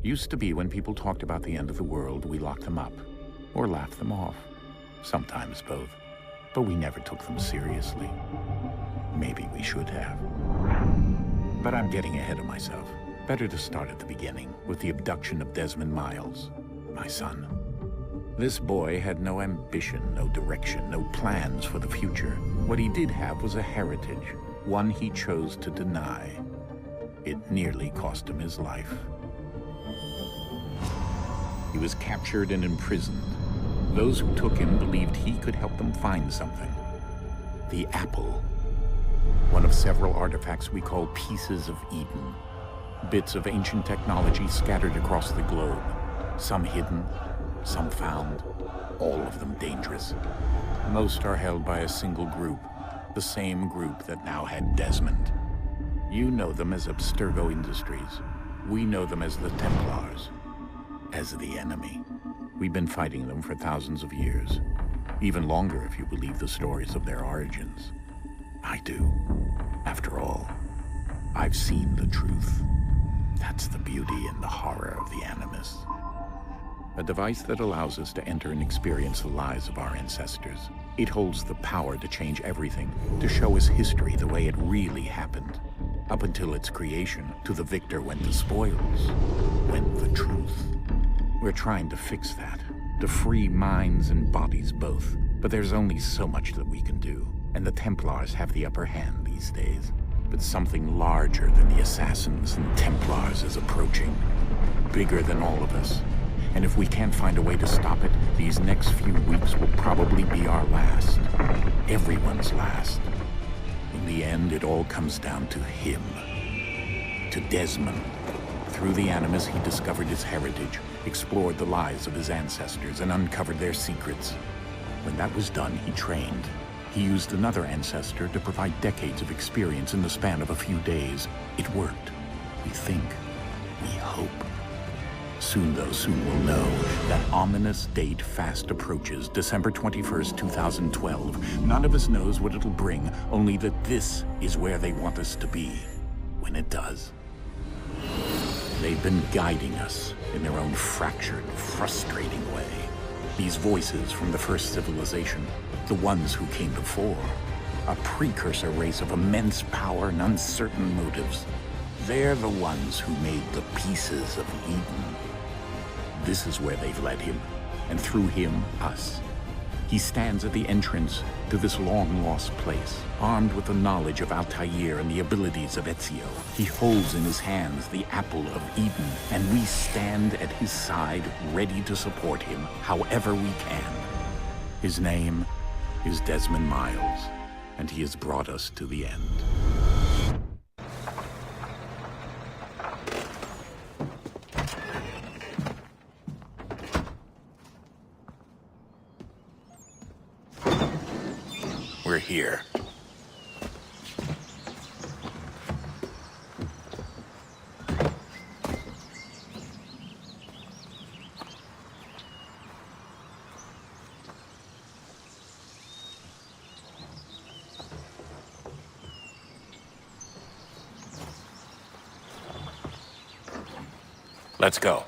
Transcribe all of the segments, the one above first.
Used to be when people talked about the end of the world, we locked them up, or laughed them off. Sometimes both. But we never took them seriously. Maybe we should have. But I'm getting ahead of myself. Better to start at the beginning, with the abduction of Desmond Miles, my son. This boy had no ambition, no direction, no plans for the future. What he did have was a heritage, one he chose to deny. It nearly cost him his life. He was captured and imprisoned. Those who took him believed he could help them find something. The apple. One of several artifacts we call Pieces of Eden. Bits of ancient technology scattered across the globe. Some hidden, some found, all of them dangerous. Most are held by a single group, the same group that now had Desmond. You know them as Abstergo Industries. We know them as the Templars, as the enemy. We've been fighting them for thousands of years, even longer if you believe the stories of their origins. I do. After all, I've seen the truth. That's the beauty and the horror of the Animus. A device that allows us to enter and experience the lives of our ancestors. It holds the power to change everything, to show us history the way it really happened. Up until its creation, to the victor went the spoils, went the truth. We're trying to fix that, to free minds and bodies both. But there's only so much that we can do, and the Templars have the upper hand these days. But something larger than the Assassins and Templars is approaching, bigger than all of us. And if we can't find a way to stop it, these next few weeks will probably be our last. Everyone's last. In the end, it all comes down to him. To Desmond. Through the Animus, he discovered his heritage, explored the lives of his ancestors, and uncovered their secrets. When that was done, he trained. He used another ancestor to provide decades of experience in the span of a few days. It worked. We think. We hope. Soon, though, soon we'll know. That ominous date fast approaches, December 21st, 2012. None of us knows what it'll bring, only that this is where they want us to be, when it does. They've been guiding us in their own fractured, frustrating way. These voices from the first civilization, the ones who came before, a precursor race of immense power and uncertain motives. They're the ones who made the Pieces of Eden. This is where they've led him, and through him, us. He stands at the entrance to this long-lost place, armed with the knowledge of Altair and the abilities of Ezio. He holds in his hands the Apple of Eden, and we stand at his side, ready to support him however we can. His name is Desmond Miles, and he has brought us to the end. We're here. Let's go.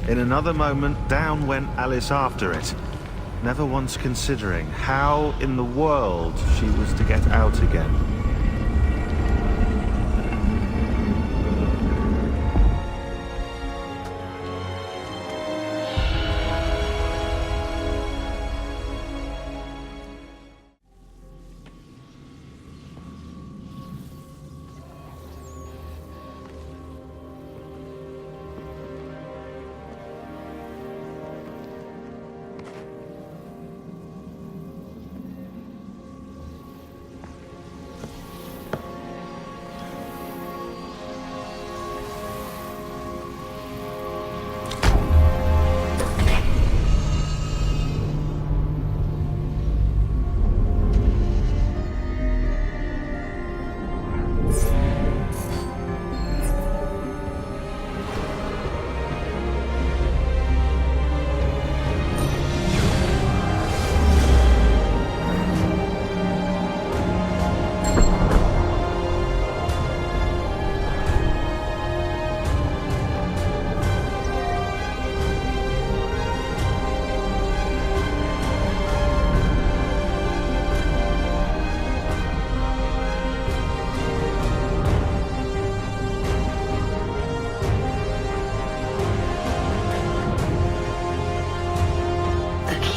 In another moment, down went Alice after it, never once considering how in the world she was to get out again.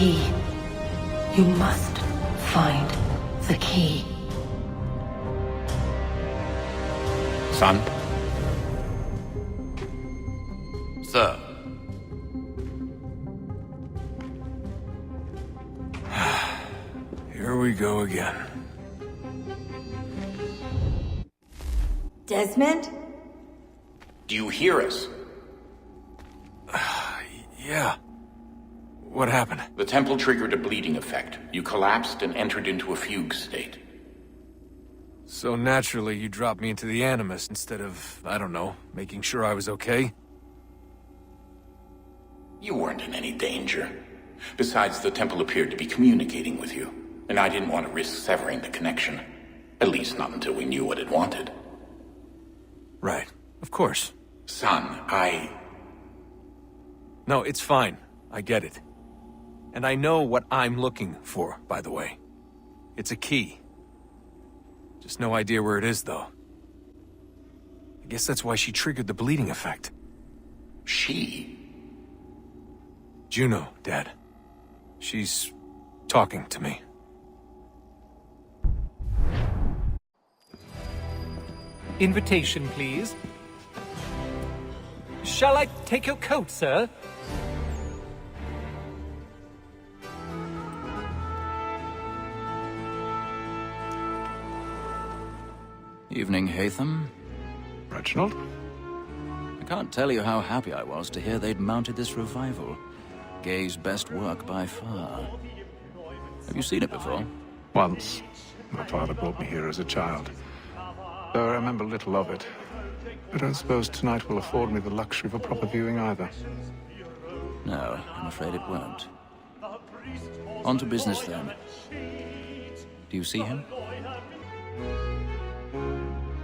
key. You must find the key. Son? Sir. Here we go again. Desmond? Do you hear us? Yeah. What happened? The temple triggered a bleeding effect. You collapsed and entered into a fugue state. So naturally, you dropped me into the Animus instead of, I don't know, making sure I was okay? You weren't in any danger. Besides, the temple appeared to be communicating with you, and I didn't want to risk severing the connection. At least not until we knew what it wanted. Right. Of course. Son, No, it's fine. I get it. And I know what I'm looking for, by the way. It's a key. Just no idea where it is, though. I guess that's why she triggered the bleeding effect. She? Juno, Dad. She's talking to me. Invitation, please. Shall I take your coat, sir? Evening, Haytham. Reginald? I can't tell you how happy I was to hear they'd mounted this revival. Gay's best work by far. Have you seen it before? Once. My father brought me here as a child. Though I remember little of it. I don't suppose tonight will afford me the luxury of a proper viewing either. No, I'm afraid it won't. On to business, then. Do you see him?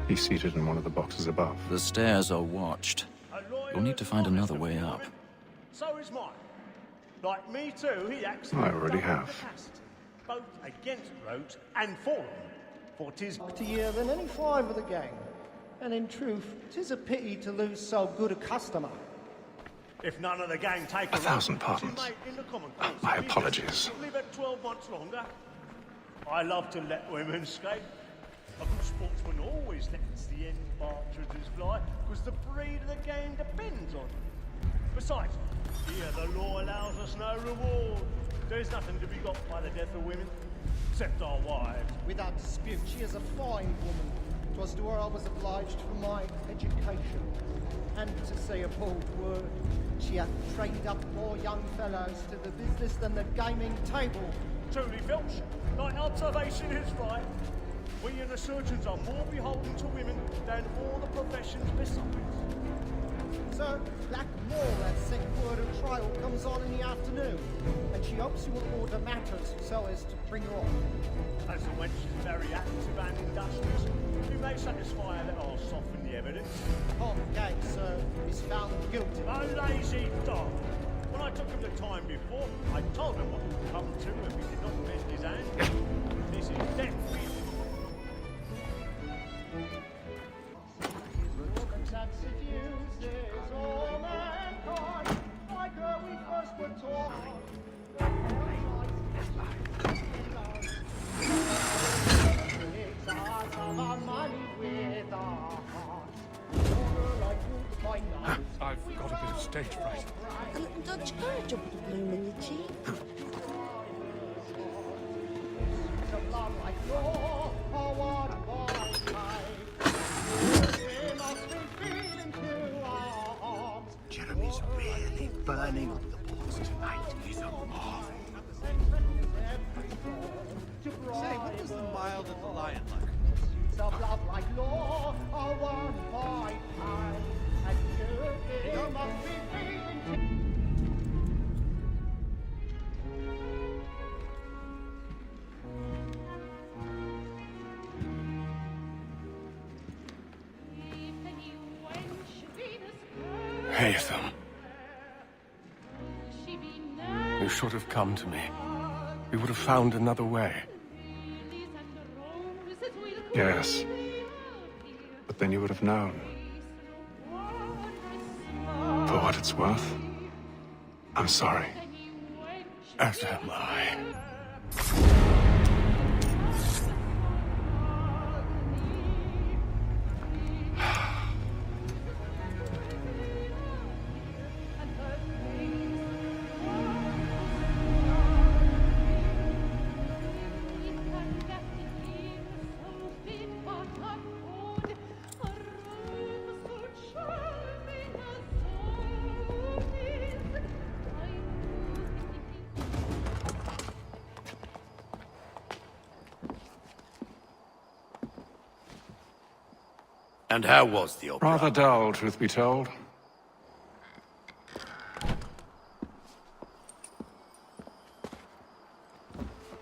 He's seated in one of the boxes above. The stairs are watched. You'll need to find another way up. So is mine. Like me too, he acts I already have. both against Rhodes and for him. For 'tis to year than any five of the gang. And in truth, 'tis a pity to lose so good a customer. if none of the gang take A thousand pardons. My apologies. Live at 12 months longer. I love to let women skate. A good sportsman always lets the end partridges fly, because the breed of the game depends on it. Besides, here the law allows us no reward. There's nothing to be got by the death of women, except our wives. Without dispute, she is a fine woman. 'Twas to her I was obliged for my education. And to say a bold word, she hath trained up more young fellows to the business than the gaming table. Truly, Filch, thy observation is right. We and the surgeons are more beholden to women than all the professions besides. Sir, Black Moor's second word of trial comes on in the afternoon, and she hopes you will order matters so as to bring her on. As the wench is very active and industrious, we may satisfy her that I'll soften the evidence. Tom Gay, sir, is found guilty. A lazy dog. When I took him the time before, I told him what would come to if he did not bend his hand. This is death. I've got a bit of stage fright. A little Dutch courage will put a bloom in your cheek. Jeremy's really burning up the balls tonight. He's a moth. Say, what does the mild and the lion like? Haytham. You should have come to me. We would have found another way. Yes. But then you would have known. For what it's worth, I'm sorry. As am I. And how was the opera? Rather dull, truth be told.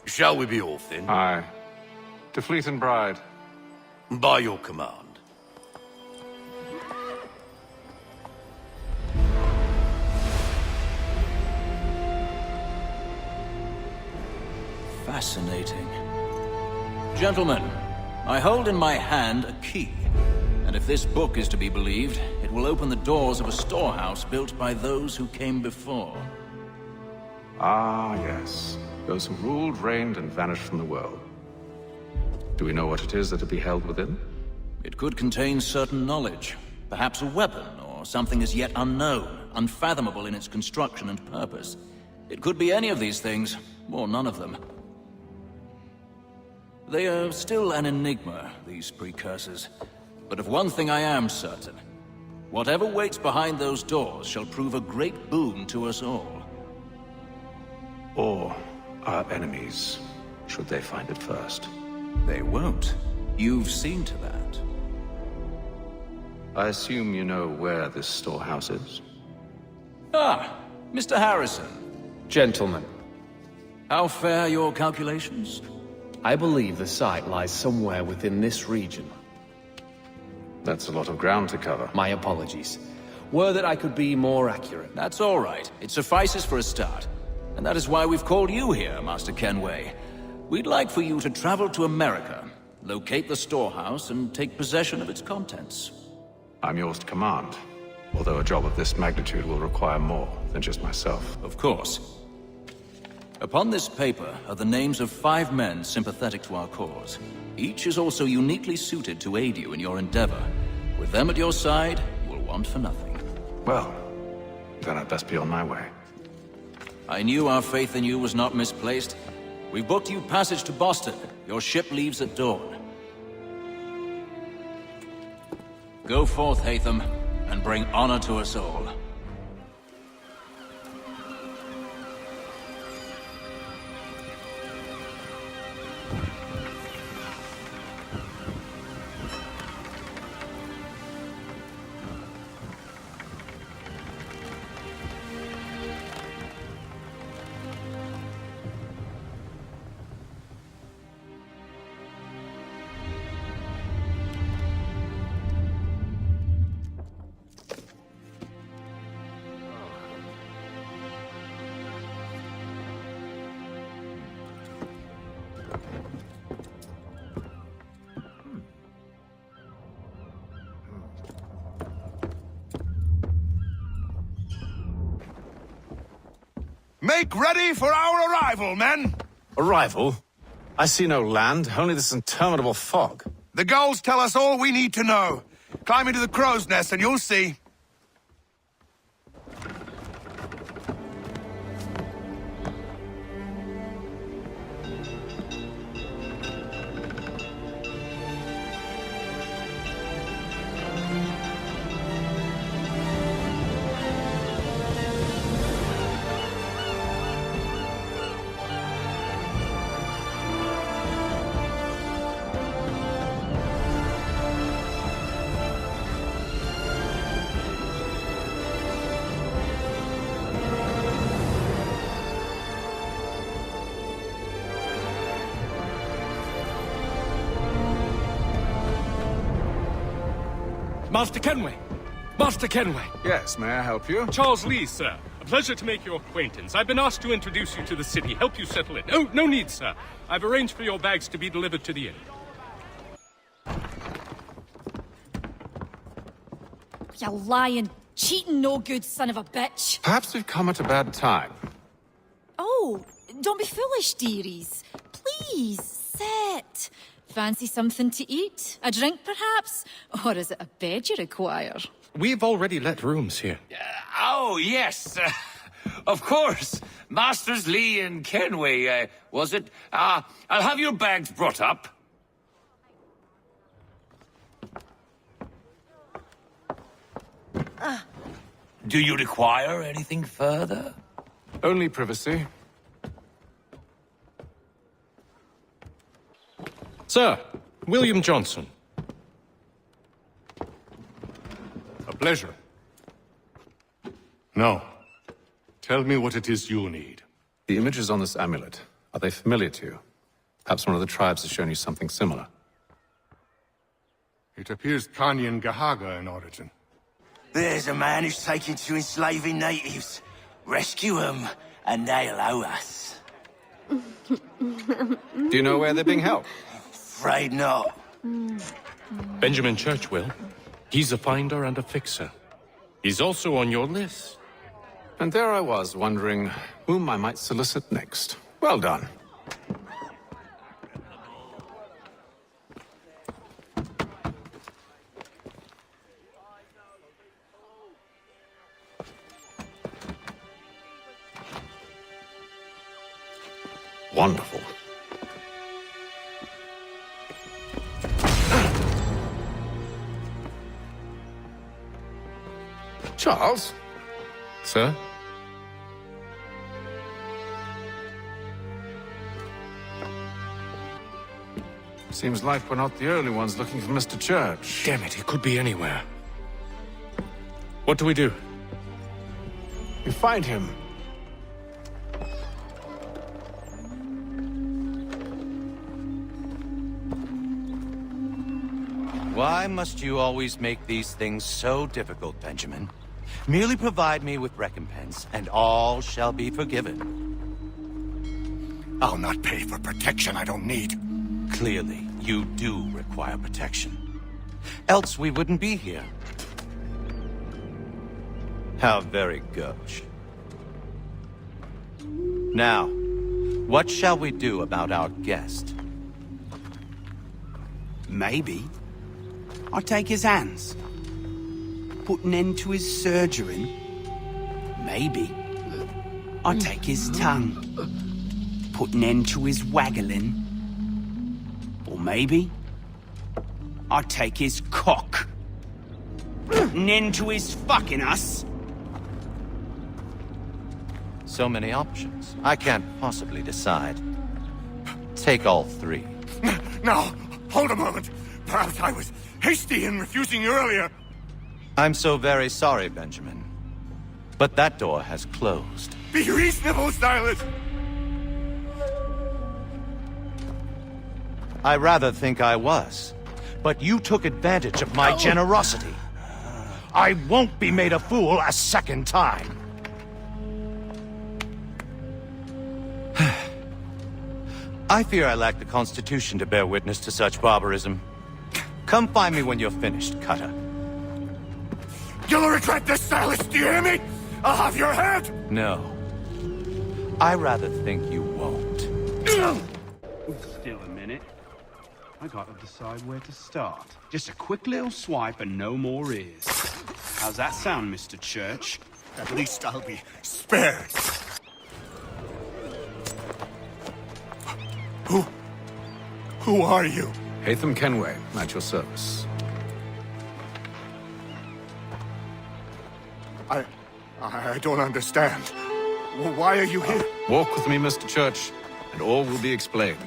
Shall we be off then? Aye. To Fleet and Bride. By your command. Fascinating. Gentlemen, I hold in my hand a key. And if this book is to be believed, it will open the doors of a storehouse built by those who came before. Ah, yes. Those who ruled, reigned, and vanished from the world. Do we know what it is that will be held within? It could contain certain knowledge. Perhaps a weapon, or something as yet unknown, unfathomable in its construction and purpose. It could be any of these things, or none of them. They are still an enigma, these precursors. But of one thing I am certain. Whatever waits behind those doors shall prove a great boon to us all. Or our enemies, should they find it first. They won't. You've seen to that. I assume you know where this storehouse is? Ah, Mr. Harrison. Gentlemen, How fare your calculations? I believe the site lies somewhere within this region. That's a lot of ground to cover. My apologies. Were that I could be more accurate. That's all right. It suffices for a start. And that is why we've called you here, Master Kenway. We'd like for you to travel to America, locate the storehouse, and take possession of its contents. I'm yours to command, although a job of this magnitude will require more than just myself. Of course. Upon this paper are the names of 5 men sympathetic to our cause. Each is also uniquely suited to aid you in your endeavor. With them at your side, you will want for nothing. Well, then I'd best be on my way. I knew our faith in you was not misplaced. We've booked you passage to Boston. Your ship leaves at dawn. Go forth, Hatham, and bring honor to us all. Make ready for our arrival, men! Arrival? I see no land, only this interminable fog. The gulls tell us all we need to know. Climb into the crow's nest and you'll see. Master Kenway! Master Kenway! Yes, may I help you? Charles Lee, sir. A pleasure to make your acquaintance. I've been asked to introduce you to the city, help you settle in. Oh, no need, sir. I've arranged for your bags to be delivered to the inn. You lying, cheating, no good son of a bitch. Perhaps we've come at a bad time. Oh, don't be foolish, dearies. Please, sit. Fancy something to eat? A drink, perhaps? Or is it a bed you require? We've already let rooms here. Oh, yes. Of course. Masters Lee and Kenway, was it? I'll have your bags brought up. Do you require anything further? Only privacy. Sir, William Johnson. A pleasure. Now, tell me what it is you need. The images on this amulet, are they familiar to you? Perhaps one of the tribes has shown you something similar. It appears Kanyan Gahaga in origin. There's a man who's taken to enslaving natives. Rescue them, and they'll owe us. Do you know where they're being held? Afraid not. Benjamin Churchwill. He's a finder and a fixer. He's also on your list. And there I was, wondering whom I might solicit next. Well done. Wonderful. Charles? Sir? Seems like we're not the only ones looking for Mr. Church. Damn it, he could be anywhere. What do we do? We find him. Why must you always make these things so difficult, Benjamin? Merely provide me with recompense, and all shall be forgiven. I'll not pay for protection I don't need. Clearly, you do require protection. Else we wouldn't be here. How very gauche. Now, what shall we do about our guest? Maybe I'll take his hands. Put an end to his surgery. Maybe I'll take his tongue. Put an end to his waggling. Or maybe I'll take his cock. Put an end to his fucking us. So many options. I can't possibly decide. Take all three. No, hold a moment. Perhaps I was hasty in refusing you earlier. I'm so very sorry, Benjamin. But that door has closed. Be reasonable, Silas. I rather think I was. But you took advantage of my generosity. I won't be made a fool a second time. I fear I lack the constitution to bear witness to such barbarism. Come find me when you're finished, Cutter. You'll regret this, Silas, do you hear me? I'll have your head! No. I rather think you won't. Still a minute. I gotta decide where to start. Just a quick little swipe and no more is. How's that sound, Mr. Church? At least I'll be spared. Who are you? Hatham Kenway, at your service. I don't understand. Why are you here? Walk with me, Mr. Church, and all will be explained.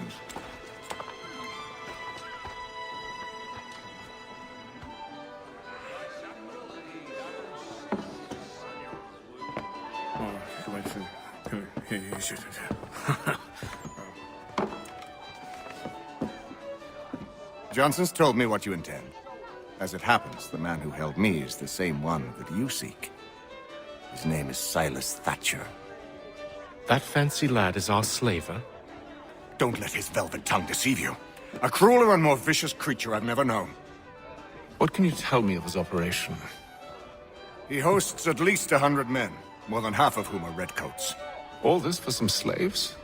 Johnson's told me what you intend. As it happens, the man who held me is the same one that you seek. His name is Silas Thatcher. That fancy lad is our slaver? Don't let his velvet tongue deceive you. A crueler and more vicious creature I've never known. What can you tell me of his operation? He hosts at least 100 men, more than half of whom are redcoats. All this for some slaves?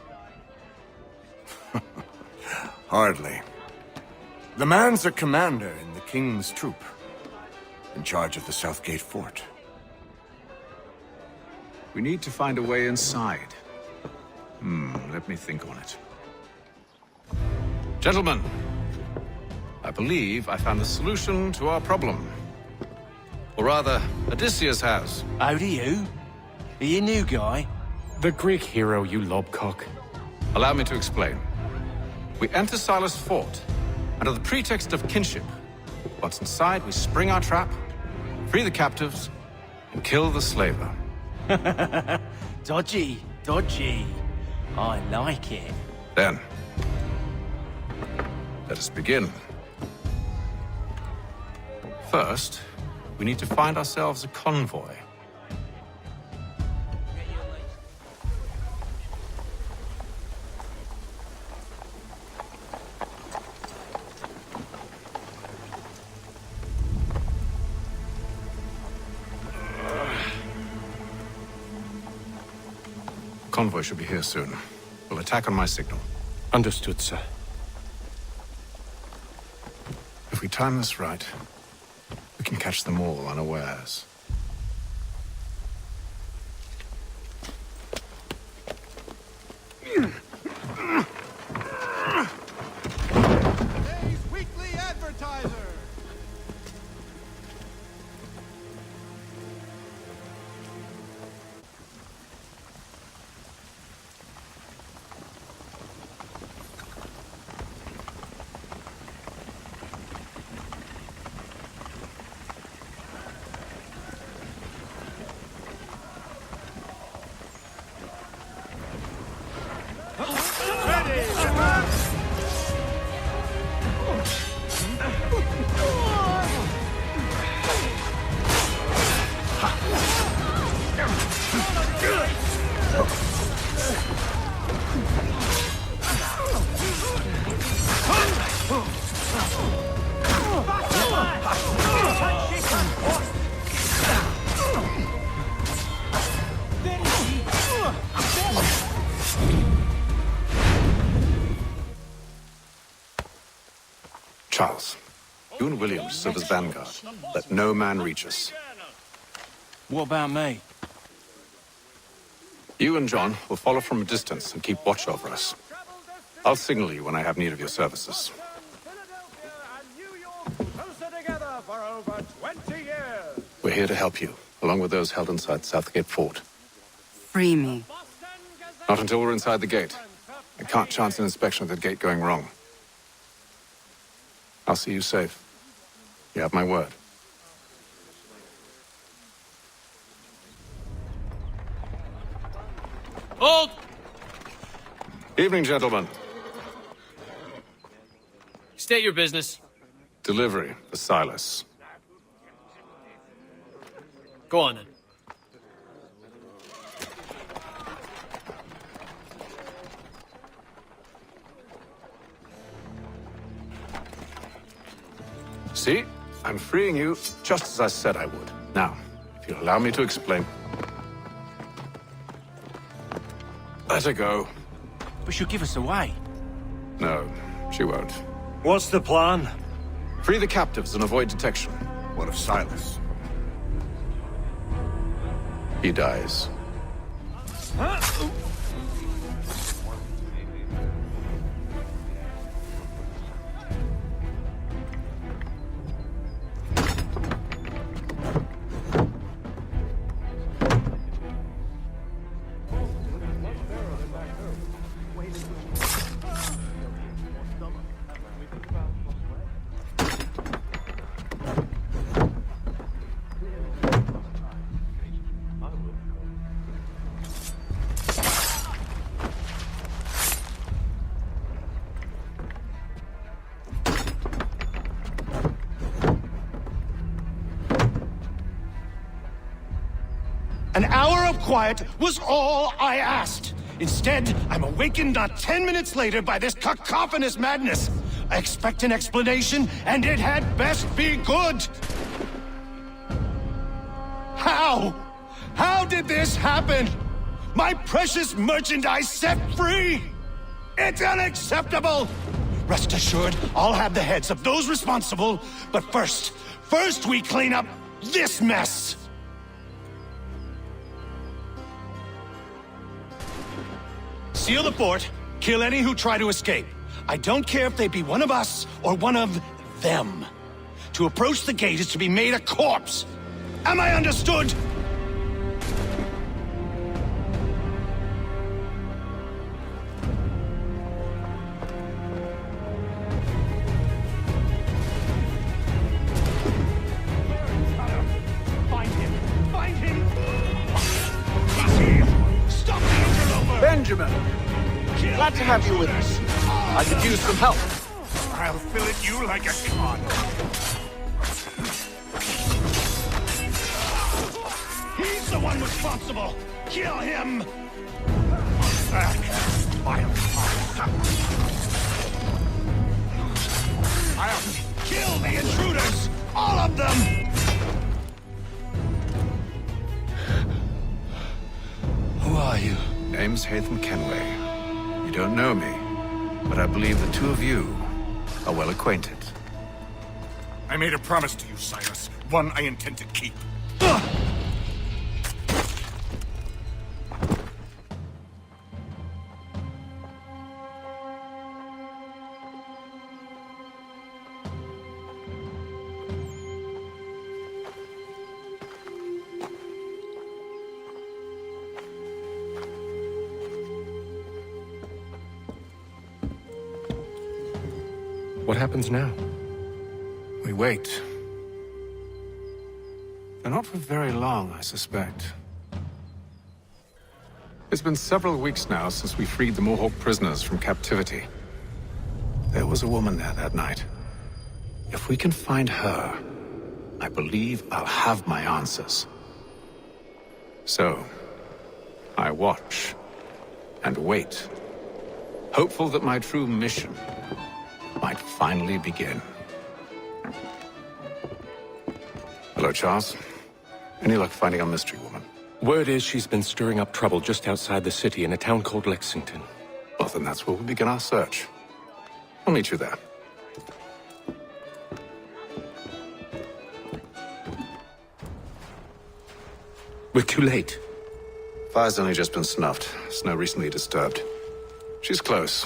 Hardly. The man's a commander in the King's troop, in charge of the Southgate Fort. We need to find a way inside. Let me think on it. Gentlemen, I believe I found the solution to our problem. Or rather, Odysseus has. How do you? Are you a new guy? The Greek hero, you lobcock. Allow me to explain. We enter Silas' fort, under the pretext of kinship. Once inside, we spring our trap, free the captives, and kill the slaver. Dodgy, dodgy. I like it. Then, let us begin. First, we need to find ourselves a convoy. Convoy should be here soon. We'll attack on my signal. Understood, sir. If we time this right, we can catch them all unawares. Today's weekly advertiser. Charles, you and William serve as vanguard. Let no man reach us. What about me? You and John will follow from a distance and keep watch over us. I'll signal you when I have need of your services. We're here to help you, along with those held inside Southgate Fort. Free me. Not until we're inside the gate. I can't chance an inspection of the gate going wrong. I'll see you safe. You have my word. Hold! Evening, gentlemen. State your business. Delivery for Silas. Go on then. See? I'm freeing you just as I said I would. Now, if you'll allow me to explain. Let her go. But she'll give us away. No, she won't. What's the plan? Free the captives and avoid detection. What of Silas? He dies. An hour of quiet was all I asked. Instead, I'm awakened not 10 minutes later by this cacophonous madness. I expect an explanation, and it had best be good. How? How did this happen? My precious merchandise set free! It's unacceptable! Rest assured, I'll have the heads of those responsible, but first we clean up this mess! Seal the fort, kill any who try to escape. I don't care if they be one of us or one of them. To approach the gate is to be made a corpse. Am I understood? Benjamin! Glad to have you with us. I could use some help. I'll fillet you like a cod. He's the one responsible! Kill him! I'll kill the intruders! All of them! Who are you? Name's Haytham Kenway. You don't know me, but I believe the two of you are well acquainted. I made a promise to you, Silas. One I intend to keep. What happens now? We wait. And not for very long, I suspect. It's been several weeks now since we freed the Mohawk prisoners from captivity. There was a woman there that night. If we can find her, I believe I'll have my answers. So, I watch and wait, hopeful that my true mission might finally begin. Hello, Charles. Any luck finding our mystery woman? Word is she's been stirring up trouble just outside the city in a town called Lexington. Well, then that's where we'll begin our search. I'll meet you there. We're too late. Fire's only just been snuffed. Snow recently disturbed. She's close.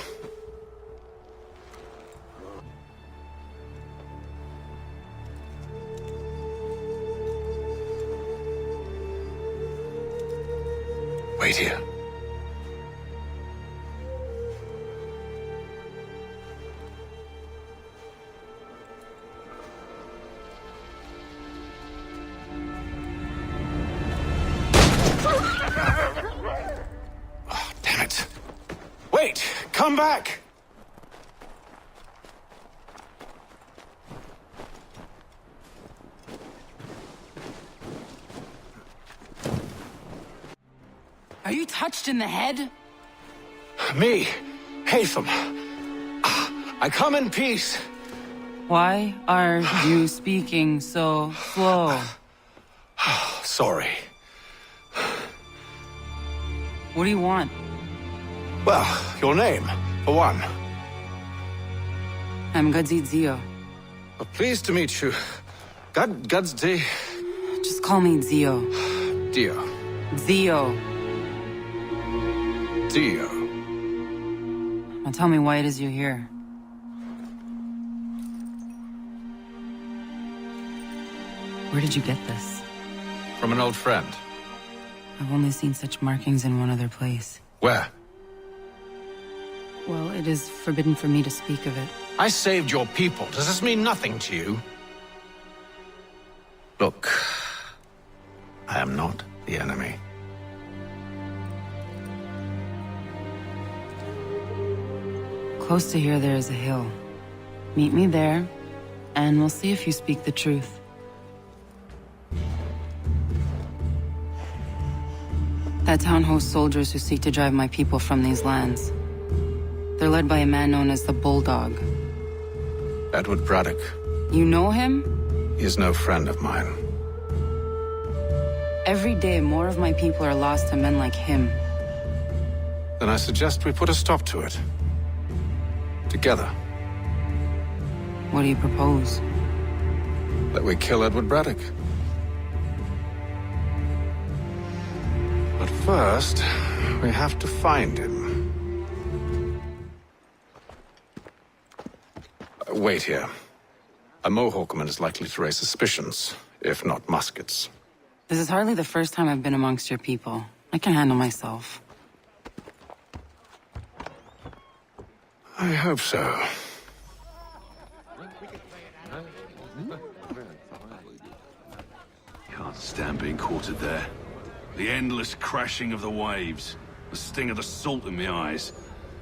Wait here. Oh, damn it. Wait! Come back! Are you touched in the head? Me, Haytham. I come in peace. Why are you speaking so slow? Sorry. What do you want? Well, your name, for one. I'm Gadzit Zio. Pleased to meet you. Gadsdi. Just call me Zio. Dio. Zio. Dio. Now tell me why it is you're here. Where did you get this? From an old friend. I've only seen such markings in one other place. Where? Well, it is forbidden for me to speak of it. I saved your people. Does this mean nothing to you? Look, I am not the enemy. Close to here, there is a hill. Meet me there, and we'll see if you speak the truth. That town hosts soldiers who seek to drive my people from these lands. They're led by a man known as the Bulldog. Edward Braddock. You know him? He is no friend of mine. Every day, more of my people are lost to men like him. Then I suggest we put a stop to it. Together. What do you propose? That we kill Edward Braddock. But first, we have to find him. Wait here. A Mohawkman is likely to raise suspicions, if not muskets. This is hardly the first time I've been amongst your people. I can handle myself. I hope so. Can't stand being quartered there. The endless crashing of the waves, the sting of the salt in my eyes,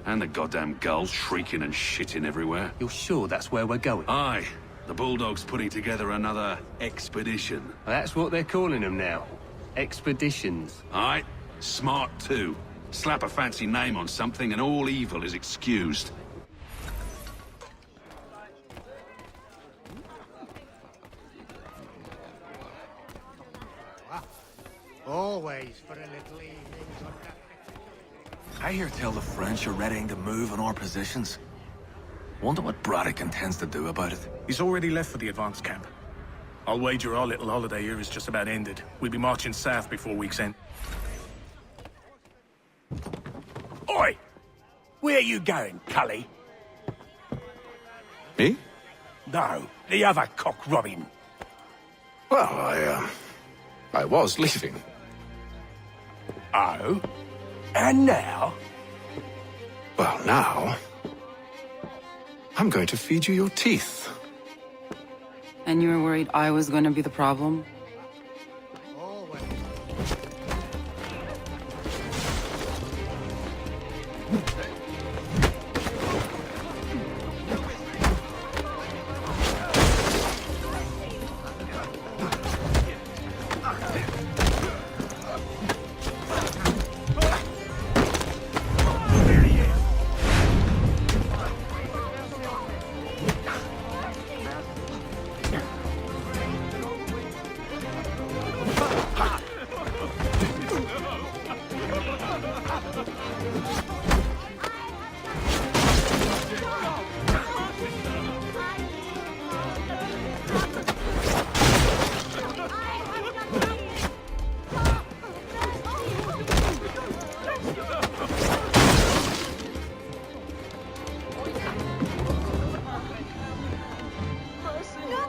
and the goddamn gulls shrieking and shitting everywhere. You're sure that's where we're going? Aye. The Bulldog's putting together another expedition. That's what they're calling them now. Expeditions. Aye. Smart too. Slap a fancy name on something and all evil is excused. Always for a little evenings on that. I hear tell the French are readying to move on our positions. Wonder what Braddock intends to do about it. He's already left for the advanced camp. I'll wager our little holiday here is just about ended. We'll be marching south before week's end. Oi! Where you going, Cully? Me? No, the other cock Robin. Well, I was leaving. Oh? And now? Well, now... I'm going to feed you your teeth. And you were worried I was going to be the problem?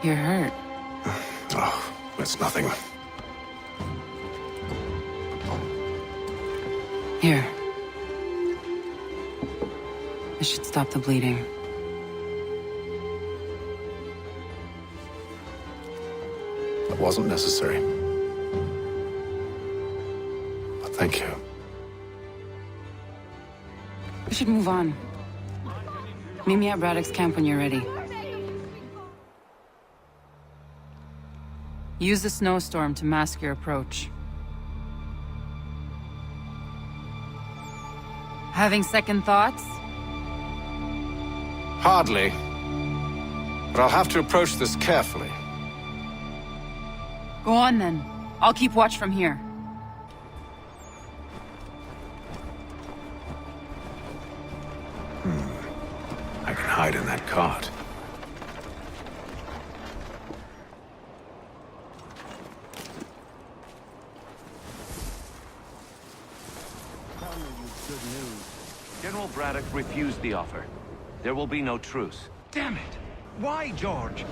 You're hurt. Oh, it's nothing. Here. This should stop the bleeding. That wasn't necessary. But thank you. We should move on. Meet me at Braddock's camp when you're ready. Use the snowstorm to mask your approach. Having second thoughts? Hardly. But I'll have to approach this carefully. Go on then. I'll keep watch from here. I can hide in that cart. Good news. General Braddock refused the offer. There will be no truce. Damn it! Why, George?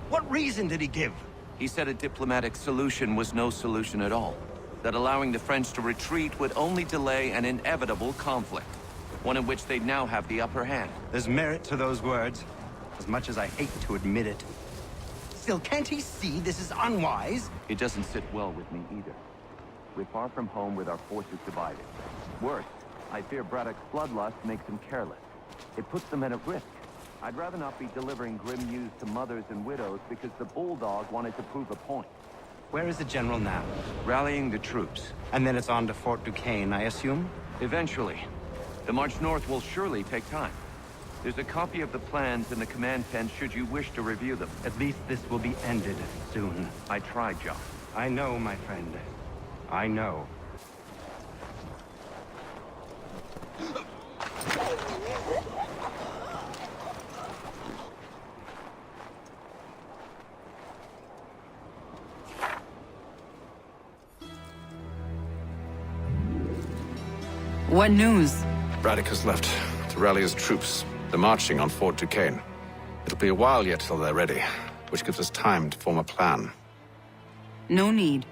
What reason did he give? He said a diplomatic solution was no solution at all. That allowing the French to retreat would only delay an inevitable conflict. One in which they'd now have the upper hand. There's merit to those words, as much as I hate to admit it. Still, can't he see this is unwise? It doesn't sit well with me either. We're far from home with our forces divided. Worse, I fear Braddock's bloodlust makes him careless. It puts the men at risk. I'd rather not be delivering grim news to mothers and widows because the Bulldog wanted to prove a point. Where is the General now? Rallying the troops. And then it's on to Fort Duquesne, I assume? Eventually. The march north will surely take time. There's a copy of the plans in the command tent should you wish to review them. At least this will be ended soon. I tried, John. I know, my friend. I know. What news? Braddock has left to rally his troops. They're marching on Fort Duquesne. It'll be a while yet till they're ready, which gives us time to form a plan. No need.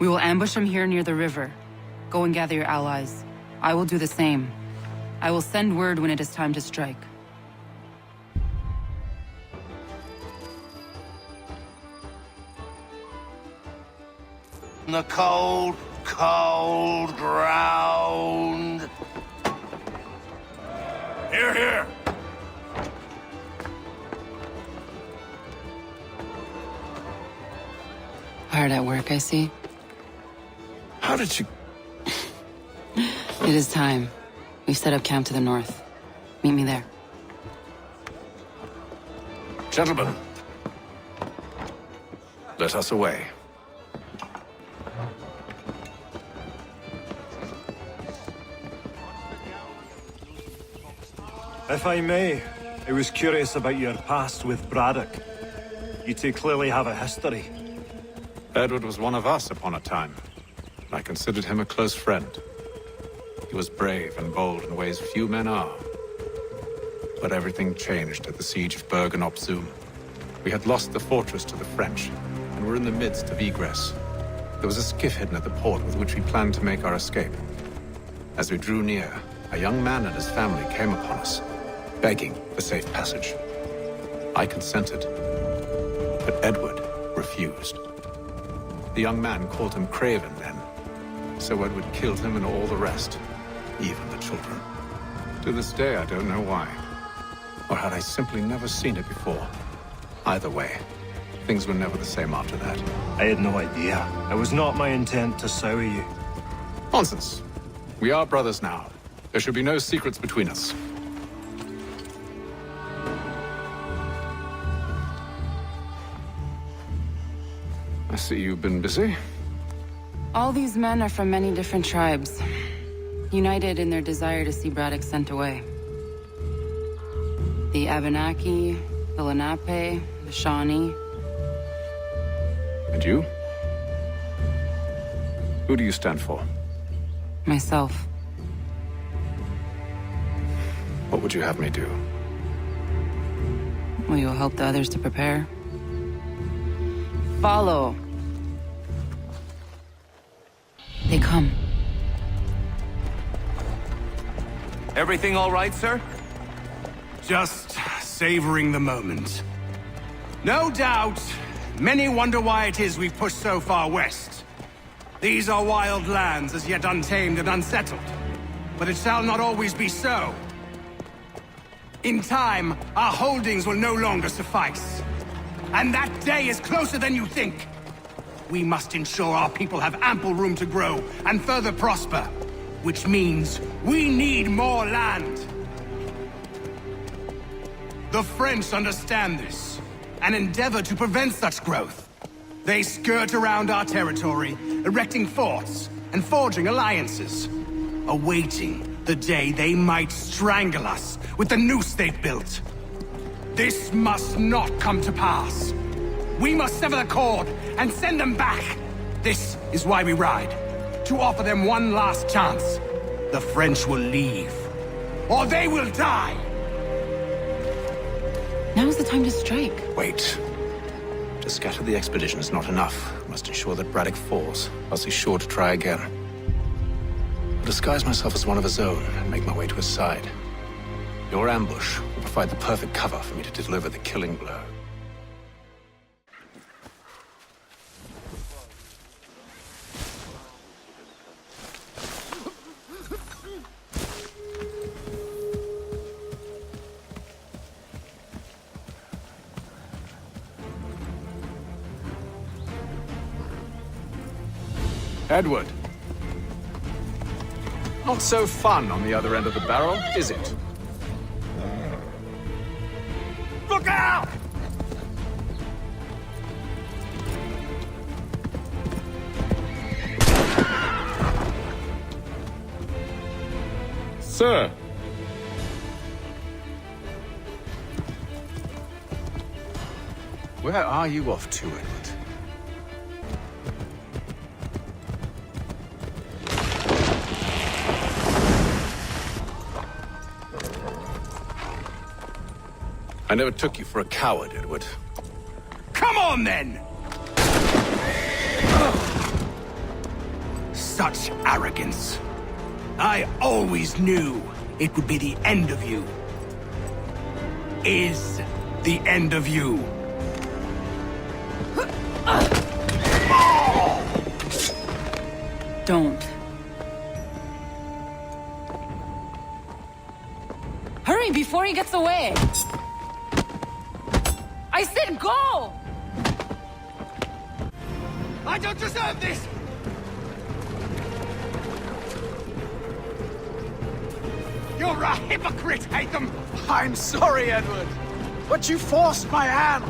We will ambush them here near the river. Go and gather your allies. I will do the same. I will send word when it is time to strike. The cold, cold ground. Here, here. Hard at work, I see. How did you... It is time. We've set up camp to the north. Meet me there. Gentlemen, let us away. If I may, I was curious about your past with Braddock. You two clearly have a history. Edward was one of us upon a time. I considered him a close friend. He was brave and bold in ways few men are. But everything changed at the siege of Bergen-op-Zoom. We had lost the fortress to the French, and were in the midst of egress. There was a skiff hidden at the port with which we planned to make our escape. As we drew near, a young man and his family came upon us, begging for safe passage. I consented, but Edward refused. The young man called him Craven then, so Edward killed him and all the rest, even the children. To this day, I don't know why. Or had I simply never seen it before. Either way, things were never the same after that. I had no idea. It was not my intent to sour you. Nonsense. We are brothers now. There should be no secrets between us. I see you've been busy. All these men are from many different tribes, united in their desire to see Braddock sent away. The Abenaki, the Lenape, the Shawnee. And you? Who do you stand for? Myself. What would you have me do? Will you help the others to prepare? Follow. They come. Everything all right, sir? Just savoring the moment. No doubt, many wonder why it is we've pushed so far west. These are wild lands, as yet untamed and unsettled. But it shall not always be so. In time, our holdings will no longer suffice. And that day is closer than you think. We must ensure our people have ample room to grow and further prosper. Which means we need more land. The French understand this, and endeavor to prevent such growth. They skirt around our territory, erecting forts and forging alliances, awaiting the day they might strangle us with the noose they've built. This must not come to pass. We must sever the cord and send them back. This is why we ride, to offer them one last chance. The French will leave, or they will die. Now's the time to strike. Wait. To scatter the expedition is not enough. We must ensure that Braddock falls, else he's sure to try again. I'll disguise myself as one of his own and make my way to his side. Your ambush will provide the perfect cover for me to deliver the killing blow. Edward. Not so fun on the other end of the barrel, is it? Look out! Sir. Where are you off to, Edward? I never took you for a coward, Edward. Come on, then! Such arrogance. I always knew it would be the end of you. Is the end of you. Don't. Hurry before he gets away! I said go! I don't deserve this! You're a hypocrite, Haytham! I'm sorry, Edward, but you forced my hand.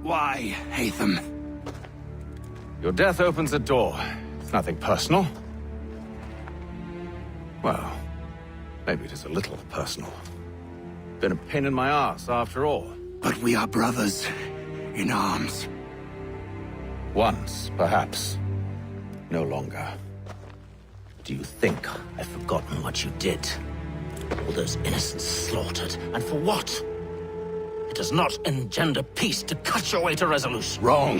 Why, Haytham? Your death opens a door. It's nothing personal. Well, maybe it is a little personal. Been a pain in my ass, after all. But we are brothers in arms. Once, perhaps. No longer. Do you think I've forgotten what you did? All those innocents slaughtered, and for what? It does not engender peace to cut your way to resolution. Wrong.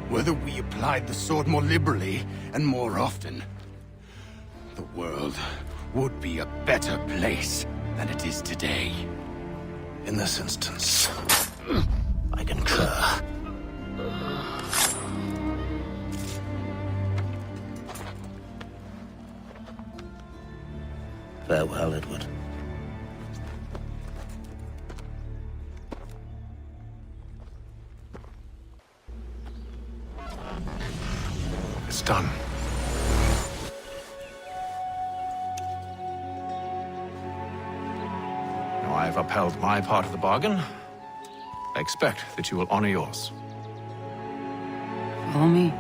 Whether we applied the sword more liberally and more often, the world would be a better place than it is today. In this instance, I concur. Farewell, Edward. It's done. Now I have upheld my part of the bargain. I expect that you will honor yours. Follow me.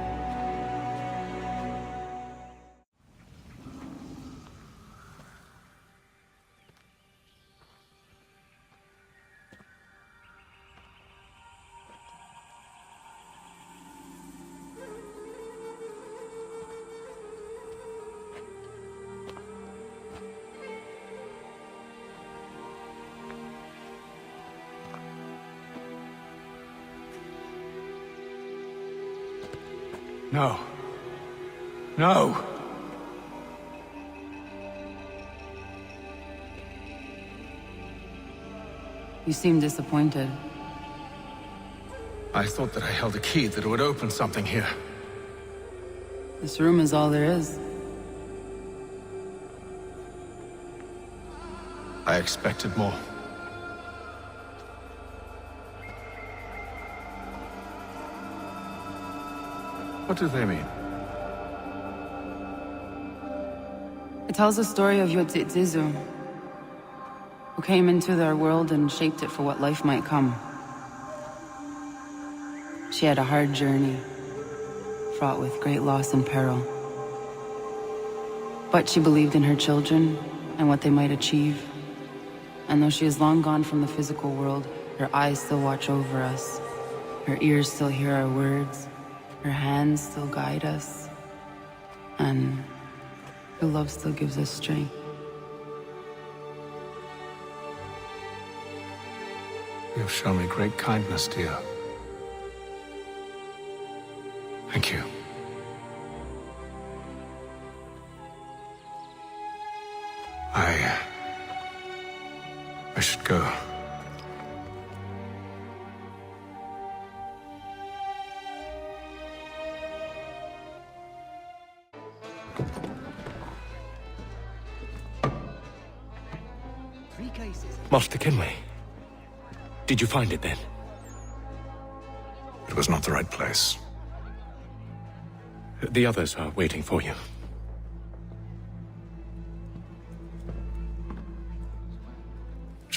No. No! You seem disappointed. I thought that I held a key that would open something here. This room is all there is. I expected more. What do they mean? It tells the story of Yotzitzizu, who came into their world and shaped it for what life might come. She had a hard journey, fraught with great loss and peril. But she believed in her children and what they might achieve. And though she is long gone from the physical world, her eyes still watch over us. Her ears still hear our words. Her hands still guide us. And her love still gives us strength. You have shown me great kindness, dear. Thank you. I should go. Master Kenway. Did you find it then? It was not the right place. The others are waiting for you.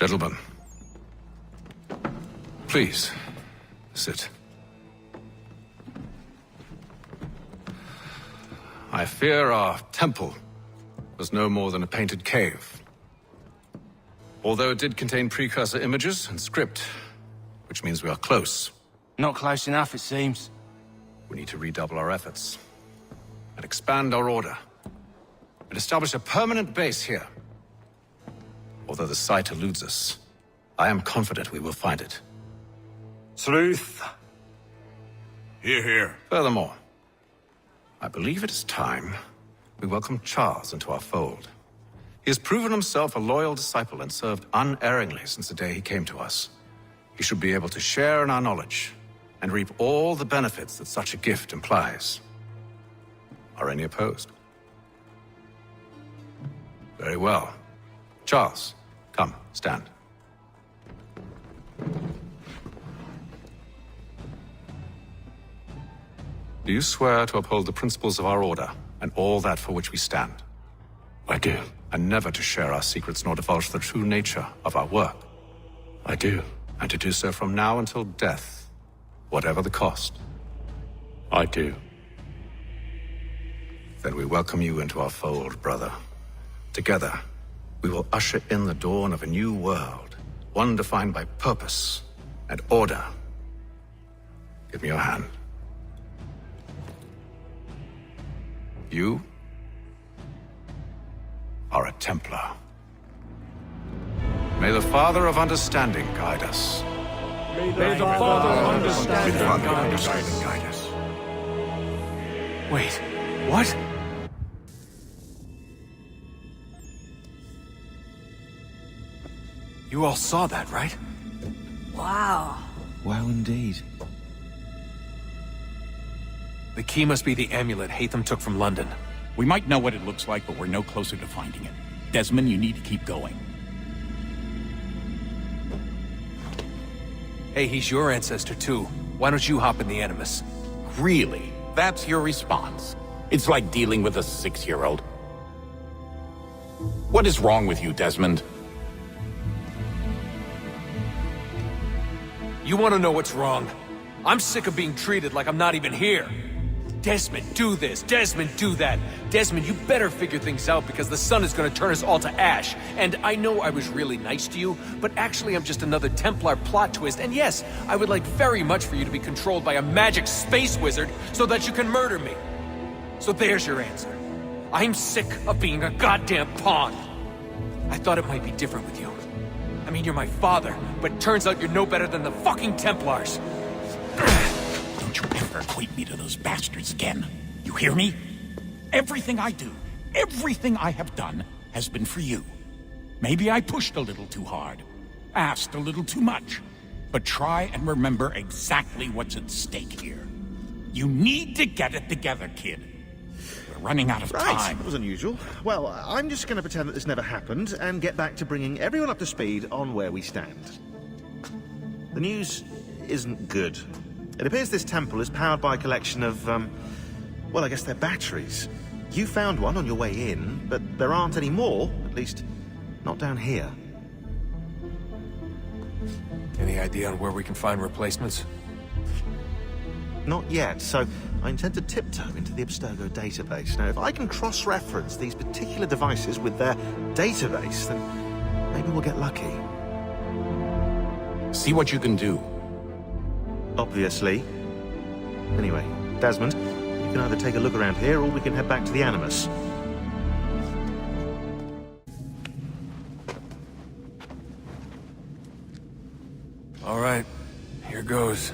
Gentlemen, please, sit. I fear our temple was no more than a painted cave. Although it did contain precursor images and script, which means we are close. Not close enough, it seems. We need to redouble our efforts and expand our order and establish a permanent base here. Although the site eludes us, I am confident we will find it. Truth. Hear, hear. Furthermore, I believe it is time we welcome Charles into our fold. He has proven himself a loyal disciple and served unerringly since the day he came to us. He should be able to share in our knowledge and reap all the benefits that such a gift implies. Are any opposed? Very well. Charles, come, stand. Do you swear to uphold the principles of our order and all that for which we stand? I do. And never to share our secrets nor divulge the true nature of our work? I do. And to do so from now until death, whatever the cost? I do. Then we welcome you into our fold, brother. Together, we will usher in the dawn of a new world, one defined by purpose and order. Give me your hand. You are a Templar. May the Father of Understanding guide us. May the Father of Understanding guide us. Wait, what? You all saw that, right? Wow. Wow, indeed. The key must be the amulet Hatham took from London. We might know what it looks like, but we're no closer to finding it. Desmond, you need to keep going. Hey, he's your ancestor too. Why don't you hop in the Animus? Really? That's your response? It's like dealing with a 6-year-old. What is wrong with you, Desmond? You want to know what's wrong? I'm sick of being treated like I'm not even here. Desmond, do this. Desmond, do that. Desmond, you better figure things out because the sun is going to turn us all to ash. And I know I was really nice to you, but actually I'm just another Templar plot twist. And yes, I would like very much for you to be controlled by a magic space wizard so that you can murder me. So there's your answer. I'm sick of being a goddamn pawn. I thought it might be different with you. I mean, you're my father, but turns out you're no better than the fucking Templars. Don't you ever equate me to those bastards again. You hear me? Everything I do, everything I have done, has been for you. Maybe I pushed a little too hard, asked a little too much, but try and remember exactly what's at stake here. You need to get it together, kid. We're running out of time. That was unusual. Well, I'm just going to pretend that this never happened and get back to bringing everyone up to speed on where we stand. The news isn't good. It appears this temple is powered by a collection of, well, I guess they're batteries. You found one on your way in, but there aren't any more, at least not down here. Any idea on where we can find replacements? Not yet, so I intend to tiptoe into the Abstergo database. Now, if I can cross-reference these particular devices with their database, then maybe we'll get lucky. See what you can do. Obviously. Anyway, Desmond, you can either take a look around here or we can head back to the Animus. All right, here goes.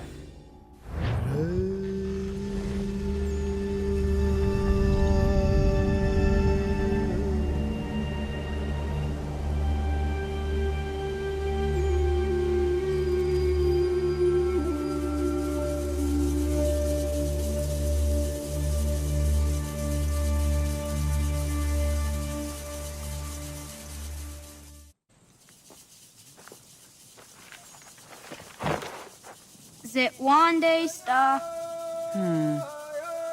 Zit one day star.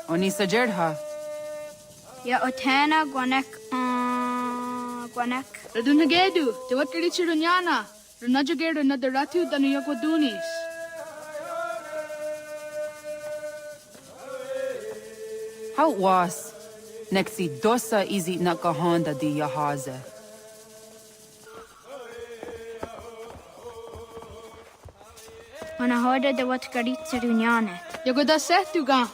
Onisa Jerdha. Ya otana gwanek gwanek. Radunagedu, Jawat Kadichidunyana. Renajagir another ratu than Yakodunis. How was? Nexi dosa izi nakahonda di yahaze. Ana hörde det var tkaritser unjanet. Jag går där sett du ga.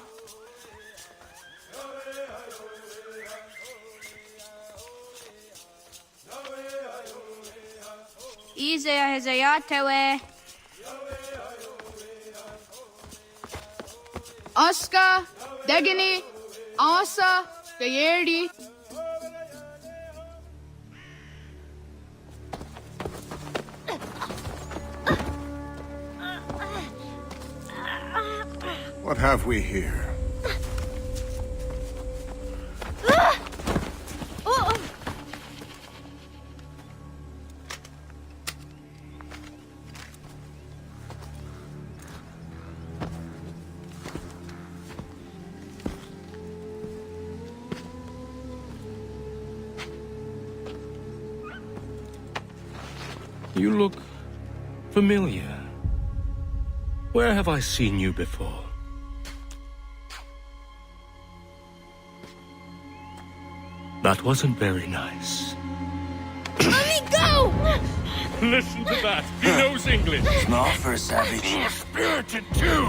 Isaiah Hezeyatewe. Aska, Degani, Asa, Gayerdi. What have we here? You look familiar. Where have I seen you before? That wasn't very nice. Let me go! Listen to that. He knows English. Small for a savage. More spirited too.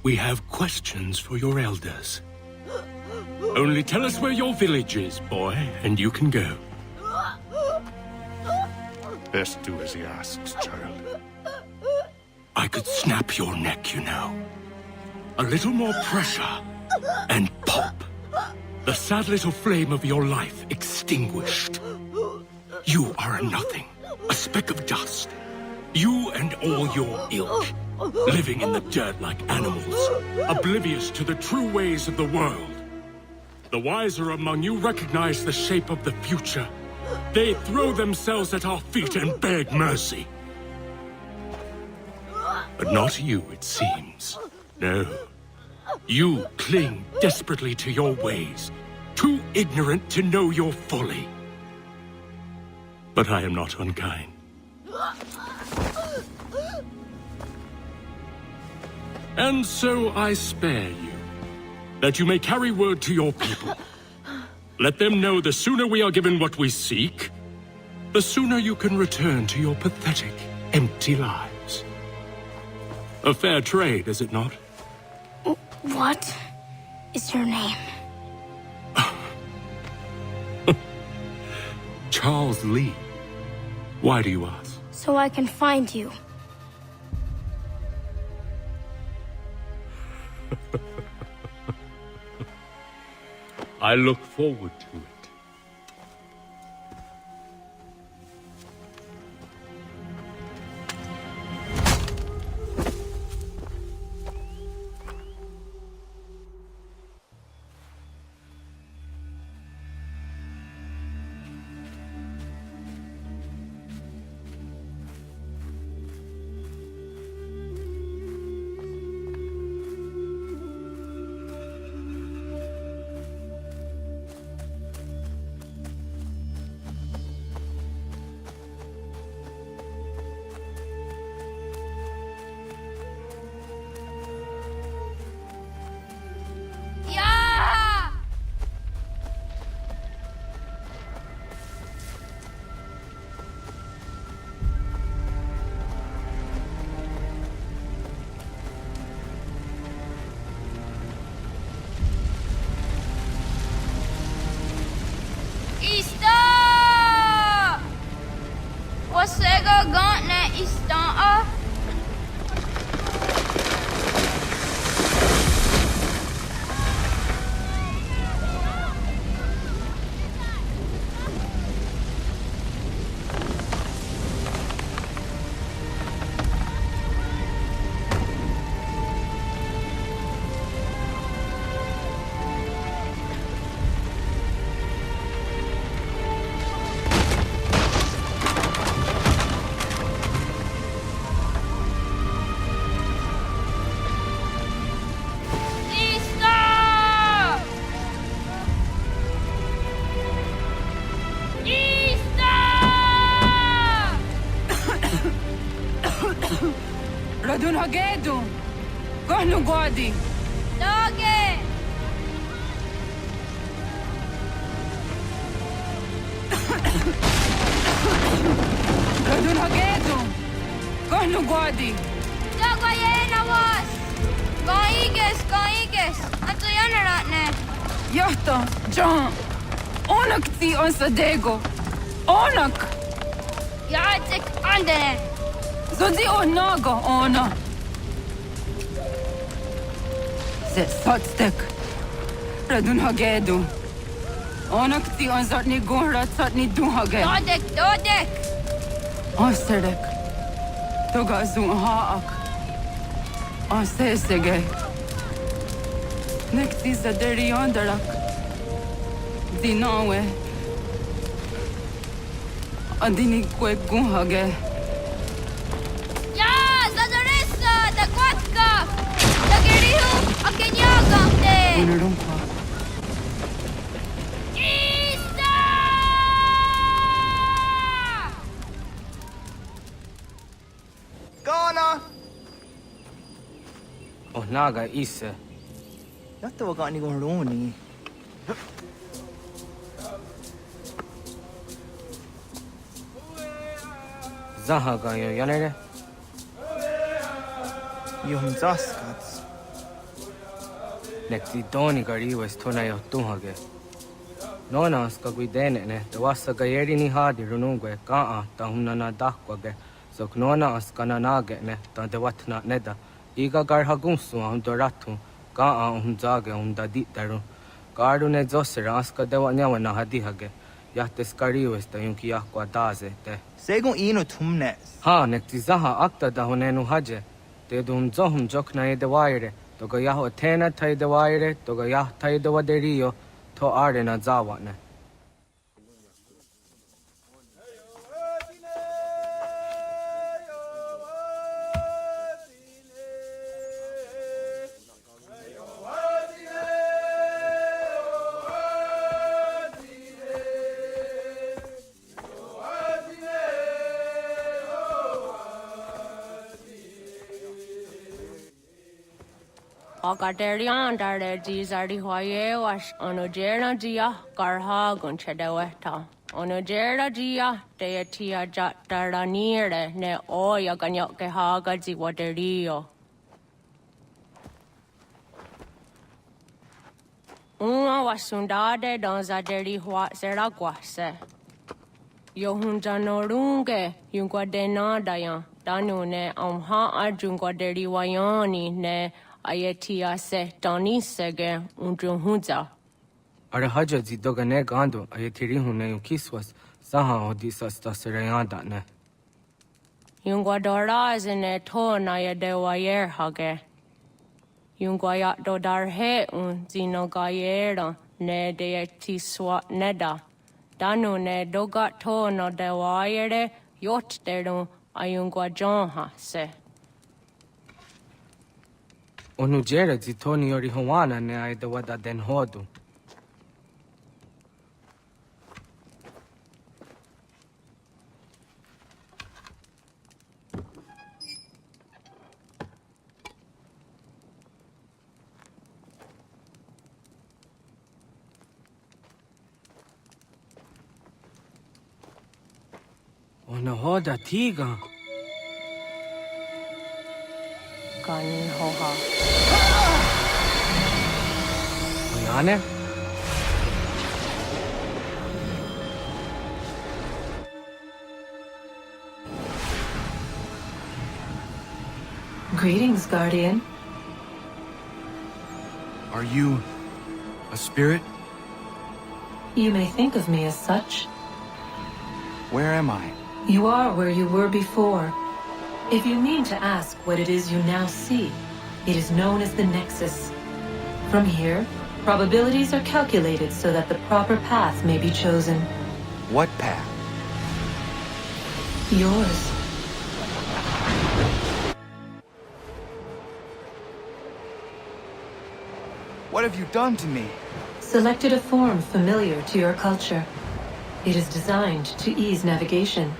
We have questions for your elders. Only tell us where your village is, boy, and you can go. Best do as he asks, child. I could snap your neck, you know. A little more pressure, and pop. The sad little flame of your life extinguished. You are a nothing, a speck of dust. You and all your ilk, living in the dirt like animals, oblivious to the true ways of the world. The wiser among you recognize the shape of the future. They throw themselves at our feet and beg mercy. But not you, it seems. No. You cling desperately to your ways, too ignorant to know your folly. But I am not unkind. And so I spare you, that you may carry word to your people. Let them know the sooner we are given what we seek, the sooner you can return to your pathetic, empty lives. A fair trade, is it not? What is your name? Charles Lee. Why do you ask? So I can find you. I look forward to it. Kohnu Gwadi. Doge! Radun Hagedu. Kohnu Gwadi. Dogo Yena was! Kaiges! Anto Yanaratne! Johto, John. Onak ti on Sadego. Onak. Jacek Andene! Zodi onago ona. Se sotstek. Radun Hagedu. Onak ti on Zotni Gunra Zotni Duhage. Dodek! Osterek. Toga zun haak. Osesege. Nekti zaderi ondarak. Dinawe. Andini kwe gunhage. Ja, Zadorissa! Da Kwatka! Da Gerihu! Akenyaga! Unarumpa. Ghana! Oh, Naga Isa. Yatta wa gani gon roni. Zaha gayo yanere. Yom zaskats. Nekti doni gari was tona yo tuhage. Nona ska guidene ne, the wasa gayeri ni hadi runungwe kaa ta hunana dakwage. So nona askana nage ne, ta de watna neda. Iga gar hagunsu on doratu, kaa on zage on da ditaru. Gardu ne zosera aska dewa nyawa na hadihage. Yahtes kariwes ta yunki yakwa daze te. Segon ino tumnes. Ha, nekti zaha akta da honenu haje. Te dum zohum jokna e de waire. Toga yaho tena tai de waire, toga yah tai de waderio, to are na zawa ne. Akaderian dare jizari hoye was onojera jia garha gunchedeweta. Onojera jia deetia jataranire ne oya ganyoke haga ziwaderio. Uma wasundade donzaderi hua seraguase. Yohunjanorunge yungwadena dayan danune amha arjungwaderi wayani ne Ayetia se Doni Sege Undruhunza. Arahaja zidogane gando ayetiri hune yukiswas saha odisas taserayanda ne. Yungwadora zine to na yedewayer hage. Yungwayat dodarhe zinogayera ne deetiswa neda. Danu ne dogat to no dewayere yot deru ayungwajonha se. Onujera zitoni yori hawana ne ay dawada den hodu. Ona hoda tiga. Kan hoha. Oyane? Greetings, Guardian. Are you a spirit? You may think of me as such. Where am I? You are where you were before. If you mean to ask what it is you now see, it is known as the Nexus. From here, probabilities are calculated so that the proper path may be chosen. What path? Yours. What have you done to me? Selected a form familiar to your culture. It is designed to ease navigation.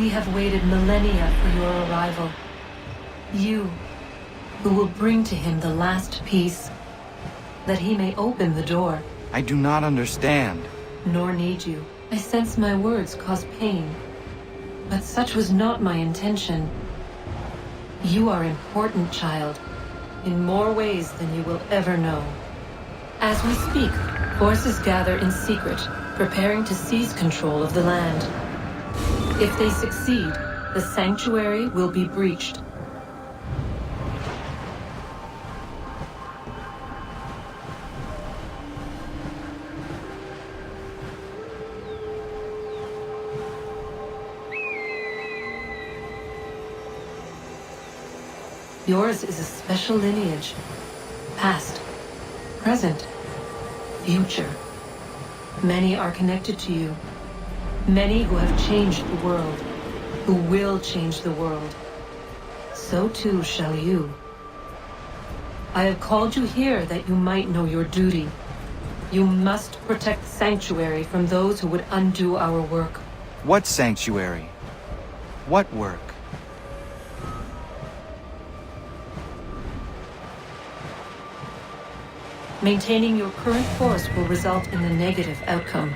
We have waited millennia for your arrival. You, who will bring to him the last piece, that he may open the door. I do not understand. Nor need you. I sense my words cause pain. But such was not my intention. You are important, child, in more ways than you will ever know. As we speak, forces gather in secret, preparing to seize control of the land. If they succeed, the sanctuary will be breached. Yours is a special lineage. Past, present, future. Many are connected to you. Many who have changed the world, who will change the world. So too shall you. I have called you here that you might know your duty. You must protect Sanctuary from those who would undo our work. What sanctuary? What work? Maintaining your current force will result in the negative outcome.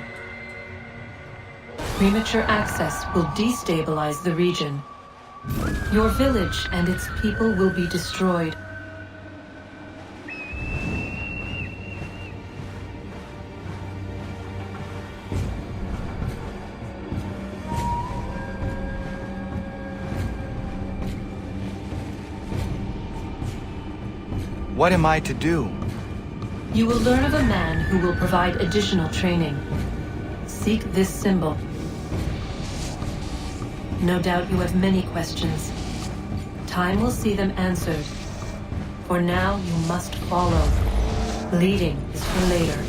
Premature access will destabilize the region. Your village and its people will be destroyed. What am I to do? You will learn of a man who will provide additional training. Seek this symbol. No doubt you have many questions. Time will see them answered. For now, you must follow. Leading is for later.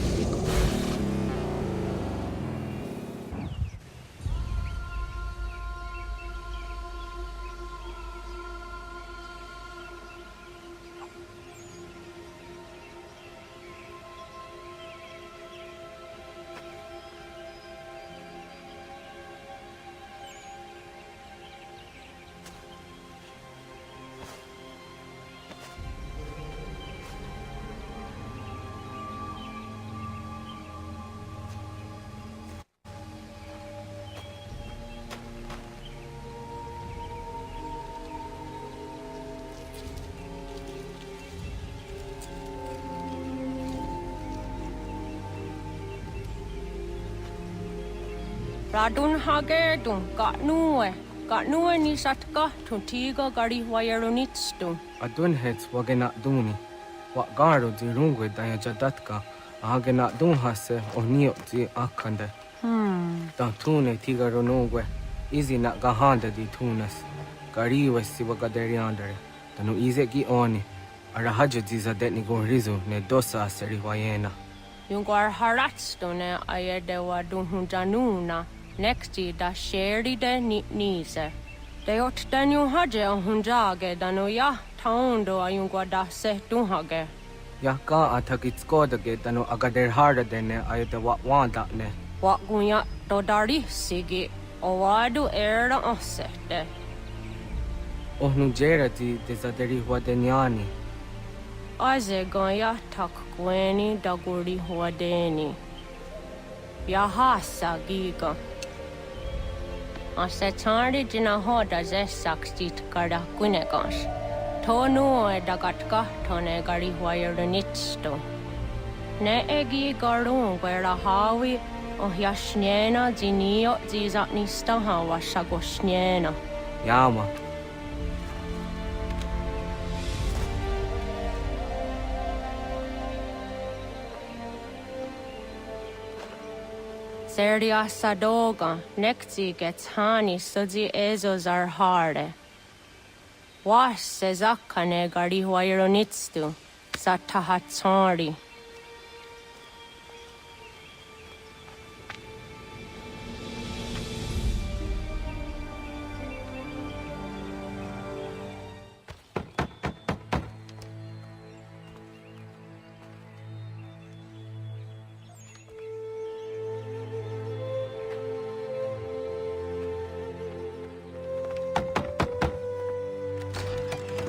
Radun hage dun Gatnue ni satka tuntiga gari wayarunitstu. Adun hets wagena duni. Wat garo di rungwe daya jadatka. Agena dun hase onio di akande. Dan tune tiga ronungwe. Izi na gahanda di tunas. Gari wesi wagaderiandere. Tanu ize gi oni. Arahaja di zadetni gorizu ne dosa seri wayena. Yungar haratstu ne ayedewa dun hunjanuna. Nexti da sheri de nise. De ot danu haje hunjage danu ya taundo ayungwa da se dunhage. Ya ka atakitskodige danu agader harda dene ayeda wanda ne. Wa gunya dodari sigi owadu era osete. Ohnu jerati desaderi huadenyani. Aze gonya tak gweni daguri huadeni. Yahasa giga. Ase tari jina hoda ze sakstit kada kunegas. Tonu e dagatka tone gari huayernitsto. Ne egi garun gwera hawi o yashnena zinio zizatnista hawa shagoshnena. Yama. Serdia sadoga, nekti gets hani sudzi ezos are harde. Was sezakane gari huayronitstu, satahatsari.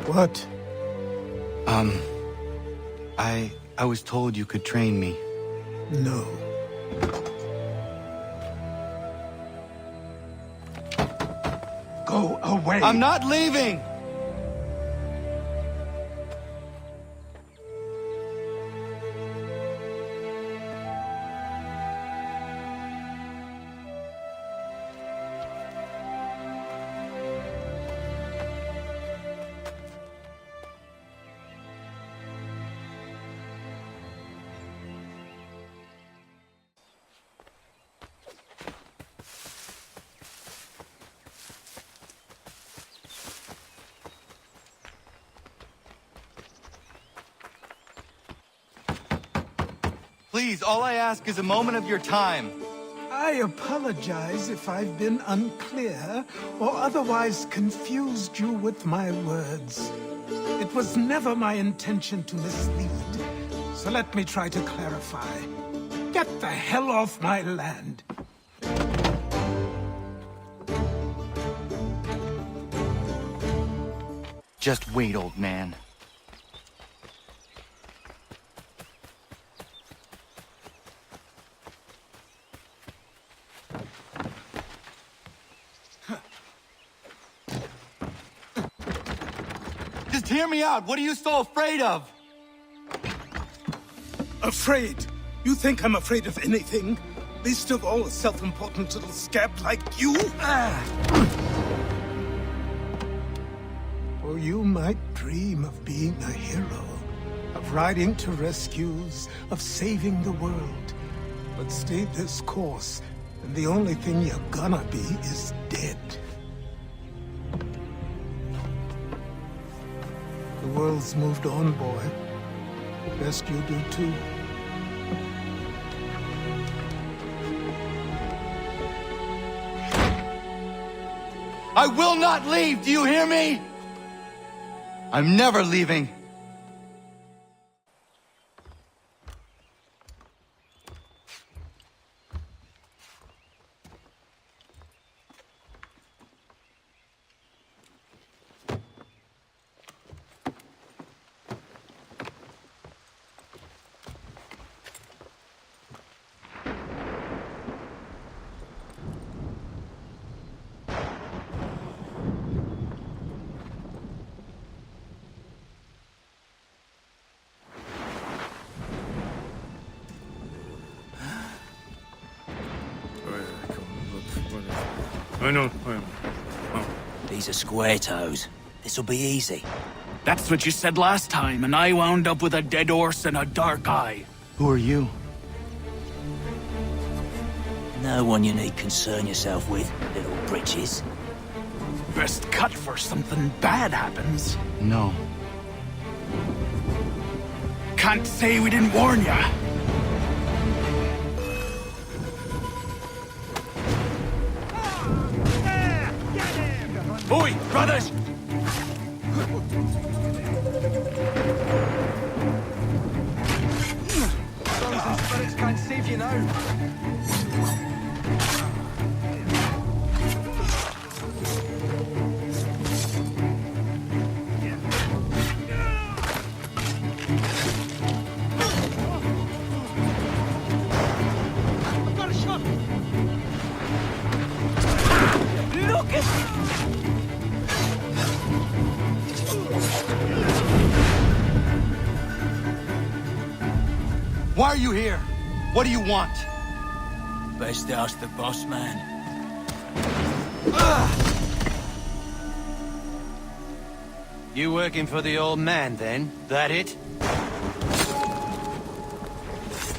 What? I was told you could train me. No. Go away! I'm not leaving! Please, all I ask is a moment of your time. I apologize if I've been unclear or otherwise confused you with my words. It was never my intention to mislead, so let me try to clarify. Get the hell off my land. Just wait, old man. Just hear me out. What are you so afraid of? Afraid? You think I'm afraid of anything? Least of all a self-important little scab like you? Or you might dream of being a hero, of riding to rescues, of saving the world. But stay this course, and the only thing you're gonna be is dead. The world's moved on, boy. Best you do too. I will not leave, do you hear me? I'm never leaving. I know. These are square toes. This'll be easy. That's what you said last time, and I wound up with a dead horse and a dark eye. Who are you? No one you need concern yourself with, little britches. Best cut for something bad happens. No. Can't say we didn't warn ya. Oi, brothers! Souls and spirits can't save you now. I've got a shot! Look at Why are you here? What do you want? Best ask the boss man. You working for the old man, then? That it?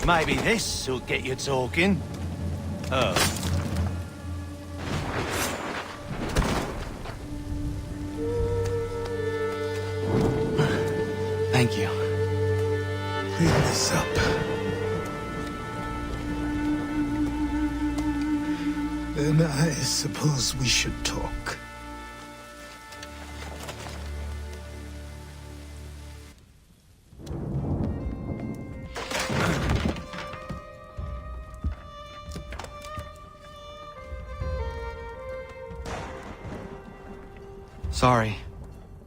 Maybe this'll get you talking. Oh. Thank you. Clean this up. Then I suppose we should talk. Sorry.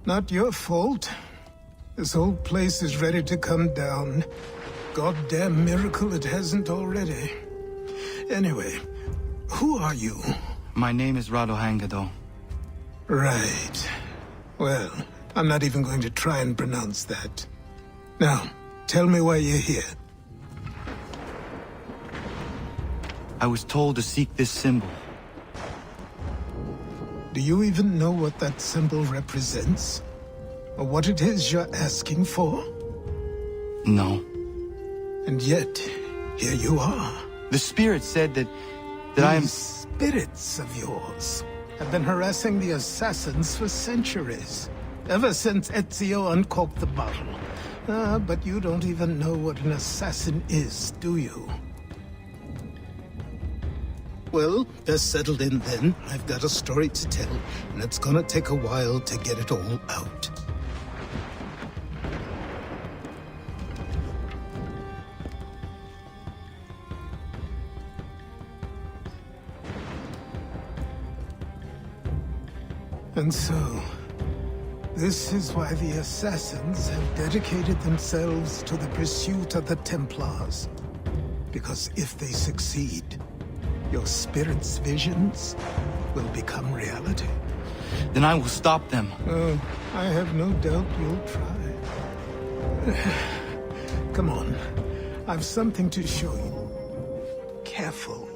Not your fault. This whole place is ready to come down. Goddamn miracle it hasn't already. Anyway, who are you? My name is Radohangado. Right. Well, I'm not even going to try and pronounce that. Now, tell me why you're here. I was told to seek this symbol. Do you even know what that symbol represents? Or what it is you're asking for? No. And yet, here you are. The spirit said that These spirits of yours have been harassing the assassins for centuries. Ever since Ezio uncorked the bottle. But you don't even know what an assassin is, do you? Well, that's settled in then. I've got a story to tell, and it's gonna take a while to get it all out. And so, this is why the Assassins have dedicated themselves to the pursuit of the Templars. Because if they succeed, your spirit's visions will become reality. Then I will stop them. Oh, I have no doubt you'll try. Come on, I've something to show you. Careful.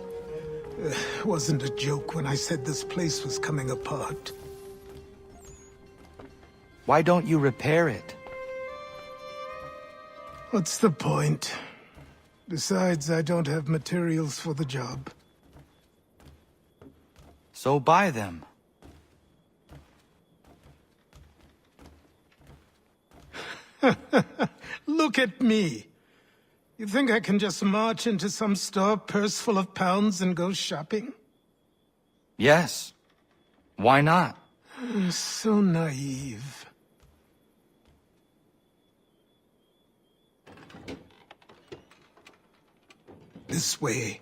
Wasn't a joke when I said this place was coming apart. Why don't you repair it? What's the point? Besides, I don't have materials for the job. So buy them. Look at me. You think I can just march into some store, purse full of pounds, and go shopping? Yes. Why not? So naive. This way.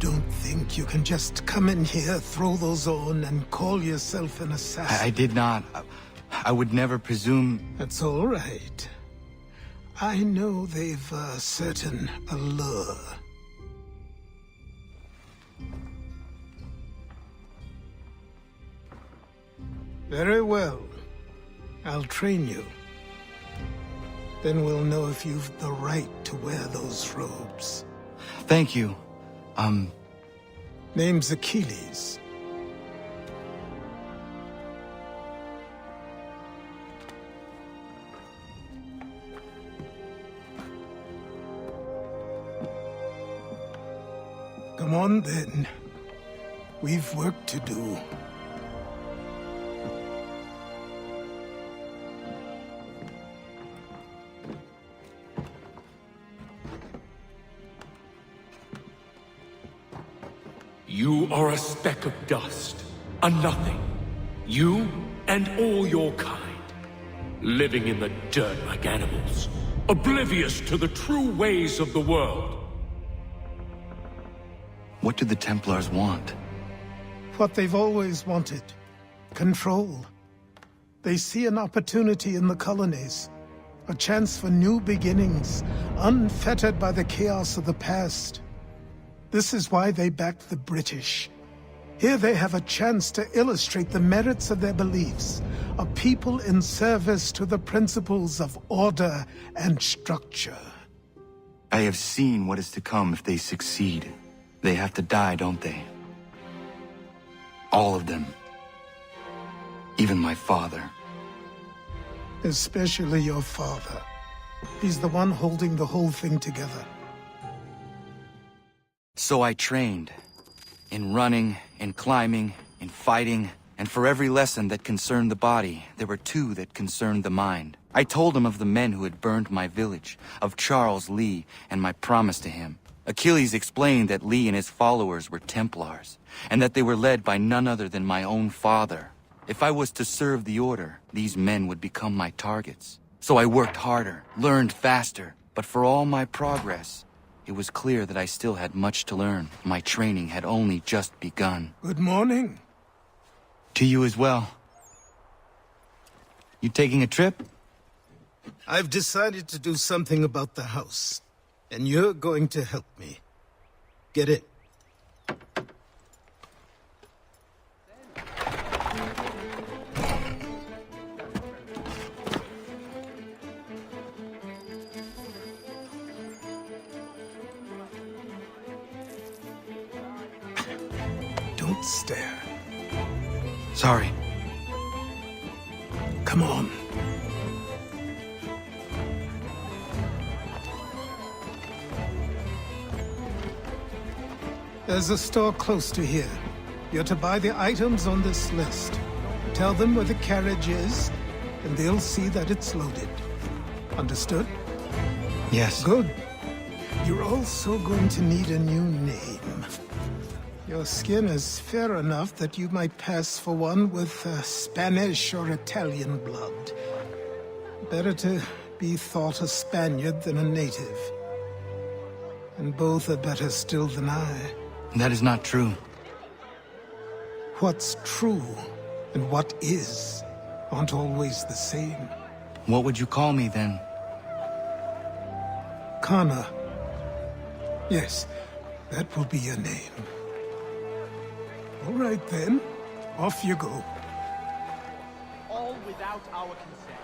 Don't think you can just come in here, throw those on, and call yourself an assassin. I did not. I would never presume... That's all right. I know they've a certain allure. Very well. I'll train you. Then we'll know if you've the right to wear those robes. Thank you. Name's Achilles. Come on, then. We've work to do. You are a speck of dust, a nothing. You and all your kind, living in the dirt like animals, oblivious to the true ways of the world. What do the Templars want? What they've always wanted. Control. They see an opportunity in the colonies. A chance for new beginnings, unfettered by the chaos of the past. This is why they backed the British. Here they have a chance to illustrate the merits of their beliefs. A people in service to the principles of order and structure. I have seen what is to come if they succeed. They have to die, don't they? All of them. Even my father. Especially your father. He's the one holding the whole thing together. So I trained. In running, In climbing, in fighting, and for every lesson that concerned the body, there were two that concerned the mind. I told him of the men who had burned my village, of Charles Lee, and my promise to him. Achilles explained that Lee and his followers were Templars, and that they were led by none other than my own father. If I was to serve the Order, these men would become my targets. So I worked harder, learned faster, but for all my progress, it was clear that I still had much to learn. My training had only just begun. Good morning. To you as well. You taking a trip? I've decided to do something about the house, and you're going to help me. Get it? Don't stare. Sorry. Come on. There's a store close to here. You're to buy the items on this list. Tell them where the carriage is, and they'll see that it's loaded. Understood? Yes. Good. You're also going to need a new name. Your skin is fair enough that you might pass for one with Spanish or Italian blood. Better to be thought a Spaniard than a native. And both are better still than I. That is not true. What's true and what is aren't always the same. What would you call me then? Kana. Yes, that will be your name. All right then, off you go. All without our consent.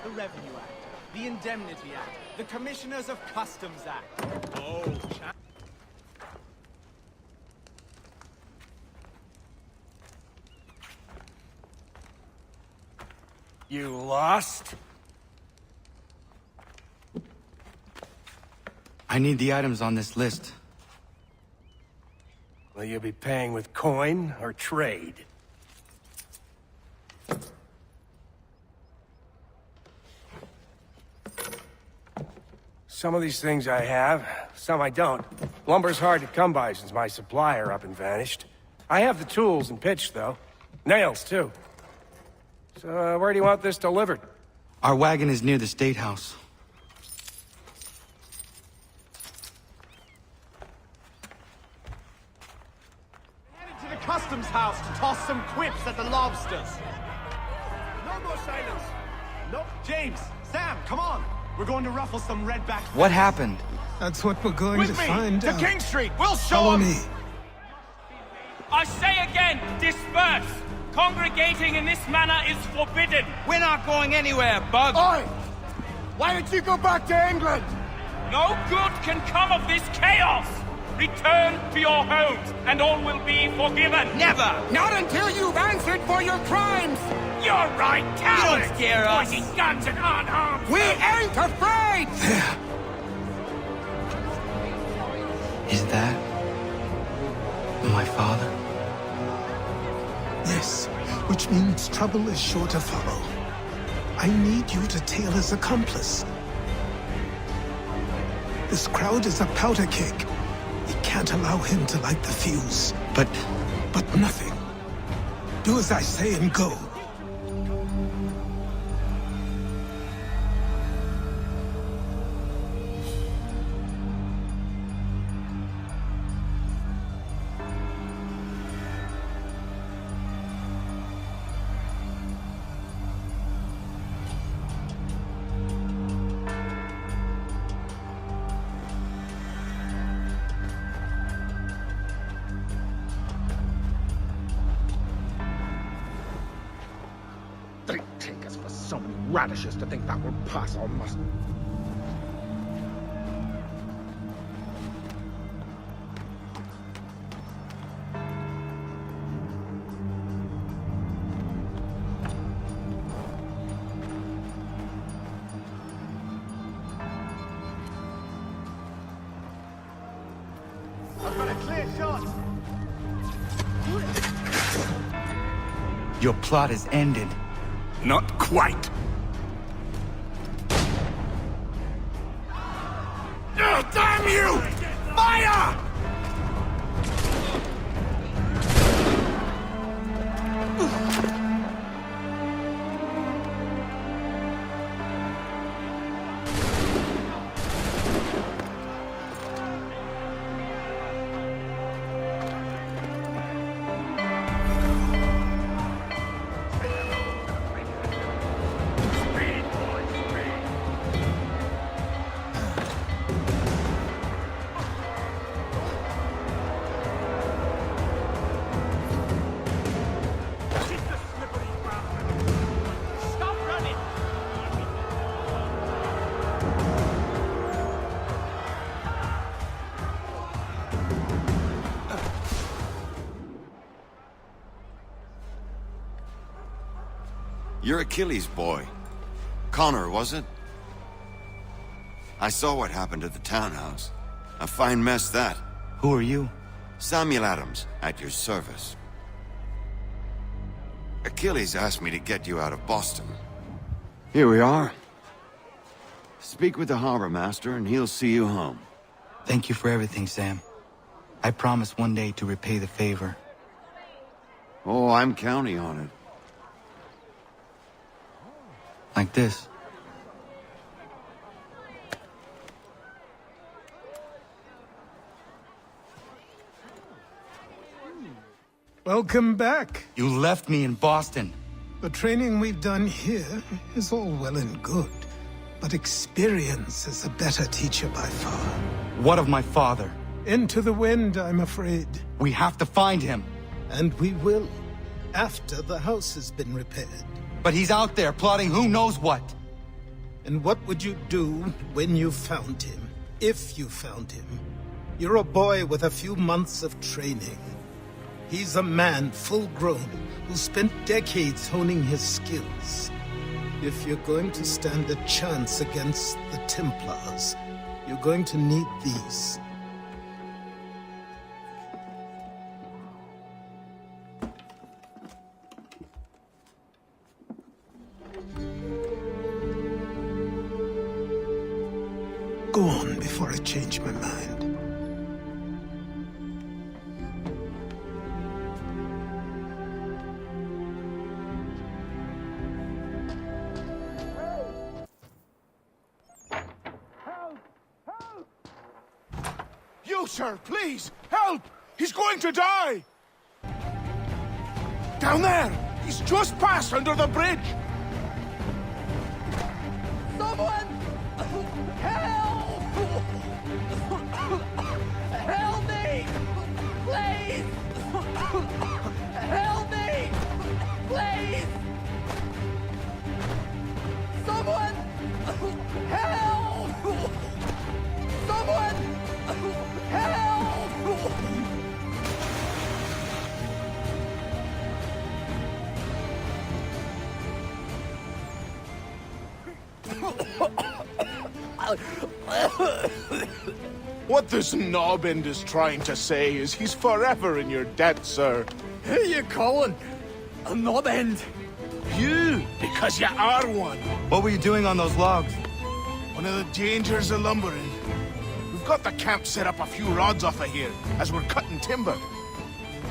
The Revenue Act, the Indemnity Act, the Commissioners of Customs Act. Oh, You lost? I need the items on this list. Will you be paying with coin or trade? Some of these things I have, some I don't. Lumber's hard to come by since my supplier up and vanished. I have the tools and pitch, though. Nails, too. So, where do you want this delivered? Our wagon is near the State House. headed to the Customs House to toss some quips at the lobsters. No more silence. No, James, Sam, come on. We're going to ruffle some redback. What happened? That's what we're going to find out. To King Street. We'll show Follow them. me. I say again, disperse! Congregating in this manner is forbidden! We're not going anywhere, Bug! Oi! Why don't you go back to England? No good can come of this chaos! Return to your homes, and all will be forgiven! Never! Not until you've answered for your crimes! You're right, cowards! You don't scare us! Pointing guns and unarmed! We ain't afraid! There. Is that my father? Yes, which means trouble is sure to follow. I need you to tail his accomplice. This crowd is a powder keg. We can't allow him to light the fuse. But nothing. Do as I say and go. They take us for so many radishes to think that we'll pass our muster. I've got a clear shot. Your plot is ended. Not quite. Oh, damn you! Fire! You're Achilles' boy. Connor, was it? I saw what happened at the townhouse. A fine mess, that. Who are you? Samuel Adams, at your service. Achilles asked me to get you out of Boston. Here we are. Speak with the harbor master, and he'll see you home. Thank you for everything, Sam. I promise one day to repay the favor. Oh, I'm counting on it. Like this. Welcome back. You left me in Boston. The training we've done here is all well and good, but experience is a better teacher by far. What of my father? Into the wind, I'm afraid. We have to find him. And we will, after the house has been repaired. But he's out there plotting who knows what. And what would you do when you found him? If you found him? You're a boy with a few months of training. He's a man full grown who spent decades honing his skills. If you're going to stand a chance against the Templars, you're going to need these. Go on before I change my mind. You, sir, please, help! He's going to die! Down there! He's just passed under the bridge! Someone! Help! Help me! Please! Help me! Please! Someone! Help! Someone! Help! What this knobend is trying to say is he's forever in your debt, sir. Who you calling? A knobend? You, because you are one. What were you doing on those logs? One of the dangers of lumbering. We've got the camp set up a few rods off of here, as we're cutting timber.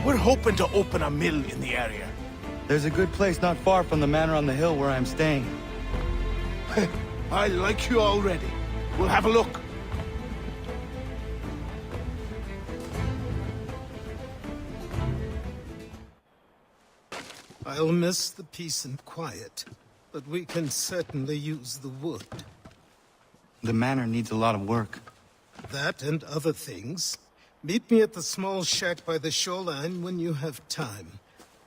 We're hoping to open a mill in the area. There's a good place not far from the manor on the hill where I'm staying. I like you already. We'll have a look. I'll miss the peace and quiet, but we can certainly use the wood. The manor needs a lot of work. That and other things. Meet me at the small shack by the shoreline when you have time.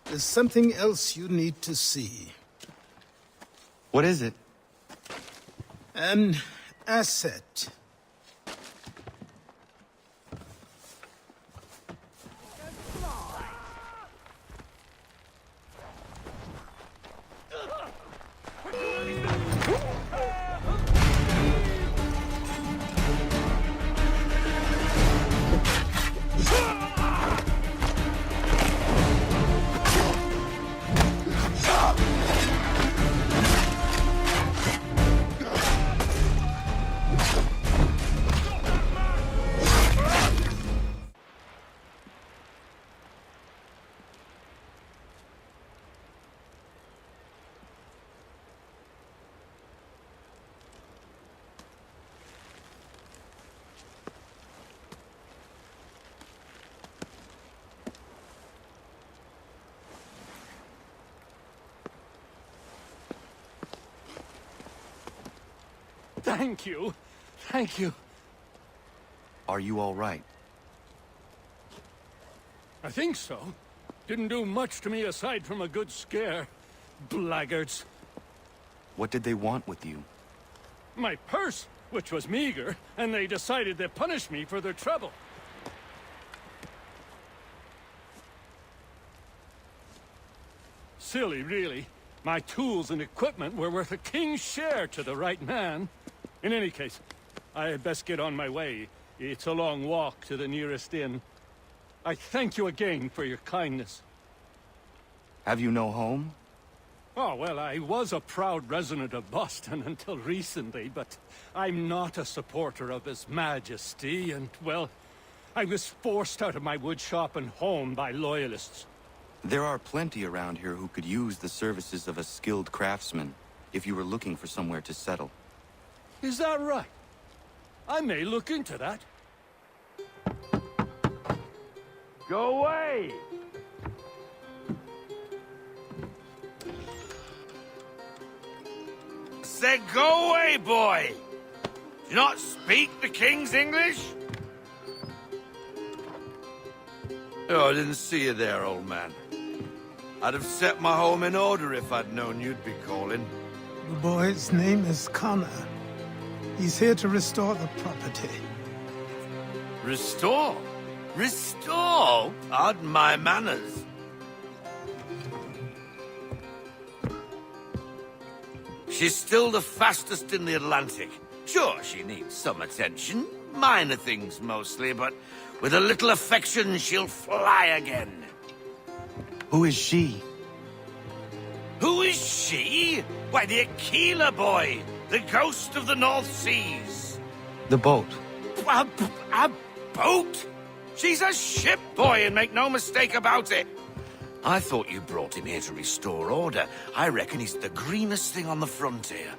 There's something else you need to see. What is it? An asset. Thank you. Thank you. Are you all right? I think so. Didn't do much to me aside from a good scare. Blackguards. What did they want with you? My purse, which was meager, and they decided to punish me for their trouble. Silly, really. My tools and equipment were worth a king's share to the right man. In any case, I had best get on my way. It's a long walk to the nearest inn. I thank you again for your kindness. Have you no home? Oh, well, I was a proud resident of Boston until recently, but I'm not a supporter of His Majesty, and, well, I was forced out of my woodshop and home by loyalists. There are plenty around here who could use the services of a skilled craftsman, if you were looking for somewhere to settle. Is that right? I may look into that. Go away! Said go away, boy! Do you not speak the King's English? Oh, I didn't see you there, old man. I'd have set my home in order if I'd known you'd be calling. The boy's name is Connor. He's here to restore the property. Restore? Restore? Pardon my manners. She's still the fastest in the Atlantic. Sure, she needs some attention. Minor things mostly, but with a little affection, she'll fly again. Who is she? Who is she? Why, the Aquila boy, the ghost of the North Seas. The boat. A boat? She's a ship, boy, and make no mistake about it. I thought you brought him here to restore order. I reckon he's the greenest thing on the frontier.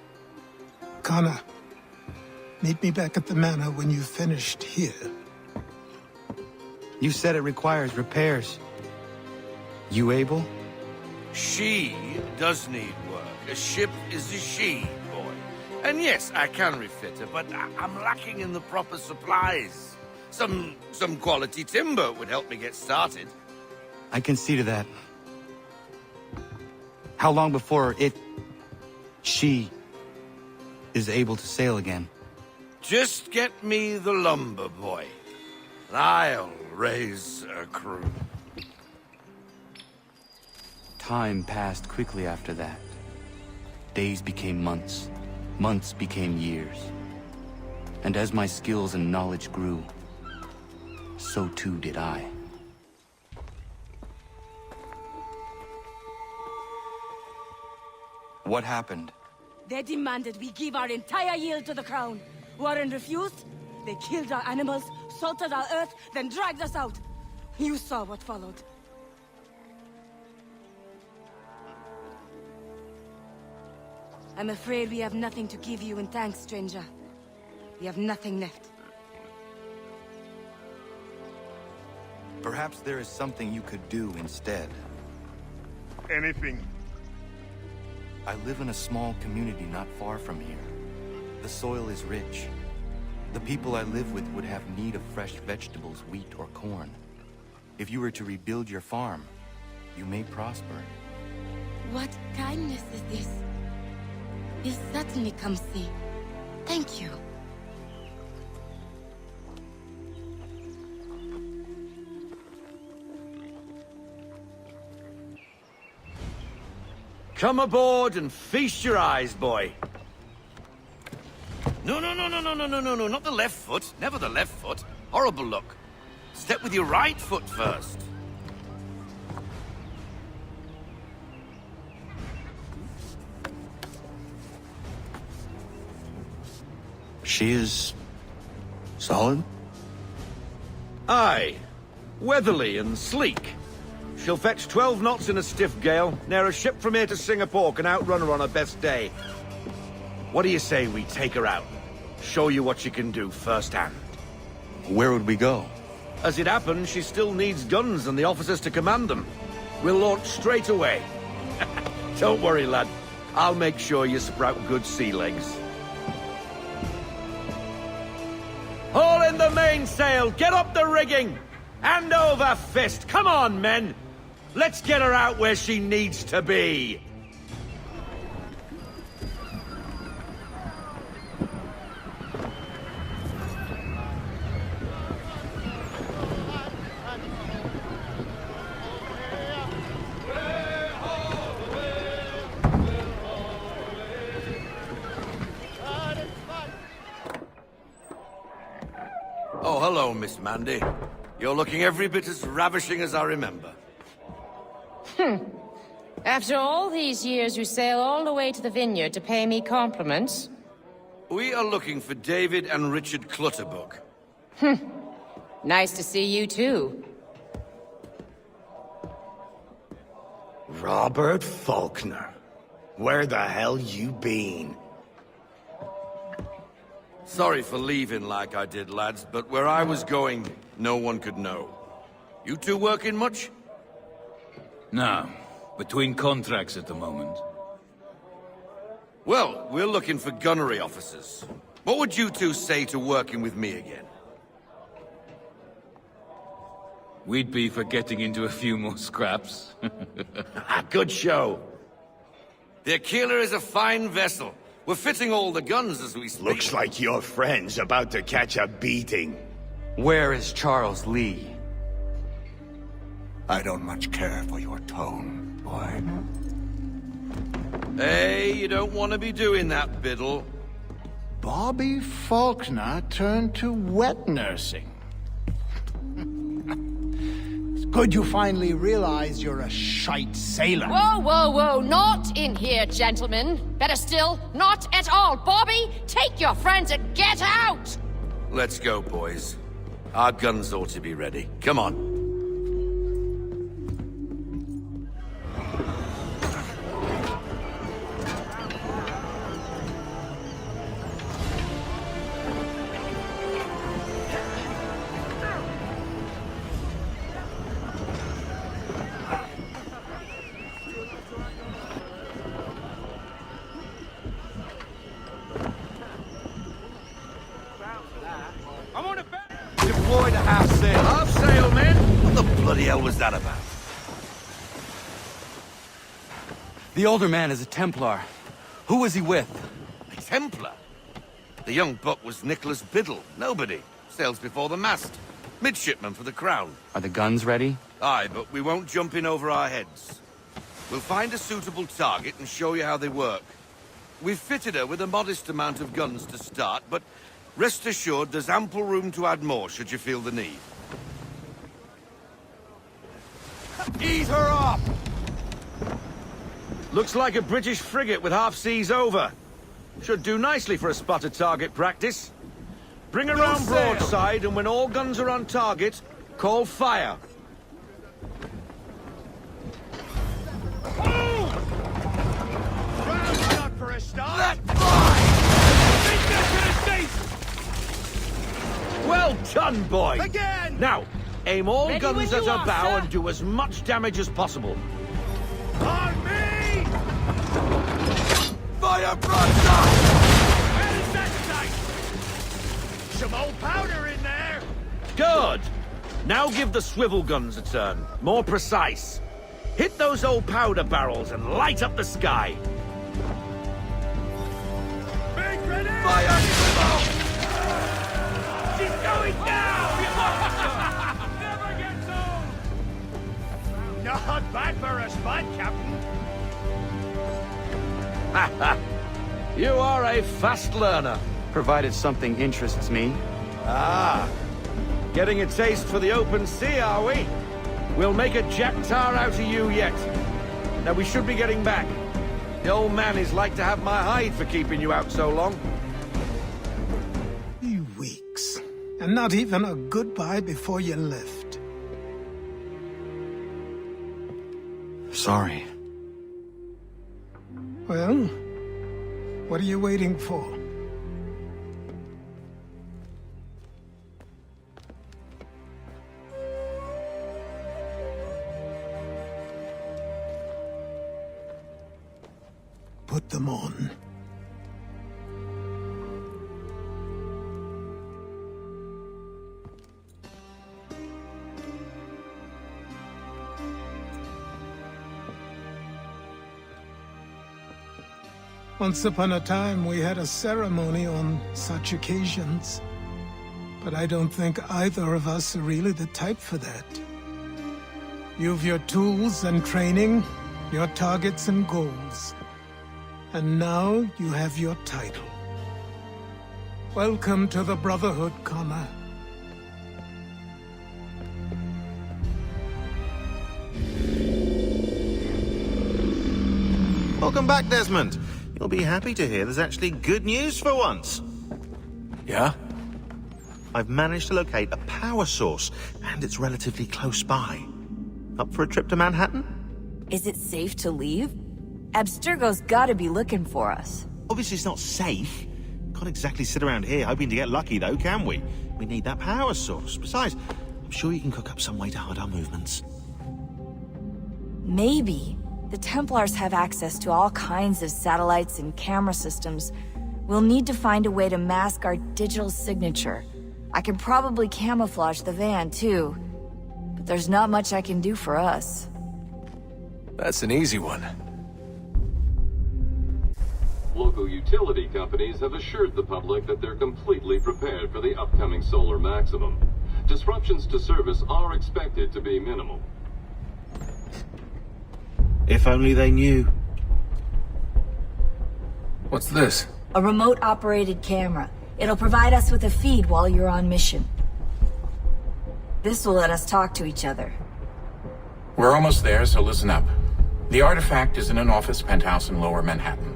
Connor, meet me back at the manor when you've finished here. You said it requires repairs. You able? She does need work. A ship is a she, boy. And yes, I can refit her, but I'm lacking in the proper supplies. Some quality timber would help me get started. I can see to that. How long before she is able to sail again? Just get me the lumber, boy. And I'll raise a crew. Time passed quickly after that. Days became months. Months became years. And as my skills and knowledge grew, so too did I. What happened? They demanded we give our entire yield to the crown. Warren refused. They killed our animals, salted our earth, then dragged us out. You saw what followed. I'm afraid we have nothing to give you in thanks, stranger. We have nothing left. Perhaps there is something you could do instead. Anything. I live in a small community not far from here. The soil is rich. The people I live with would have need of fresh vegetables, wheat, or corn. If you were to rebuild your farm, you may prosper. What kindness is this? This certainly comes see. Thank you. Come aboard and feast your eyes, boy. No, not the left foot. Never the left foot. Horrible look. Step with your right foot first. She is solid? Aye. Weatherly and sleek. She'll fetch 12 knots in a stiff gale. Ne'er a ship from here to Singapore can outrun her on her best day. What do you say we take her out? Show you what she can do firsthand. Where would we go? As it happens, she still needs guns and the officers to command them. We'll launch straight away. Don't worry, lad. I'll make sure you sprout good sea legs. mainsail! Get up the rigging! Hand over fist! Come on, men! Let's get her out where she needs to be! Oh, hello, Miss Mandy. You're looking every bit as ravishing as I remember. After all these years, you sail all the way to the vineyard to pay me compliments? We are looking for David and Richard Clutterbuck. Nice to see you, too. Robert Faulkner. Where the hell you been? Sorry for leaving like I did, lads, but where I was going, no one could know. You two working much? No. Between contracts at the moment. Well, we're looking for gunnery officers. What would you two say to working with me again? We'd be for getting into a few more scraps. Good show. The Aquila is a fine vessel. We're fitting all the guns as we speak. Looks like your friend's about to catch a beating. Where is Charles Lee? I don't much care for your tone, boy. Hey, you don't want to be doing that, Biddle. Bobby Faulkner turned to wet nursing. It's good you finally realize you're a shite sailor. Whoa, whoa, whoa, not in here, gentlemen. Better still, not at all. Bobby, take your friends and get out! Let's go, boys. Our guns ought to be ready. Come on. Deploy to half sail. Half sail, men? What the bloody hell was that about? The older man is a Templar. Who was he with? A Templar? The young buck was Nicholas Biddle. Nobody. Sails before the mast. Midshipman for the Crown. Are the guns ready? Aye, but we won't jump in over our heads. We'll find a suitable target and show you how they work. We've fitted her with a modest amount of guns to start, but rest assured there's ample room to add more should you feel the need. Ease her up! Looks like a British frigate with half seas over. Should do nicely for a spotted target practice. Bring her round broadside, and when all guns are on target, call fire. For a start. Let fly! Well done, boy! Again! Now, aim all Ready guns when at you her are, bow sir. and do as much damage as possible. On me! Fire broadside! Where is that sight? Some old powder in there. Good! Now give the swivel guns a turn. More precise. Hit those old powder barrels and light up the sky. Big ready! Fire swivel! She's going down! Never gets old! Not bad for a spud, Captain. You are a fast learner. Provided something interests me. Ah. Getting a taste for the open sea, are we? We'll make a jack tar out of you yet. Now we should be getting back. The old man is like to have my hide for keeping you out so long. You weeks. And not even a goodbye before you left. Sorry. Well, what are you waiting for? Put them on. Once upon a time, we had a ceremony on such occasions. But I don't think either of us are really the type for that. You've your tools and training, your targets and goals. And now you have your title. Welcome to the Brotherhood, Connor. Welcome back, Desmond. You'll be happy to hear there's actually good news for once. Yeah? I've managed to locate a power source, and it's relatively close by. Up for a trip to Manhattan? Is it safe to leave? Abstergo's gotta be looking for us. Obviously it's not safe. Can't exactly sit around here hoping to get lucky, though, can we? We need that power source. Besides, I'm sure you can cook up some way to hide our movements. Maybe. The Templars have access to all kinds of satellites and camera systems. We'll need to find a way to mask our digital signature. I can probably camouflage the van, too. But there's not much I can do for us. That's an easy one. Local utility companies have assured the public that they're completely prepared for the upcoming solar maximum. Disruptions to service are expected to be minimal. If only they knew. What's this? A remote-operated camera. It'll provide us with a feed while you're on mission. This will let us talk to each other. We're almost there, so listen up. The artifact is in an office penthouse in Lower Manhattan.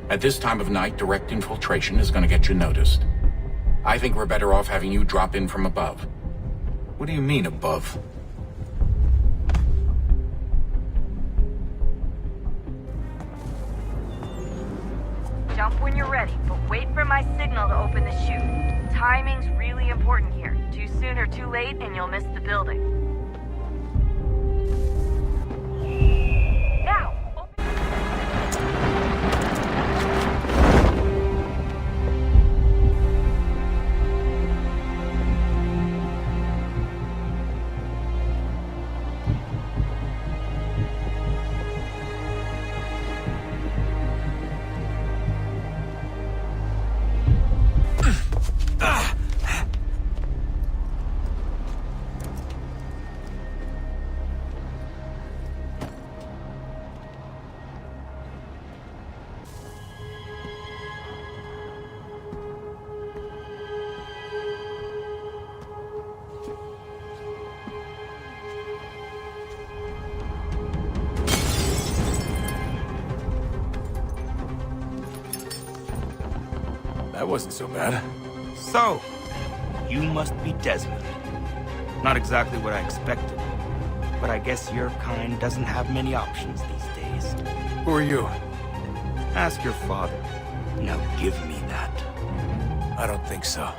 At this time of night, direct infiltration is going to get you noticed. I think we're better off having you drop in from above. What do you mean, above? Jump when you're ready, but wait for my signal to open the chute. Timing's really important here. Too soon or too late, and you'll miss the building. Now! That wasn't so bad. So, you must be Desmond. Not exactly what I expected, but I guess your kind doesn't have many options these days. Who are you? Ask your father. Now give me that. I don't think so.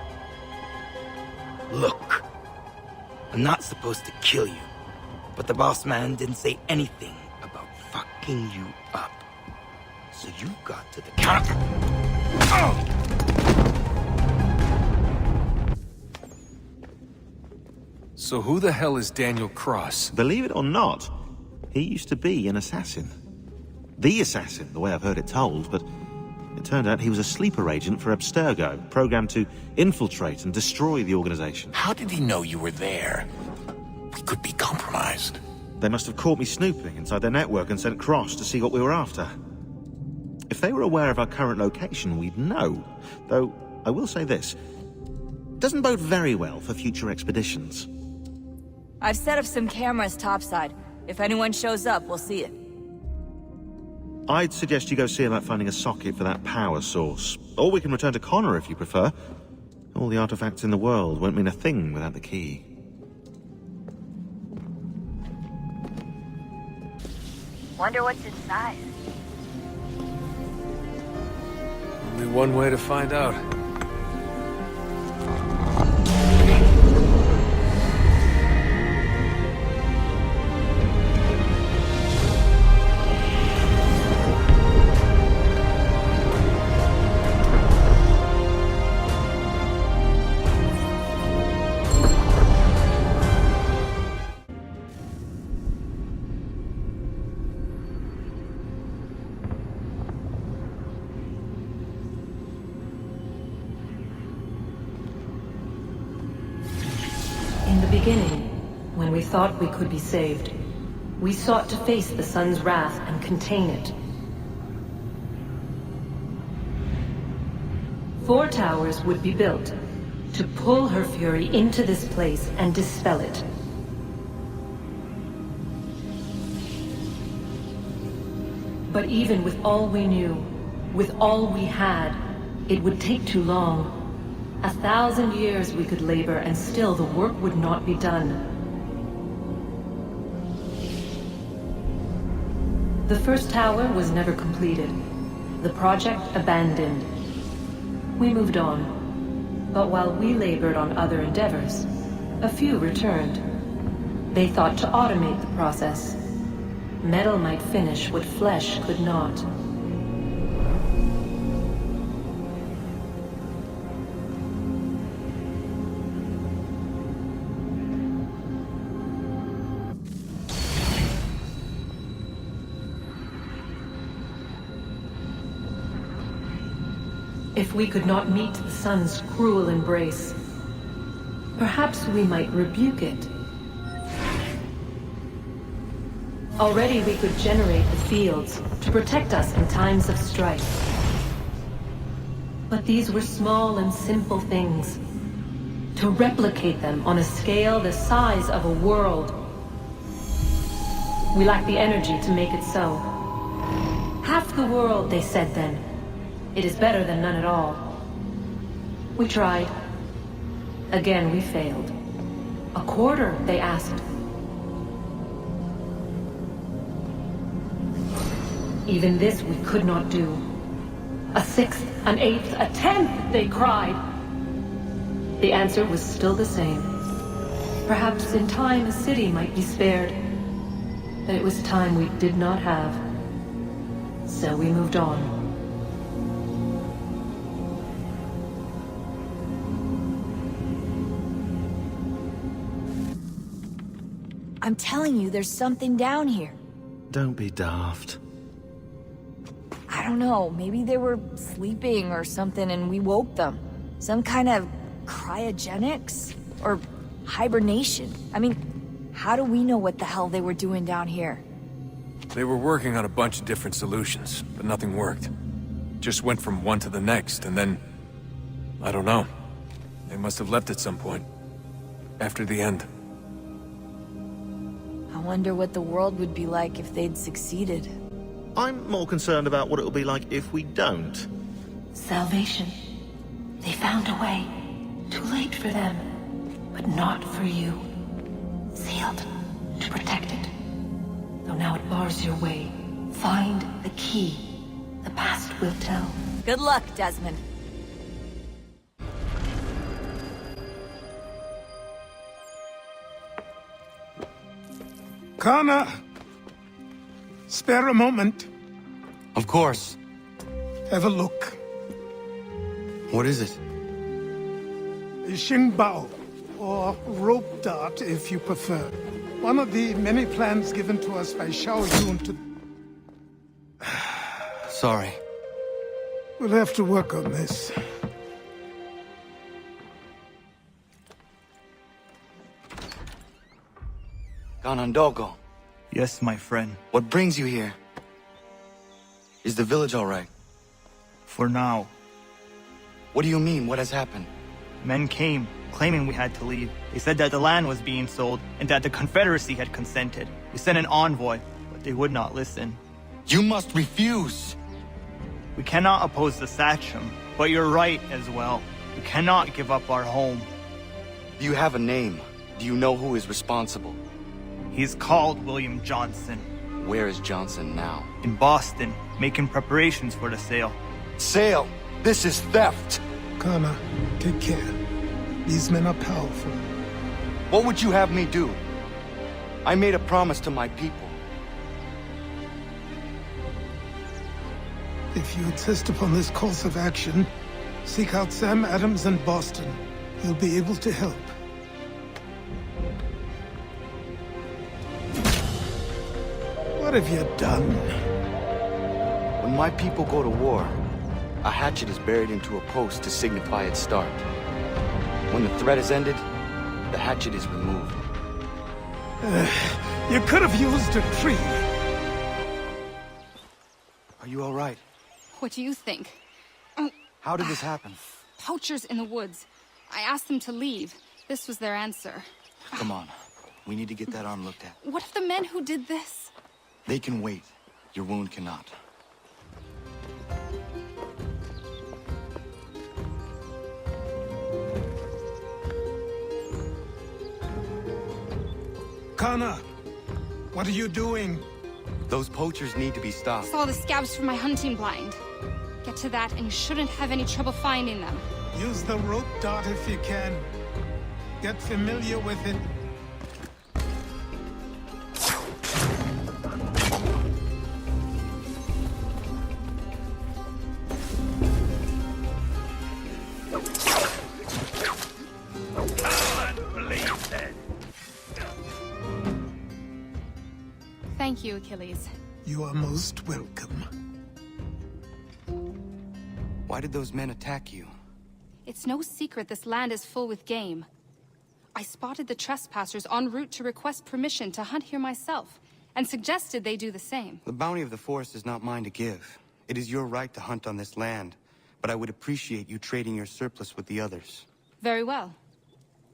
Look, I'm not supposed to kill you, but the boss man didn't say anything about fucking you up. So you got to the counter. Oh! So who the hell is Daniel Cross? Believe it or not, he used to be an assassin. The assassin, the way I've heard it told, but it turned out he was a sleeper agent for Abstergo, programmed to infiltrate and destroy the organization. How did he know you were there? We could be compromised. They must have caught me snooping inside their network and sent Cross to see what we were after. If they were aware of our current location, we'd know. Though, I will say this. It doesn't bode very well for future expeditions. I've set up some cameras topside. If anyone shows up, we'll see it. I'd suggest you go see about finding a socket for that power source. Or we can return to Connor if you prefer. All the artifacts in the world won't mean a thing without the key. Wonder what's inside. Only one way to find out. beginning, when we thought we could be saved, we sought to face the sun's wrath and contain it. 4 towers would be built to pull her fury into this place and dispel it. But even with all we knew, with all we had, it would take too long. 1,000 years we could labor and still the work would not be done. The first tower was never completed. The project abandoned. We moved on. But while we labored on other endeavors, a few returned. They thought to automate the process. Metal might finish what flesh could not. If we could not meet the sun's cruel embrace, perhaps we might rebuke it. Already we could generate the fields to protect us in times of strife. But these were small and simple things. To replicate them on a scale the size of a world, we lack the energy to make it so. Half the world, they said then. It is better than none at all. We tried. Again, we failed. A quarter, they asked. Even this we could not do. A 1/6, an 1/8, a 1/10, they cried. The answer was still the same. Perhaps in time a city might be spared. But it was time we did not have. So we moved on. I'm telling you, there's something down here. Don't be daft. I don't know, maybe they were sleeping or something and we woke them. Some kind of cryogenics? Or hibernation? I mean, how do we know what the hell they were doing down here? They were working on a bunch of different solutions, but nothing worked. Just went from one to the next, and then... I don't know. They must have left at some point. After the end. I wonder what the world would be like if they'd succeeded. I'm more concerned about what it'll be like if we don't. Salvation. They found a way. Too late for them. But not for you. Sealed. To protect it. Though now it bars your way. Find the key. The past will tell. Good luck, Desmond. Connor! Spare a moment. Of course. Have a look. What is it? Xingbao, or rope dart if you prefer. One of the many plans given to us by Xiao Yun to... Sorry. We'll have to work on this. Ganondogo. Yes, my friend. What brings you here? Is the village all right? For now. What do you mean? What has happened? Men came, claiming we had to leave. They said that the land was being sold, and that the Confederacy had consented. We sent an envoy, but they would not listen. You must refuse! We cannot oppose the Sachem, but you're right as well. We cannot give up our home. Do you have a name? Do you know who is responsible? He's called William Johnson. Where is Johnson now? In Boston, making preparations for the sale. Sale? This is theft! Connor, take care. These men are powerful. What would you have me do? I made a promise to my people. If you insist upon this course of action, seek out Sam Adams in Boston. He'll be able to help. What have you done? When my people go to war, a hatchet is buried into a post to signify its start. When the threat is ended, The hatchet is removed. You could have used a tree. Are you all right? What do you think? How did this happen? Poachers in the woods. I asked them to leave. This was their answer. Come on. We need to get that arm looked at. What if the men who did this? They can wait. Your wound cannot. Connor, what are you doing? Those poachers need to be stopped. Saw the scabs from my hunting blind. Get to that and you shouldn't have any trouble finding them. Use the rope dart if you can. Get familiar with it. Thank you, Achilles. You are most welcome. Why did those men attack you? It's no secret this land is full with game. I spotted the trespassers en route to request permission to hunt here myself, and suggested they do the same. The bounty of the forest is not mine to give. It is your right to hunt on this land, but I would appreciate you trading your surplus with the others. Very well.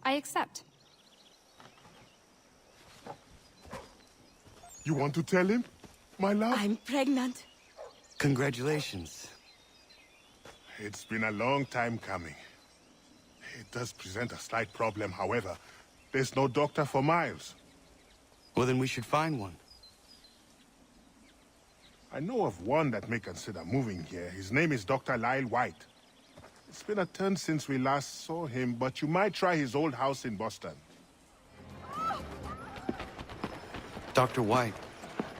I accept. You want to tell him, my love? I'm pregnant. Congratulations. It's been a long time coming. It does present a slight problem, however. There's no doctor for Miles. Well, then we should find one. I know of one that may consider moving here. His name is Dr. Lyle White. It's been a turn since we last saw him, but you might try his old house in Boston. Dr. White.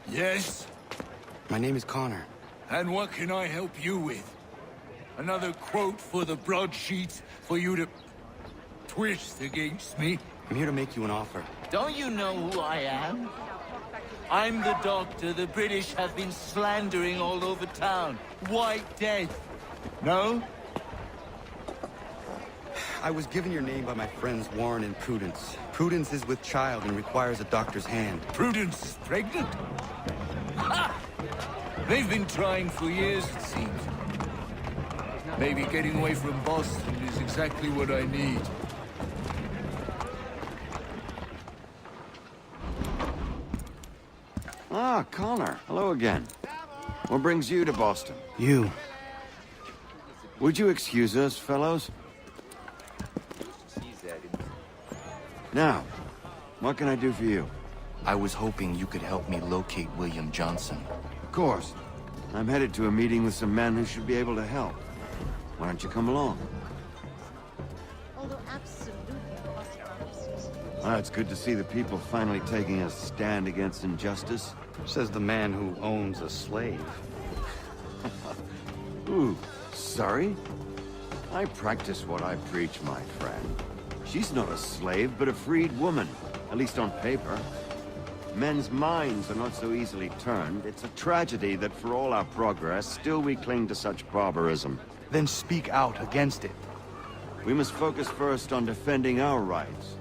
Yes? My name is Connor. And what can I help you with? Another quote for the broadsheets for you to twist against me? I'm here to make you an offer. Don't you know who I am? I'm the doctor the British have been slandering all over town. White Death. No? I was given your name by my friends Warren and Prudence. Prudence is with child and requires a doctor's hand. Prudence is pregnant? Ha! They've been trying for years, it seems. Maybe getting away from Boston is exactly what I need. Ah, Connor. Hello again. What brings you to Boston? You. Would you excuse us, fellows? Now, what can I do for you? I was hoping you could help me locate William Johnson. Of course. I'm headed to a meeting with some men who should be able to help. Why don't you come along? Ah, it's good to see the people finally taking a stand against injustice. Says the man who owns a slave. Ooh, sorry? I practice what I preach, my friend. She's not a slave, but a freed woman, at least on paper. Men's minds are not so easily turned. It's a tragedy that for all our progress, still we cling to such barbarism. Then speak out against it. We must focus first on defending our rights.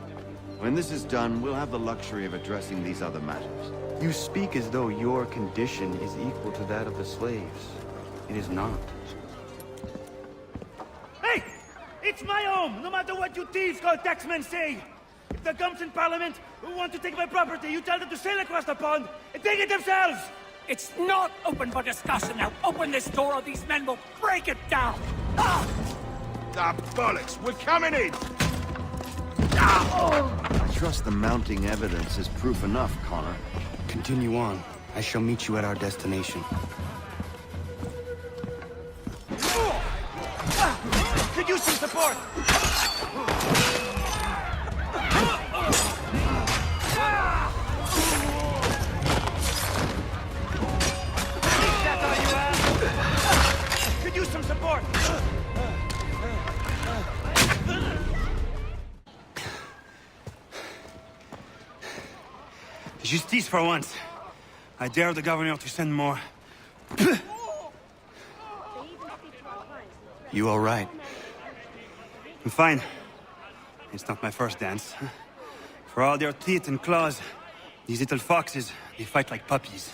When this is done, we'll have the luxury of addressing these other matters. You speak as though your condition is equal to that of the slaves. It is not. Hey! It's my home, no matter what you thieves called taxmen say! If the gums in Parliament who want to take my property, you tell them to sail across the pond and take it themselves! It's not open for discussion now. Open this door or these men will break it down. Ah, bollocks! We're coming in! I trust the mounting evidence is proof enough, Connor. Continue on. I shall meet you at our destination. Could use some support! Could use some support! Justice for once. I dare the governor to send more. You all right? I'm fine. It's not my first dance. For all their teeth and claws, these little foxes, they fight like puppies.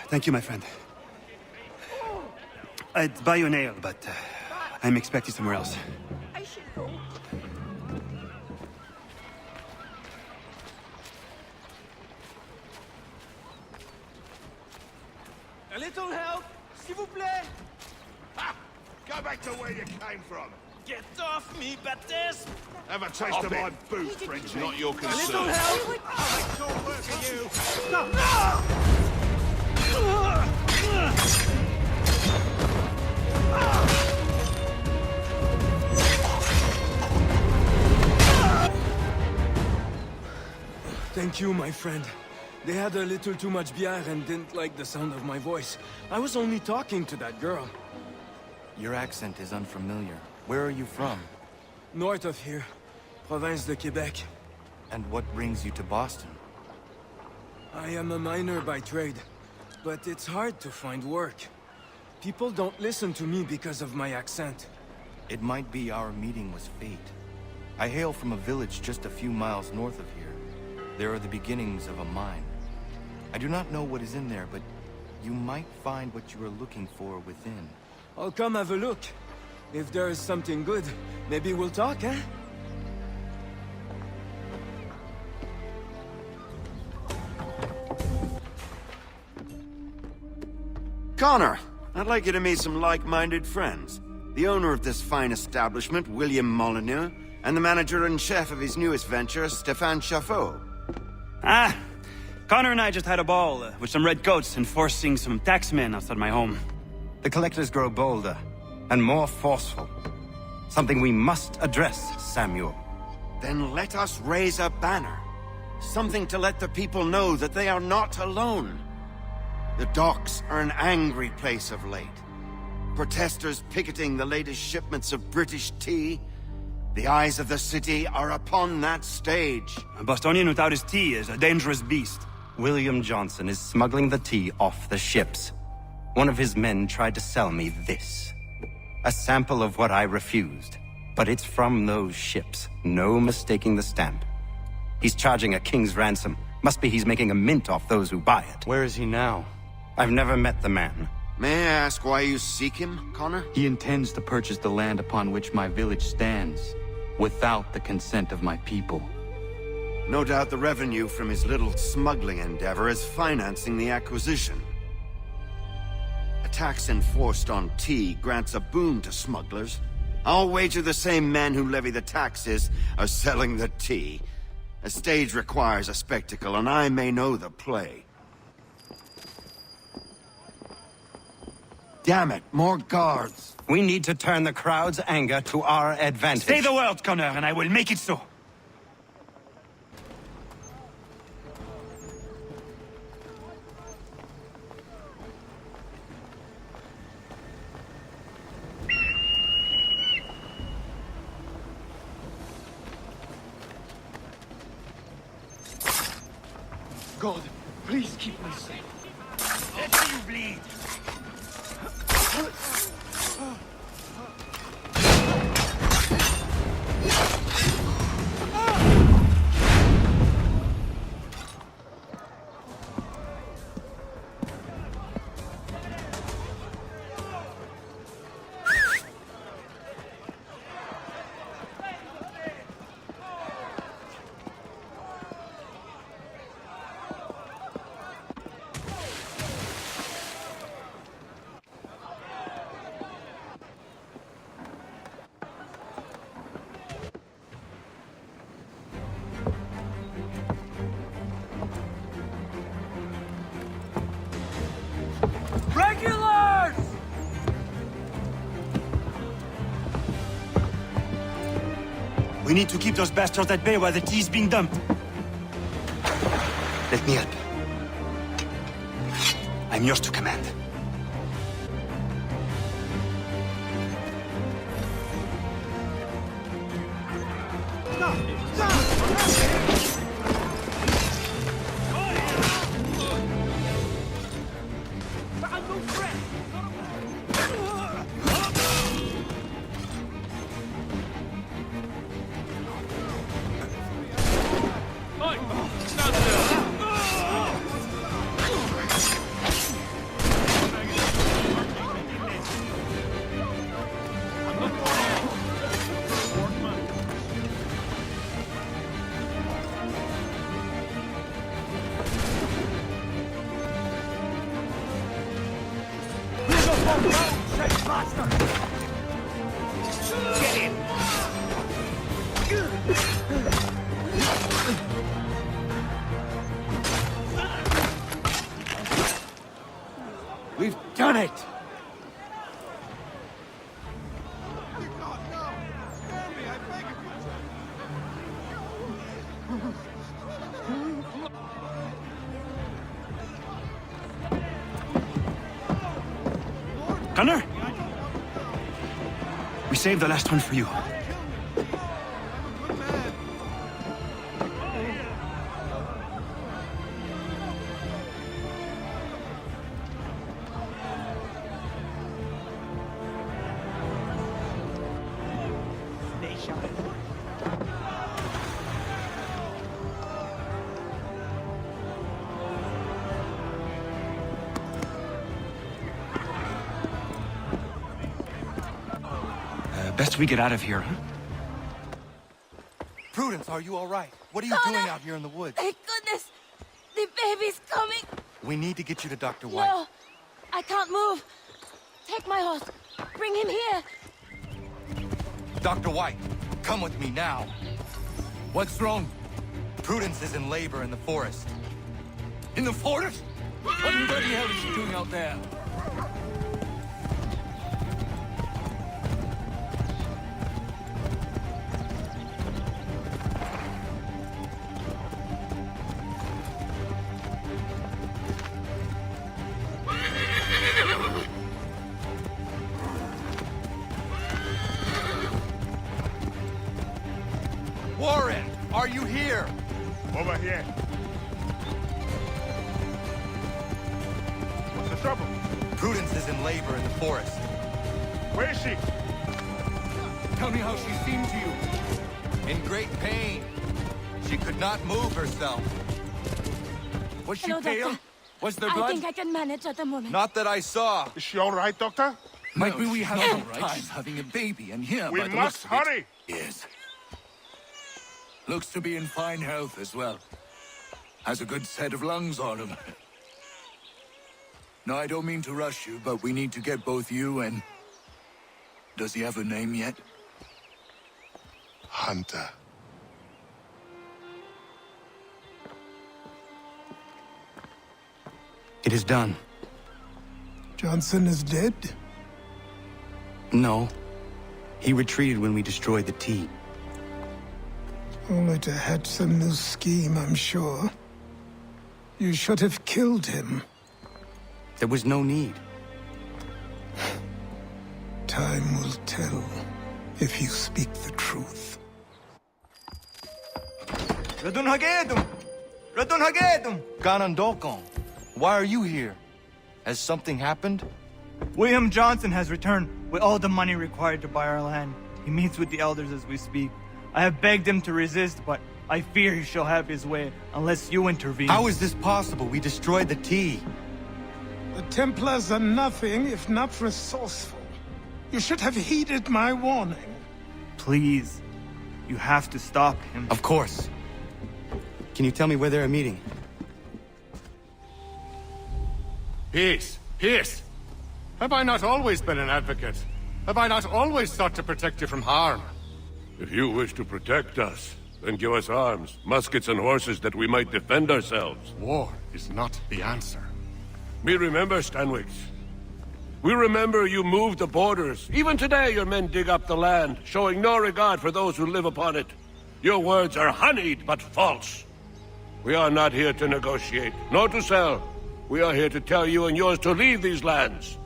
Thank you, my friend. I'd buy you an ale, but I'm expecting somewhere else. I should go. A little help, s'il vous plaît. Ha! Go back to where you came from. Get off me, Baptiste. Have a taste of my boot, Frenchie. Not your A little concern. help. I'll make short work of you. Thank you, my friend. They had a little too much beer and didn't like the sound of my voice. I was only talking to that girl. Your accent is unfamiliar. Where are you from? North of here. Province de Quebec. And what brings you to Boston? I am a miner by trade, but it's hard to find work. People don't listen to me because of my accent. It might be our meeting was fate. I hail from a village just a few miles north of here. There are the beginnings of a mine. I do not know what is in there, but you might find what you are looking for within. I'll come have a look. If there is something good, maybe we'll talk, eh? Connor, I'd like you to meet some like-minded friends. The owner of this fine establishment, William Molyneux, and the manager and chef of his newest venture, Stéphane Chaffeau. Ah! Connor and I just had a ball with some redcoats enforcing some taxmen outside my home. The collectors grow bolder and more forceful. Something we must address, Samuel. Then let us raise a banner. Something to let the people know that they are not alone. The docks are an angry place of late. Protesters picketing the latest shipments of British tea. The eyes of the city are upon that stage. A Bostonian without his tea is a dangerous beast. William Johnson is smuggling the tea off the ships. One of his men tried to sell me this. A sample of what I refused. But it's from those ships. No mistaking the stamp. He's charging a king's ransom. Must be he's making a mint off those who buy it. Where is he now? I've never met the man. May I ask why you seek him, Connor? He intends to purchase the land upon which my village stands, without the consent of my people. No doubt the revenue from his little smuggling endeavor is financing the acquisition. A tax enforced on tea grants a boon to smugglers. I'll wager the same men who levy the taxes are selling the tea. A stage requires a spectacle, and I may know the play. Damn it, more guards. We need to turn the crowd's anger to our advantage. Say the word, Connor, and I will make it so. God, please keep me safe. Let me bleed. Regulars! We need to keep those bastards at bay while the tea's being dumped. Let me help. I'm yours to command. Get in! We've done it! Connor? We saved the last one for you. Best we get out of here, huh? Prudence, are you all right? What are you doing out here in the woods? Thank goodness! The baby's coming! We need to get you to Dr. White. No! I can't move! Take my horse! Bring him here! Dr. White, come with me now. What's wrong? Prudence is in labor in the forest. In the forest? What in bloody hell is she doing out there? Warren, are you here? Over here. What's the trouble? Prudence is in labor in the forest. Where is she? Tell me how she seemed to you. In great pain. She could not move herself. Was she Hello, pale? Doctor. Was there I blood? think I can manage at the moment. Not that I saw. Is she all right, Doctor? Might be we have she's some not time having a baby, and here, We by the must looks of it- hurry. Yes. Looks to be in fine health as well. Has a good set of lungs on him. No, I don't mean to rush you, but we need to get both you and... Does he have a name yet? Hunter. It is done. Johnson is dead? No. He retreated when we destroyed the T. Only to hatch some new scheme, I'm sure. You should have killed him. There was no need. Time will tell if you speak the truth. Radun Hagedum! Radun Hagedum! Ganondokon, why are you here? Has something happened? William Johnson has returned with all the money required to buy our land. He meets with the elders as we speak. I have begged him to resist, but I fear he shall have his way unless you intervene. How is this possible? We destroyed the T. The Templars are nothing if not resourceful. You should have heeded my warning. Please, you have to stop him. Of course. Can you tell me where they're meeting? Peace! Peace! Have I not always been an advocate? Have I not always sought to protect you from harm? If you wish to protect us, then give us arms, muskets and horses that we might defend ourselves. War is not the answer. We remember, Stanwix. We remember you moved the borders. Even today your men dig up the land, showing no regard for those who live upon it. Your words are honeyed, but false. We are not here to negotiate, nor to sell. We are here to tell you and yours to leave these lands.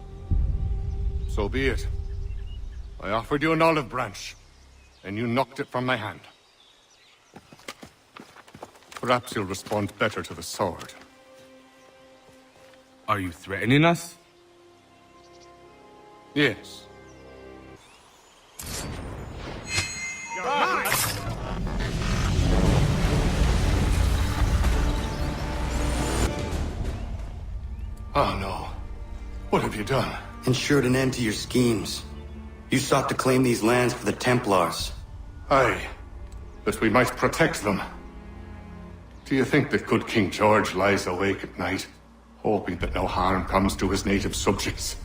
So be it. I offered you an olive branch, and you knocked it from my hand. Perhaps you'll respond better to the sword. Are you threatening us? Yes. Oh no. What have you done? Ensured an end to your schemes. You sought to claim these lands for the Templars. Aye, that we might protect them. Do you think that good King George lies awake at night, hoping that no harm comes to his native subjects?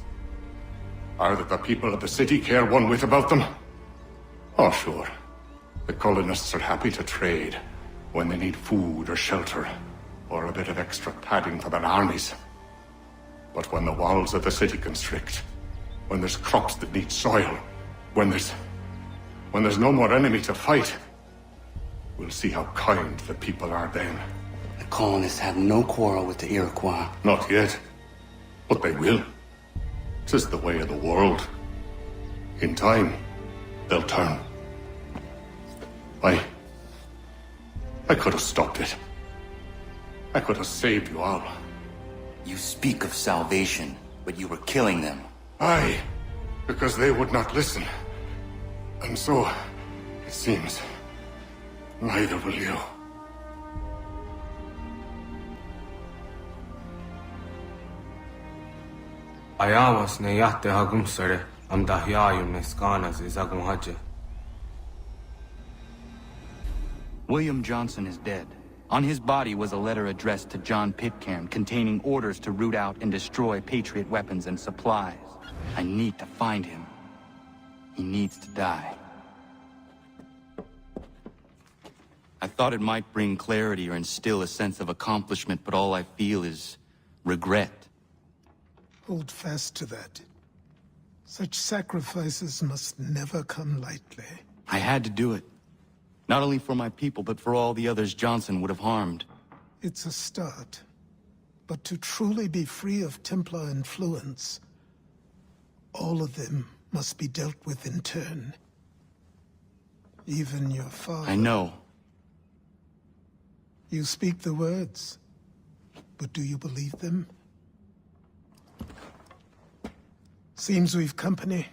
Are that the people of the city care one whit about them? Oh, sure. The colonists are happy to trade when they need food or shelter, or a bit of extra padding for their armies. But when the walls of the city constrict, when there's crops that need soil, when there's no more enemy to fight, we'll see how kind the people are then. The colonists have no quarrel with the Iroquois. Not yet. But they will. 'Tis the way of the world. In time, they'll turn. I could have stopped it. I could have saved you all. You speak of salvation, but you were killing them. Aye, because they would not listen. And so, it seems, neither will you. Ayawas na yate hagum sare am dahyayum ne skanas is agum haje. William Johnson is dead. On his body was a letter addressed to John Pitcairn containing orders to root out and destroy Patriot weapons and supplies. I need to find him. He needs to die. I thought it might bring clarity or instill a sense of accomplishment, but all I feel is regret. Hold fast to that. Such sacrifices must never come lightly. I had to do it. Not only for my people, but for all the others Johnson would have harmed. It's a start. But to truly be free of Templar influence, all of them must be dealt with in turn. Even your father. I know. You speak the words, but do you believe them? Seems we've company.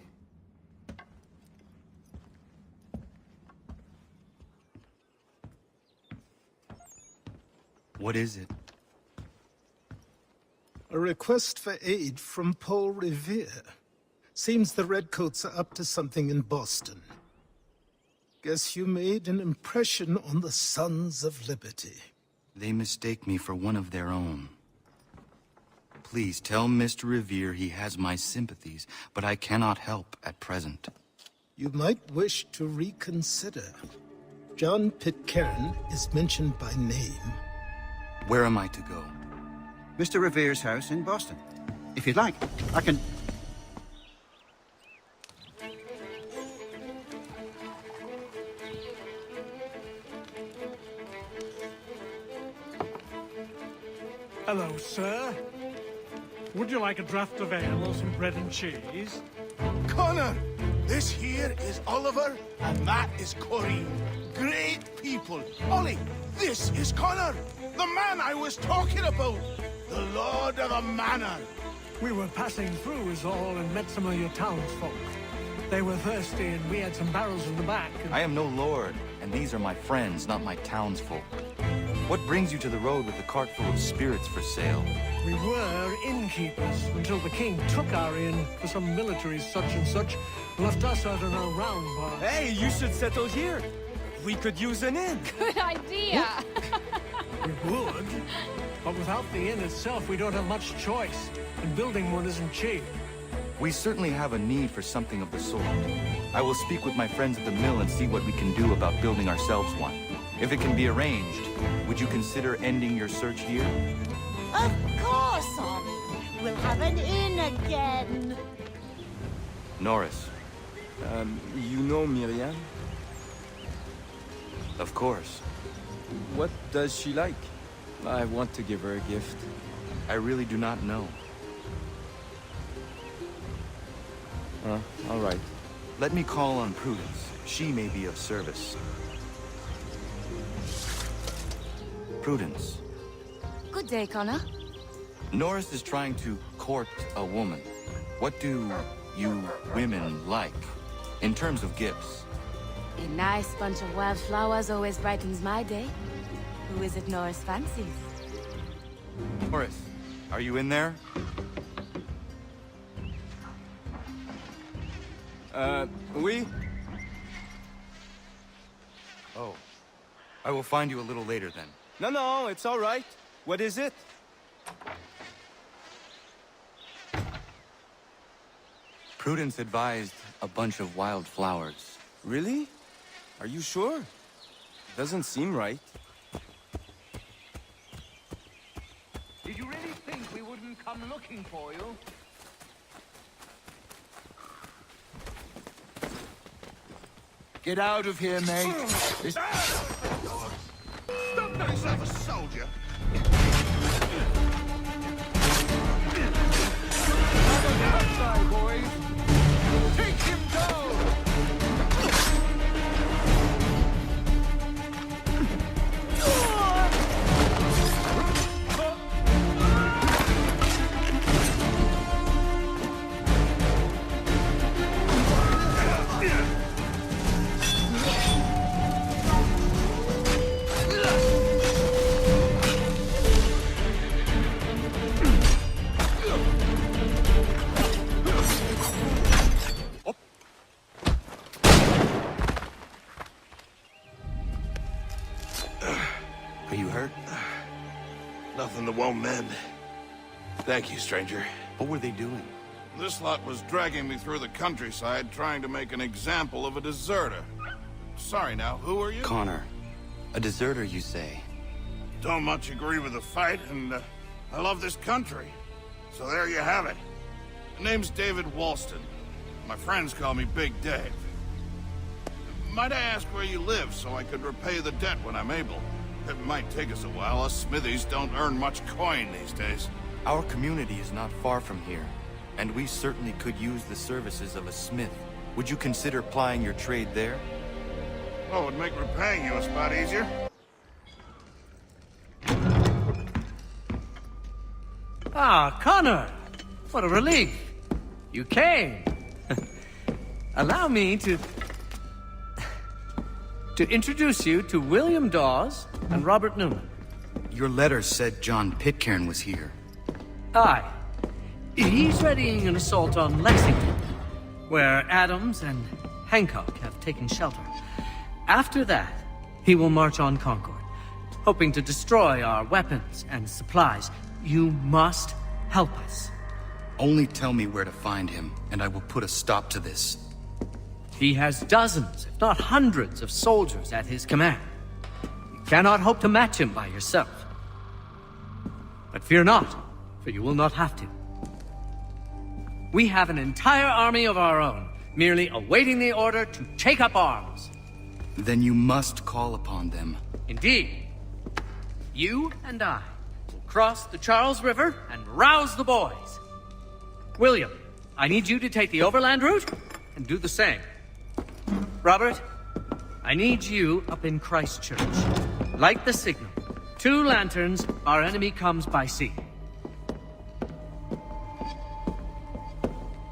What is it? A request for aid from Paul Revere. Seems the Redcoats are up to something in Boston. Guess you made an impression on the Sons of Liberty. They mistake me for one of their own. Please tell Mr. Revere he has my sympathies, but I cannot help at present. You might wish to reconsider. John Pitcairn is mentioned by name. Where am I to go? Mr. Revere's house in Boston. If you'd like, I can... Hello, sir. Would you like a draught of ale or some bread and cheese? Connor, this here is Oliver, and that is Corinne. Great people. Ollie, this is Connor, the man I was talking about. The Lord of the Manor. We were passing through is all and met some of your townsfolk. They were thirsty and we had some barrels in the back. I am no lord, and these are my friends, not my townsfolk. What brings you to the road with a cart full of spirits for sale? We were innkeepers until the king took our inn for some military such and such, left us out on our round bar. Hey, you should settle here. We could use an inn. Good idea. We would, but without the inn itself, we don't have much choice, and building one isn't cheap. We certainly have a need for something of the sort. I will speak with my friends at the mill and see what we can do about building ourselves one. If it can be arranged, would you consider ending your search here? Of course, Ollie. We'll have an inn again. Norris. You know Miriam? Of course. What does she like? I want to give her a gift. I really do not know. All right. Let me call on Prudence. She may be of service. Prudence. Good day, Connor. Norris is trying to court a woman. What do you women like, in terms of gifts? A nice bunch of wildflowers always brightens my day. Who is it Norris fancies? Norris, are you in there? Oui? Oh. I will find you a little later then. No, it's all right. What is it? Prudence advised a bunch of wild flowers. Really? Are you sure? Doesn't seem right. Did you really think we wouldn't come looking for you? Get out of here, mate. Stop yourself a soldier. Outside, boys. Take him down! Are you hurt? Nothing that won't mend. Thank you, stranger. What were they doing? This lot was dragging me through the countryside trying to make an example of a deserter. Sorry now, who are you? Connor. A deserter, you say? Don't much agree with the fight, and I love this country. So there you have it. The name's David Walston. My friends call me Big Dave. Might I ask where you live so I could repay the debt when I'm able? It might take us a while. Us smithies don't earn much coin these days. Our community is not far from here, and we certainly could use the services of a smith. Would you consider plying your trade there? Oh, it would make repaying you a spot easier. Ah, Connor! What a relief! You came! Allow me to introduce you to William Dawes and Robert Newman. Your letter said John Pitcairn was here. Aye. He's readying an assault on Lexington, where Adams and Hancock have taken shelter. After that, he will march on Concord, hoping to destroy our weapons and supplies. You must help us. Only tell me where to find him, and I will put a stop to this. He has dozens, if not hundreds, of soldiers at his command. You cannot hope to match him by yourself. But fear not, for you will not have to. We have an entire army of our own, merely awaiting the order to take up arms. Then you must call upon them. Indeed. You and I will cross the Charles River and rouse the boys. William, I need you to take the overland route and do the same. Robert, I need you up in Christchurch. Light the signal. 2 lanterns, our enemy comes by sea.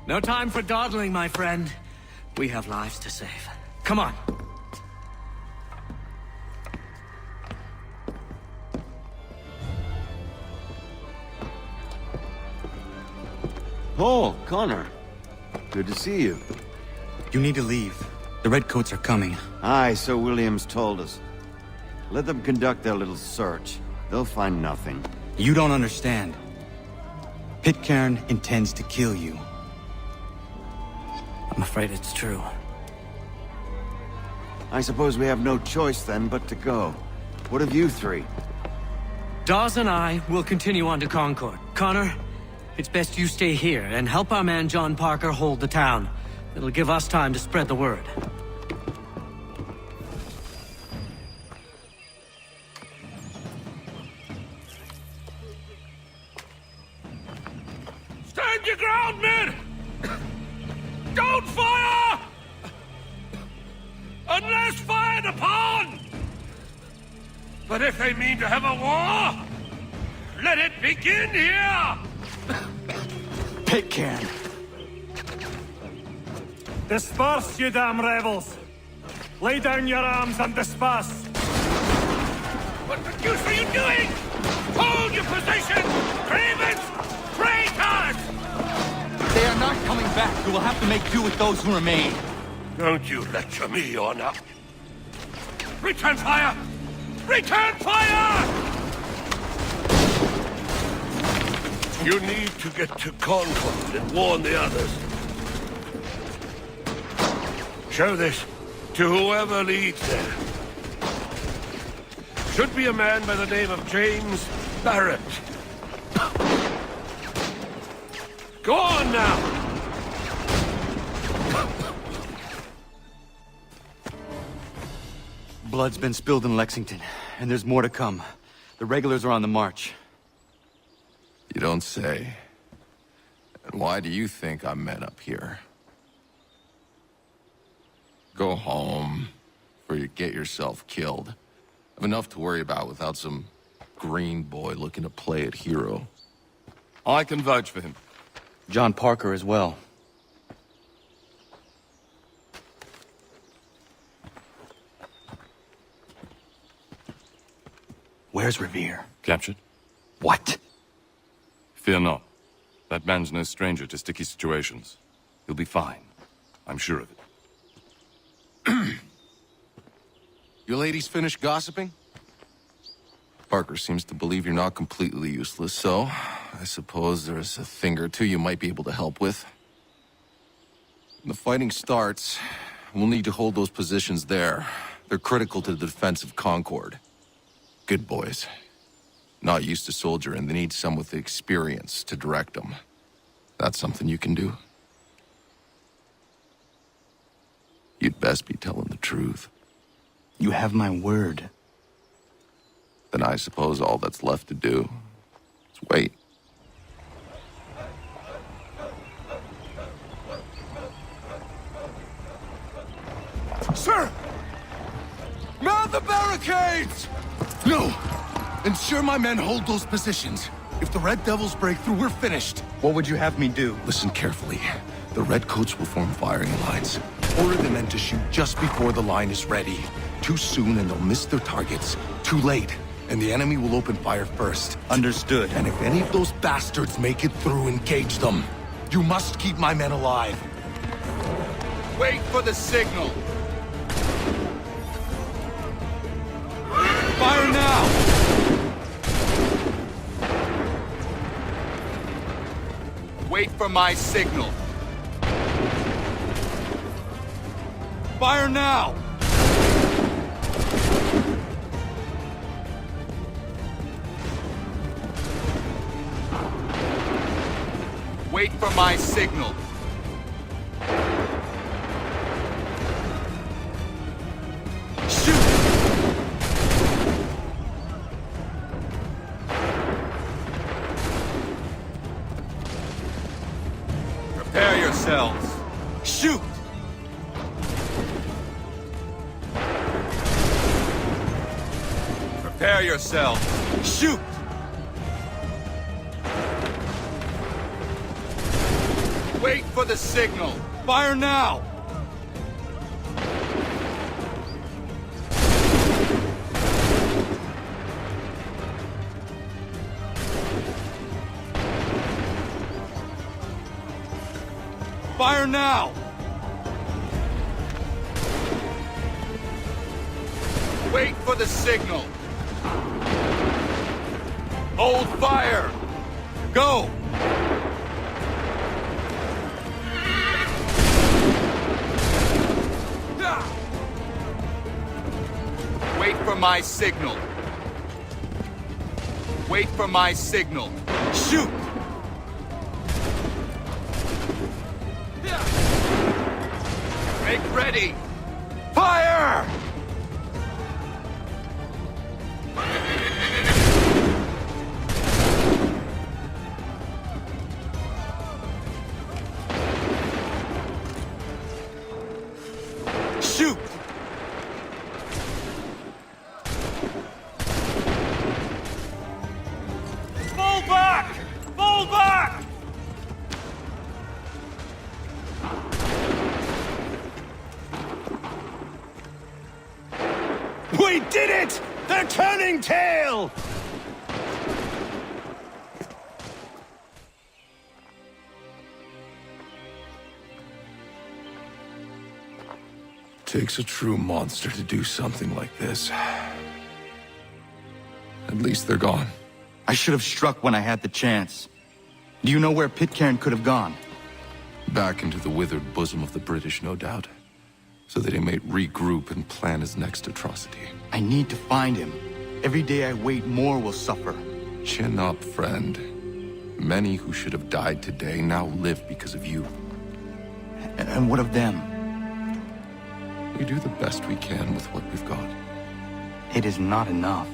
No time for dawdling, my friend. We have lives to save. Come on. Oh, Connor. Good to see you. You need to leave. The Redcoats are coming. Aye, so Williams told us. Let them conduct their little search. They'll find nothing. You don't understand. Pitcairn intends to kill you. I'm afraid it's true. I suppose we have no choice then but to go. What of you 3? Dawes and I will continue on to Concord. Connor, it's best you stay here and help our man John Parker hold the town. It'll give us time to spread the word. Stand your ground, men! Don't fire! Unless fired upon! But if they mean to have a war, let it begin here! Pitcairn! Disperse, you damn rebels! Lay down your arms and disperse! What the deuce are you doing? Hold your position! Cravens! Traitors! They are not coming back. We will have to make do with those who remain. Don't you lecture me or not. Return fire! Return fire! You need to get to Concord and warn the others. Show this to whoever leads there. Should be a man by the name of James Barrett. Go on now! Blood's been spilled in Lexington, and there's more to come. The regulars are on the march. You don't say. And why do you think I'm met up here? Go home, or you get yourself killed. I've enough to worry about without some green boy looking to play it hero. I can vouch for him. John Parker as well. Where's Revere? Captured? What? Fear not. That man's no stranger to sticky situations. He'll be fine. I'm sure of it. You ladies finished gossiping? Parker seems to believe you're not completely useless, so I suppose there's a thing or two you might be able to help with. When the fighting starts, we'll need to hold those positions there. They're critical to the defense of Concord. Good boys. Not used to soldiering, they need some with the experience to direct them. That's something you can do. You'd best be telling the truth. You have my word. Then I suppose all that's left to do is wait. Sir! Mount the barricades! No! Ensure my men hold those positions. If the Red Devils break through, we're finished. What would you have me do? Listen carefully. The Redcoats will form firing lines. Order the men to shoot just before the line is ready. Too soon and they'll miss their targets. Too late, and the enemy will open fire first. Understood. And if any of those bastards make it through, engage them. You must keep my men alive. Wait for the signal. Fire now! Wait for my signal. Fire now! Wait for my signal. Prepare yourselves. Shoot! Prepare yourselves. Shoot! Wait for the signal. Fire now! Fire now! Wait for the signal. Hold fire! Go! Wait for my signal. Wait for my signal. Shoot! Make ready! Fire! Shoot! Fall back! Fall back! We did it! They're turning tail! Takes a true monster to do something like this. At least they're gone. I should have struck when I had the chance. Do you know where Pitcairn could have gone? Back into the withered bosom of the British, no doubt. so that he may regroup and plan his next atrocity. I need to find him. Every day I wait, more will suffer. Chin up, friend. Many who should have died today now live because of you. And what of them? We do the best we can with what we've got. It is not enough.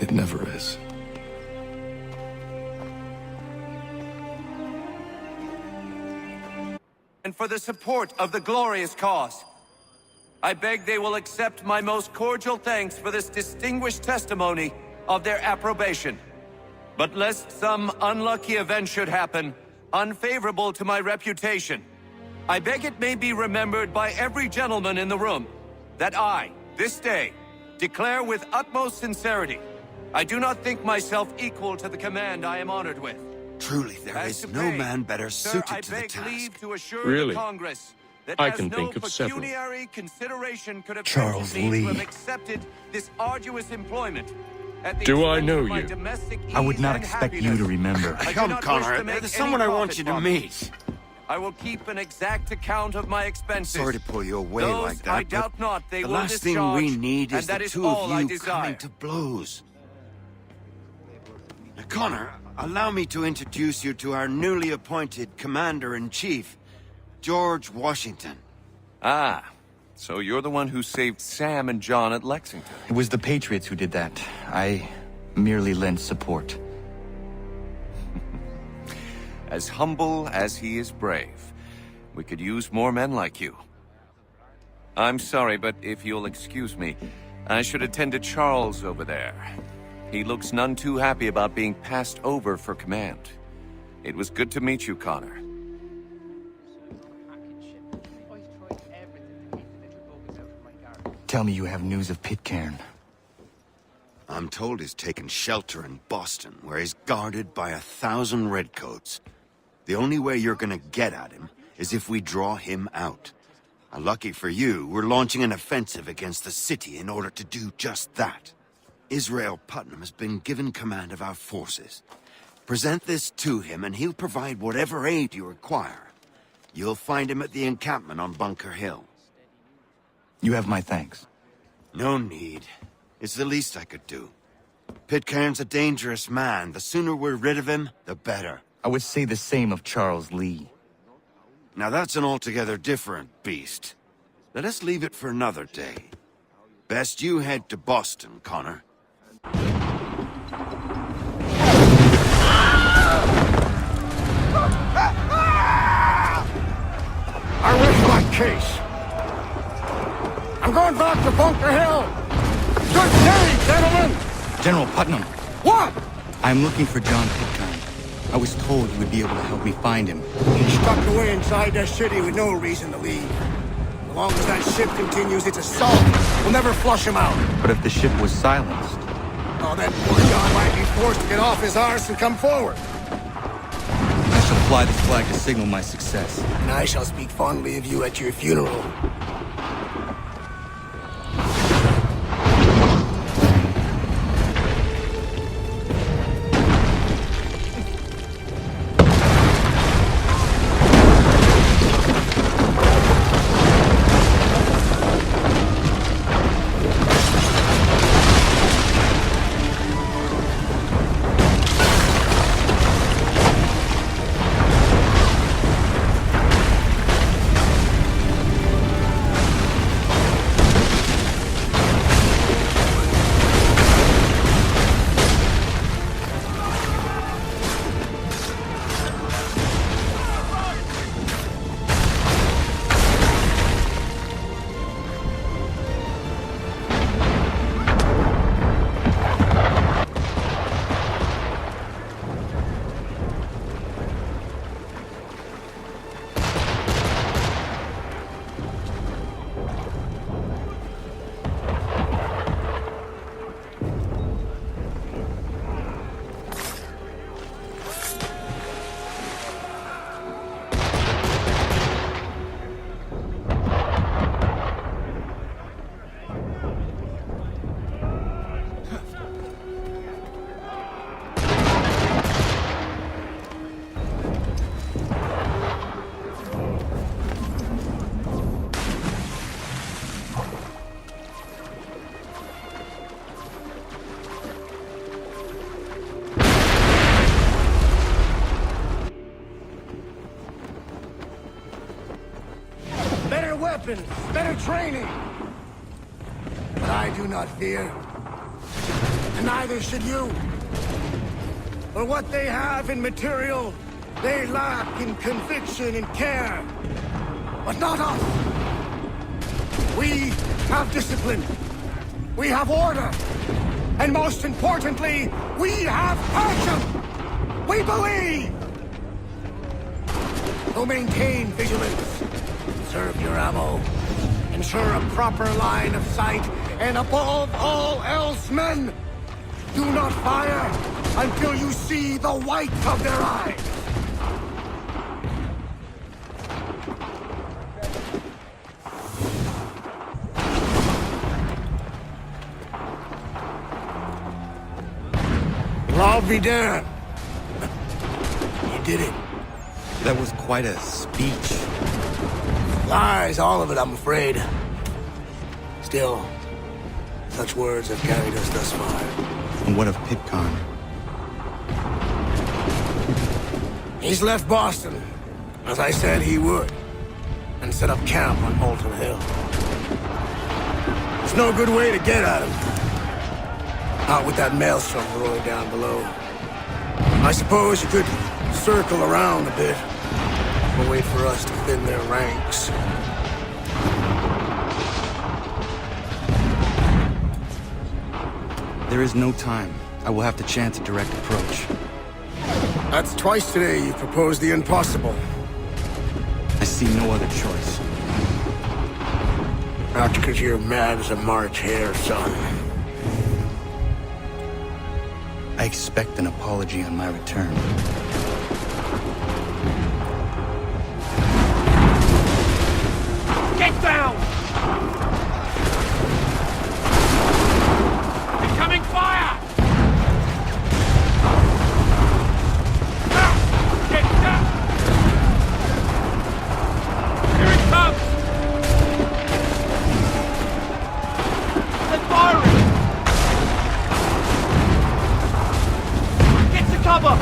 It never is. And for the support of the glorious cause. I beg they will accept my most cordial thanks for this distinguished testimony of their approbation. But lest some unlucky event should happen, unfavorable to my reputation, I beg it may be remembered by every gentleman in the room that I, this day, declare with utmost sincerity, I do not think myself equal to the command I am honored with. Truly, there is no man better suited to the task. Really? Congress that I has can no think of several. pecuniary consideration could have Charles tempted me to Lee. have accepted this arduous employment. At the Do I expense know of my you? domestic I would ease not and expect you happiness. to remember. I do Come, not Connor. wish to make There's any someone I want profit you to from meet. this. I will keep an exact account of my expenses. Sorry to pull you away Those like that, I but doubt not they the will last thing discharge, we need and is that the is two all of I you desire. coming to blows. Now, Connor, allow me to introduce you to our newly appointed Commander-in-Chief, George Washington. Ah, so you're the one who saved Sam and John at Lexington. It was the Patriots who did that. I merely lent support. As humble as he is brave. We could use more men like you. I'm sorry, but if you'll excuse me, I should attend to Charles over there. He looks none too happy about being passed over for command. It was good to meet you, Connor. Tell me you have news of Pitcairn. I'm told he's taken shelter in Boston, where he's guarded by 1,000 redcoats. The only way you're gonna get at him is if we draw him out. And lucky for you, we're launching an offensive against the city in order to do just that. Israel Putnam has been given command of our forces. Present this to him and he'll provide whatever aid you require. You'll find him at the encampment on Bunker Hill. You have my thanks. No need. It's the least I could do. Pitcairn's a dangerous man. The sooner we're rid of him, the better. I would say the same of Charles Lee. Now that's an altogether different beast. Let us leave it for another day. Best you head to Boston, Connor. I rest my case. I'm going back to Bunker Hill. Good day, gentlemen! General Putnam, What? I'm looking for John Pitcairn. I was told you would be able to help me find him. He's stuck away inside that city with no reason to leave. As long as that ship continues its assault, we'll never flush him out. But if the ship was silenced, Oh, that poor John might be forced to get off his arse and come forward. I shall fly this flag to signal my success. And I shall speak fondly of you at your funeral. weapons, better training. But I do not fear. And neither should you. For what they have in material, they lack in conviction and care. But not us. We have discipline. We have order. And most importantly, we have passion. We believe. So maintain vigilance. Conserve your ammo. Ensure a proper line of sight. And above all else, men, do not fire until you see the white of their eyes. I'll be damned. You did it. That was quite a speech. Lies, all of it, I'm afraid. Still, such words have carried us thus far. And what of Pitcairn? He's left Boston, as I said he would, and set up camp on Molten Hill. There's no good way to get at him. Not with that maelstrom rolling down below. I suppose you could circle around a bit, or wait for us to thin their ranks. There is no time. I will have to chance a direct approach. That's twice today you've proposed the impossible. I see no other choice. Not because you're mad as a March hare, son. I expect an apology on my return. Get down! Incoming fire! Get down! Here it comes! They're firing! Get to cover!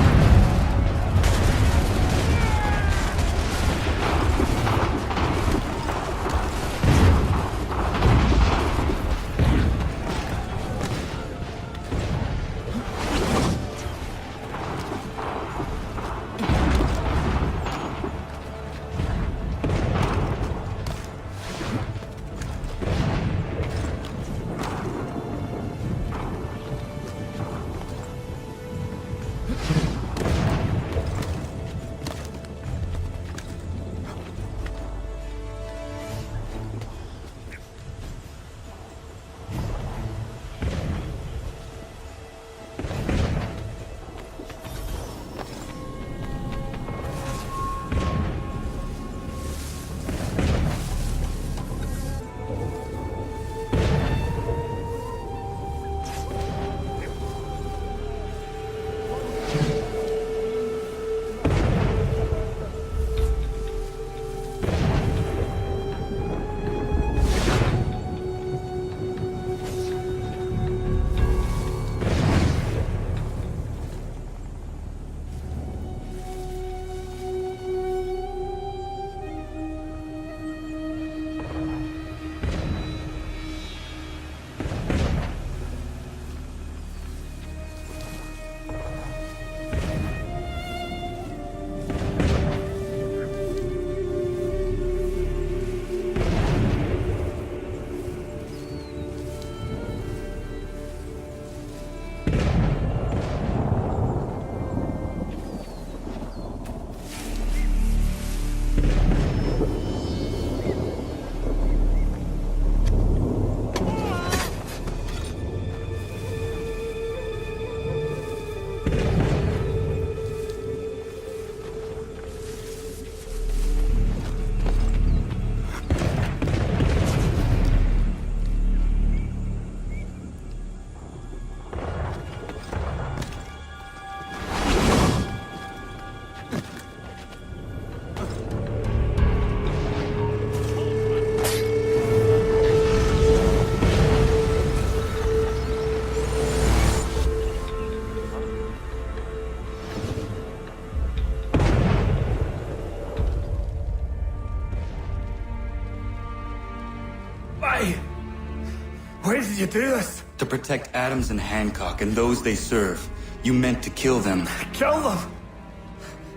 did you do this? To protect Adams and Hancock and those they serve, you meant to kill them. Kill them?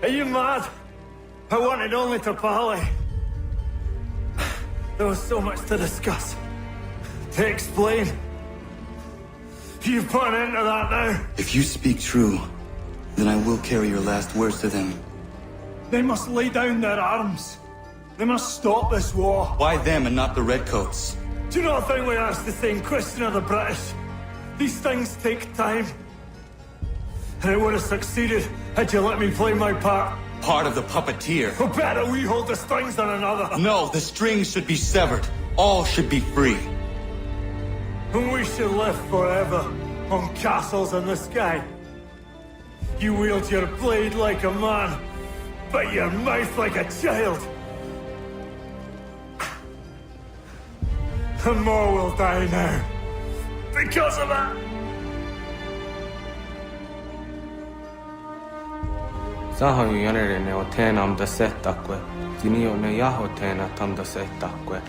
Are you mad? I wanted only to parley. There was so much to discuss, to explain. You've put an end to that now. If you speak true, then I will carry your last words to them. They must lay down their arms. They must stop this war. Why them and not the Redcoats? Do you not think we asked the same question of the British? These things take time. And it would have succeeded had you let me play my part. Part of the puppeteer. Oh, better we hold the strings than another. No, the strings should be severed. All should be free. And we should live forever on castles in the sky. You wield your blade like a man, but your mouth like a child. And more will die now. Because of that. Sahoin jänerene o teenam da settakwe. Tinio ne jaho teena tam da settakwe.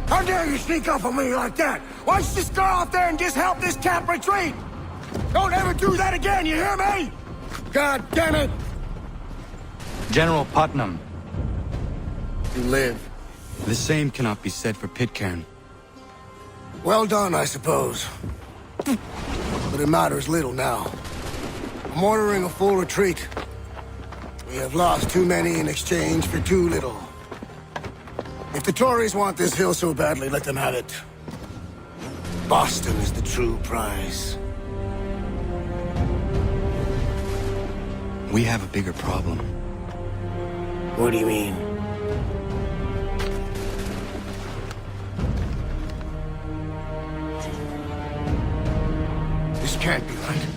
How dare you sneak up on me like that? Why don't you just go out there and just help this camp retreat? Don't ever do that again, you hear me? God damn it! General Putnam. You live. The same cannot be said for Pitcairn. Well done, I suppose. But it matters little now. I'm ordering a full retreat. We have lost too many in exchange for too little. If the Tories want this hill so badly, let them have it. Boston is the true prize. We have a bigger problem. What do you mean? This can't be right.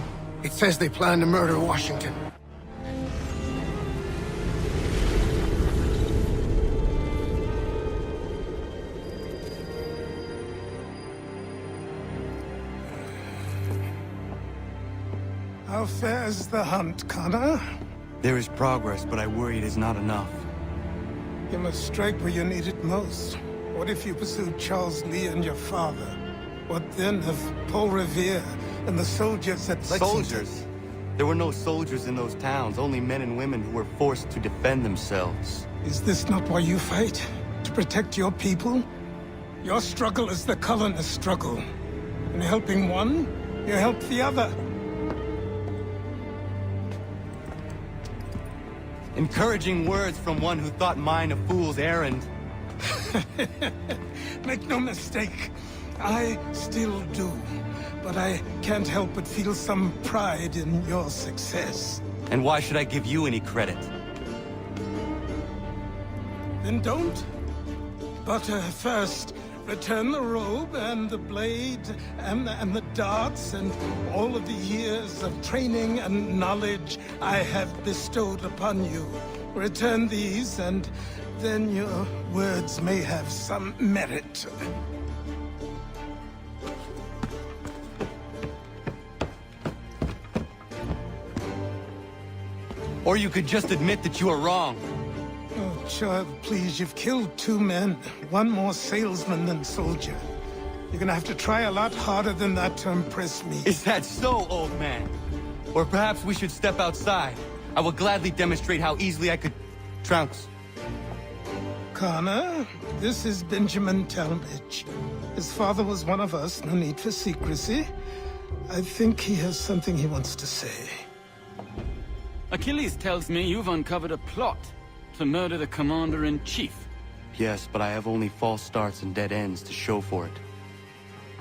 It says they plan to murder Washington. How fares the hunt, Connor? There is progress, but I worry it is not enough. You must strike where you need it most. What if you pursued Charles Lee and your father? What then of Paul Revere and the soldiers at Lexington? Soldiers? There were no soldiers in those towns, only men and women who were forced to defend themselves. Is this not why you fight? To protect your people? Your struggle is the colonist struggle. In helping one, you help the other. Encouraging words from one who thought mine a fool's errand. Make no mistake, I still do. But I can't help but feel some pride in your success. And why should I give you any credit? Then don't. But first, return the robe and the blade and the darts and all of the years of training and knowledge I have bestowed upon you. Return these, and then your words may have some merit. Or you could just admit that you are wrong. Oh, child, please, you've killed 2 men. One more salesman than soldier. You're gonna have to try a lot harder than that to impress me. Is that so, old man? Or perhaps we should step outside. I will gladly demonstrate how easily I could trounce. Connor, this is Benjamin Talmadge. His father was one of us, no need for secrecy. I think he has something he wants to say. Achilles tells me you've uncovered a plot to murder the Commander-in-Chief. Yes, but I have only false starts and dead ends to show for it.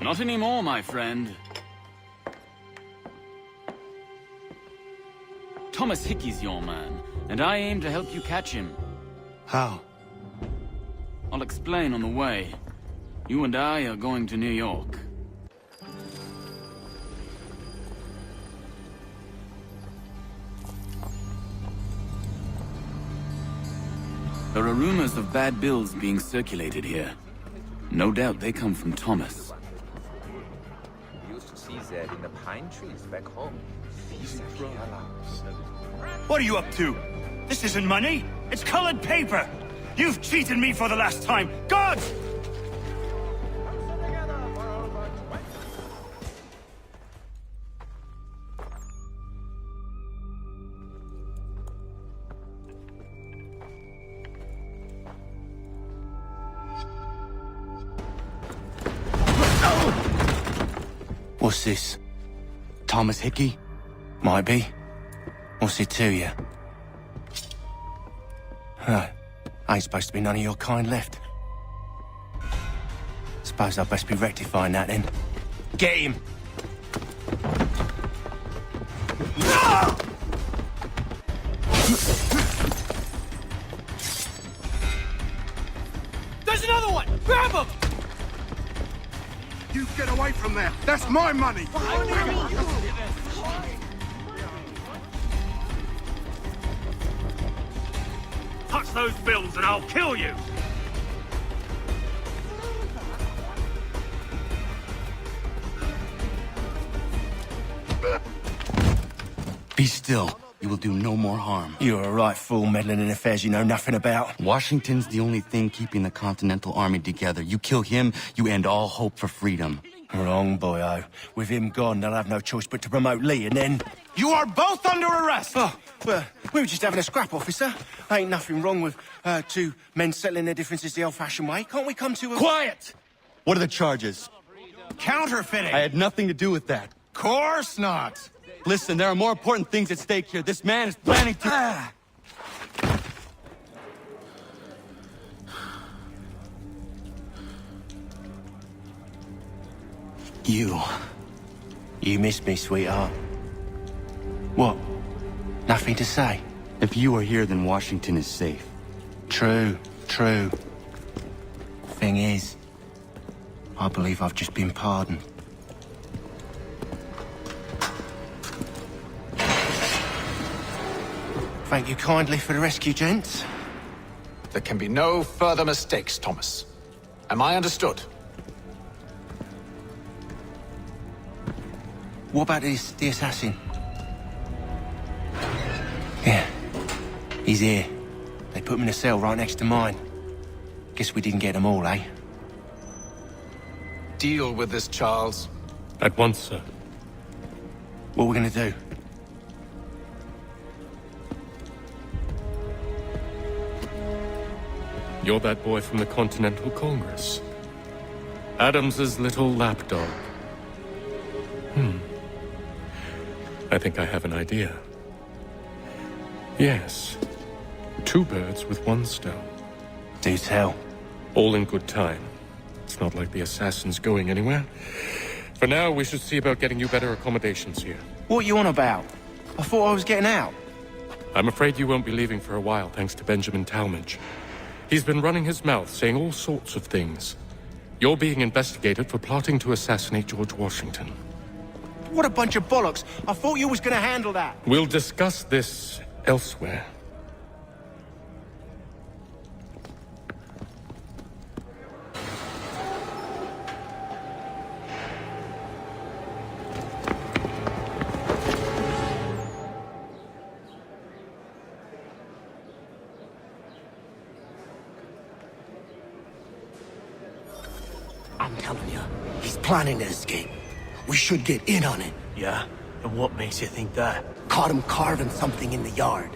Not anymore, my friend. Thomas Hickey's your man, and I aim to help you catch him. How? I'll explain on the way. You and I are going to New York. There are rumors of bad bills being circulated here. No doubt they come from Thomas. We used to see that in the pine trees back home. What are you up to? This isn't money. It's colored paper. You've cheated me for the last time. Gods! What's this? Thomas Hickey? Might be. What's it to you? Huh. Ain't supposed to be none of your kind left. Suppose I'd best be rectifying that then. Get him! There's another one! Grab him! You get away from there! That's my money! Touch those bills and I'll kill you! Be still. You will do no more harm. You're a right fool meddling in affairs you know nothing about. Washington's the only thing keeping the Continental Army together. You kill him, you end all hope for freedom. Wrong, boyo. With him gone, they'll have no choice but to promote Lee, and then... You are both under arrest! Oh, well, we were just having a scrap, officer. Ain't nothing wrong with two men settling their differences the old-fashioned way. Can't we come to a... Quiet! What are the charges? Counterfeiting! I had nothing to do with that. Course not! Listen, there are more important things at stake here. This man is planning to... You miss me, sweetheart. What? Nothing to say? If you are here, then Washington is safe. True. Thing is, I believe I've just been pardoned. Thank you kindly for the rescue, gents. There can be no further mistakes, Thomas. Am I understood? What about the assassin? Yeah, he's here. They put him in a cell right next to mine. Guess we didn't get them all, eh? Deal with this, Charles. At once, sir. What are we gonna do? You're that boy from the Continental Congress. Adams's little lapdog. I think I have an idea. Yes. 2 birds with 1 stone. Do tell. All in good time. It's not like the assassin's going anywhere. For now, we should see about getting you better accommodations here. What you on about? I thought I was getting out. I'm afraid you won't be leaving for a while, thanks to Benjamin Talmadge. He's been running his mouth, saying all sorts of things. You're being investigated for plotting to assassinate George Washington. What a bunch of bollocks. I thought you was gonna handle that. We'll discuss this elsewhere. I'm telling you, he's planning to escape. We should get in on it. Yeah? And what makes you think that? Caught him carving something in the yard.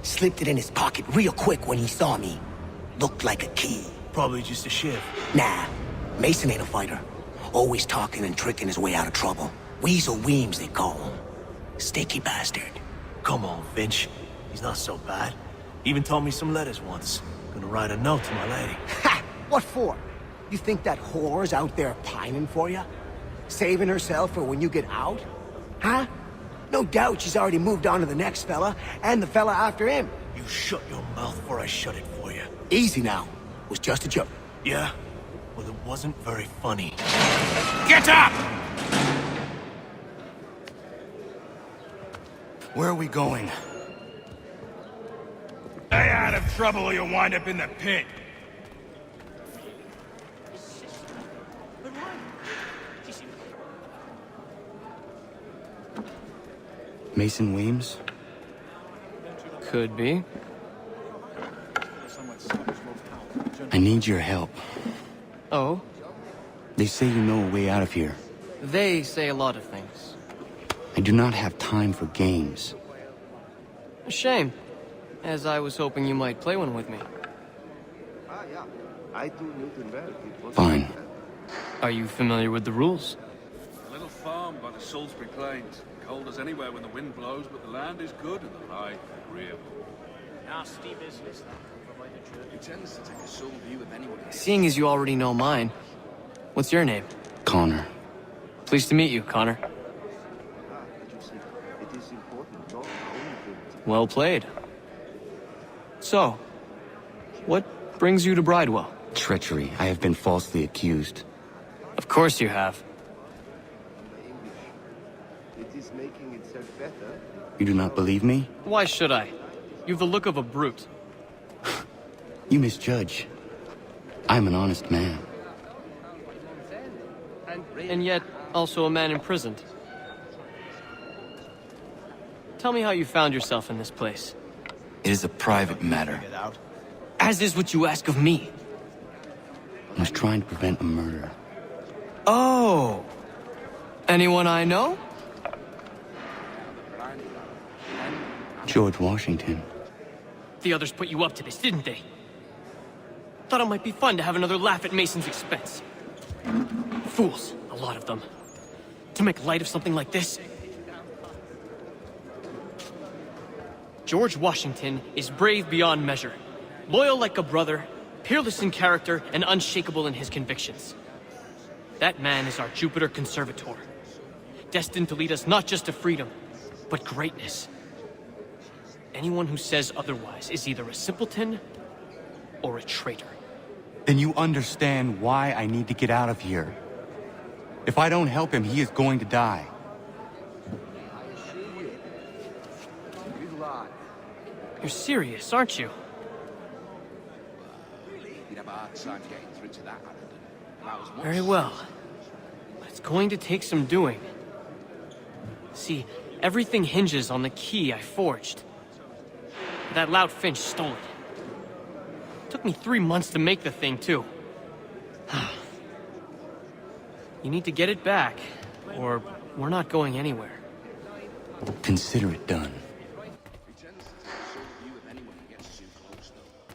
Slipped it in his pocket real quick when he saw me. Looked like a key. Probably just a shiv. Nah, Mason ain't a fighter. Always talking and tricking his way out of trouble. Weasel Weems, they call him. Sticky bastard. Come on, Finch. He's not so bad. Even told me some letters once. Gonna write a note to my lady. Ha! What for? You think that whore's out there pining for you? Saving herself for when you get out? Huh? No doubt she's already moved on to the next fella, and the fella after him. You shut your mouth before I shut it for you. Easy now. It was just a joke. Yeah? Well, it wasn't very funny. Get up! Where are we going? Stay out of trouble or you'll wind up in the pit. Mason Weems? Could be. I need your help. Oh? They say you know a way out of here. They say a lot of things. I do not have time for games. A shame, as I was hoping you might play one with me. Fine. Are you familiar with the rules? A little farm by the Salisbury Plains. Cold as anywhere when the wind blows, but the land is good and the life agreeable. Nasty business, that. He tends to take a sole view of anyone. Seeing as you already know mine, what's your name? Connor. Pleased to meet you, Connor. Well played. So, what brings you to Bridewell? Treachery. I have been falsely accused. Of course you have. You do not believe me? Why should I? You've the look of a brute. You misjudge. I'm an honest man. And yet, also a man imprisoned. Tell me how you found yourself in this place. It is a private matter. As is what you ask of me. I was trying to prevent a murder. Oh! Anyone I know? George Washington. The others put you up to this, didn't they? Thought it might be fun to have another laugh at Mason's expense. Fools, a lot of them. To make light of something like this. George Washington is brave beyond measure. Loyal like a brother, peerless in character, and unshakable in his convictions. That man is our Jupiter Conservator. Destined to lead us not just to freedom, but greatness. Anyone who says otherwise is either a simpleton or a traitor. Then you understand why I need to get out of here. If I don't help him, he is going to die. You're serious, aren't you? Very well. But it's going to take some doing. See, everything hinges on the key I forged. That loud Finch stole it. Took me 3 months to make the thing, too. You need to get it back, or we're not going anywhere. Consider it done.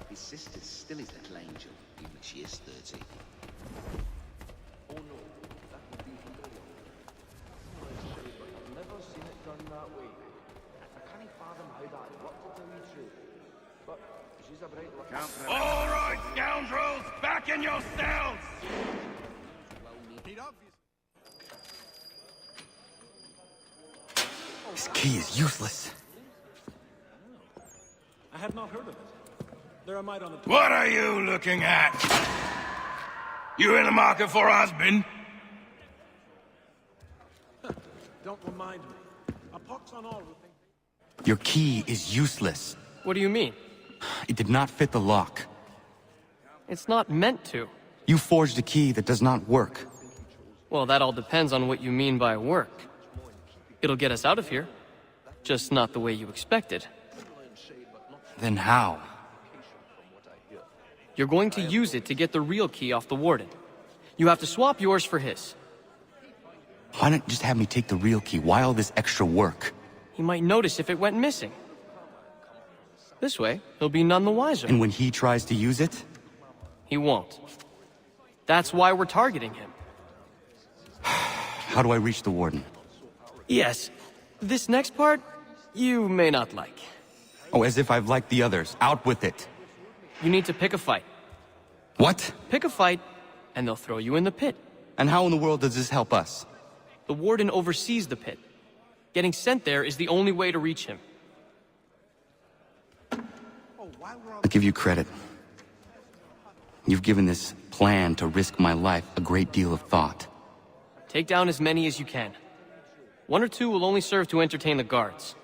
His sister's still his little angel, even if she is 30. Oh no, that would be I've never seen it done that way. I can't fathom how that worked, to tell you the truth. But she's a bright lucky. All right, scoundrels, back in your cells! This key is useless. I had not heard of it. There I might on the... What are you looking at? You in the market for a husband? Don't remind me. A pox on all who think... Your key is useless. What do you mean? It did not fit the lock. It's not meant to. You forged a key that does not work. Well, that all depends on what you mean by work. It'll get us out of here. Just not the way you expected. Then how? You're going to use it to get the real key off the warden. You have to swap yours for his. Why not just have me take the real key? Why all this extra work? He might notice if it went missing. This way, he'll be none the wiser. And when he tries to use it? He won't. That's why we're targeting him. How do I reach the warden? Yes. This next part, you may not like. Oh, as if I've liked the others. Out with it. You need to pick a fight. What? Pick a fight, and they'll throw you in the pit. And how in the world does this help us? The warden oversees the pit. Getting sent there is the only way to reach him. I'll give you credit. You've given this plan to risk my life a great deal of thought. Take down as many as you can. 1 or 2 will only serve to entertain the guards.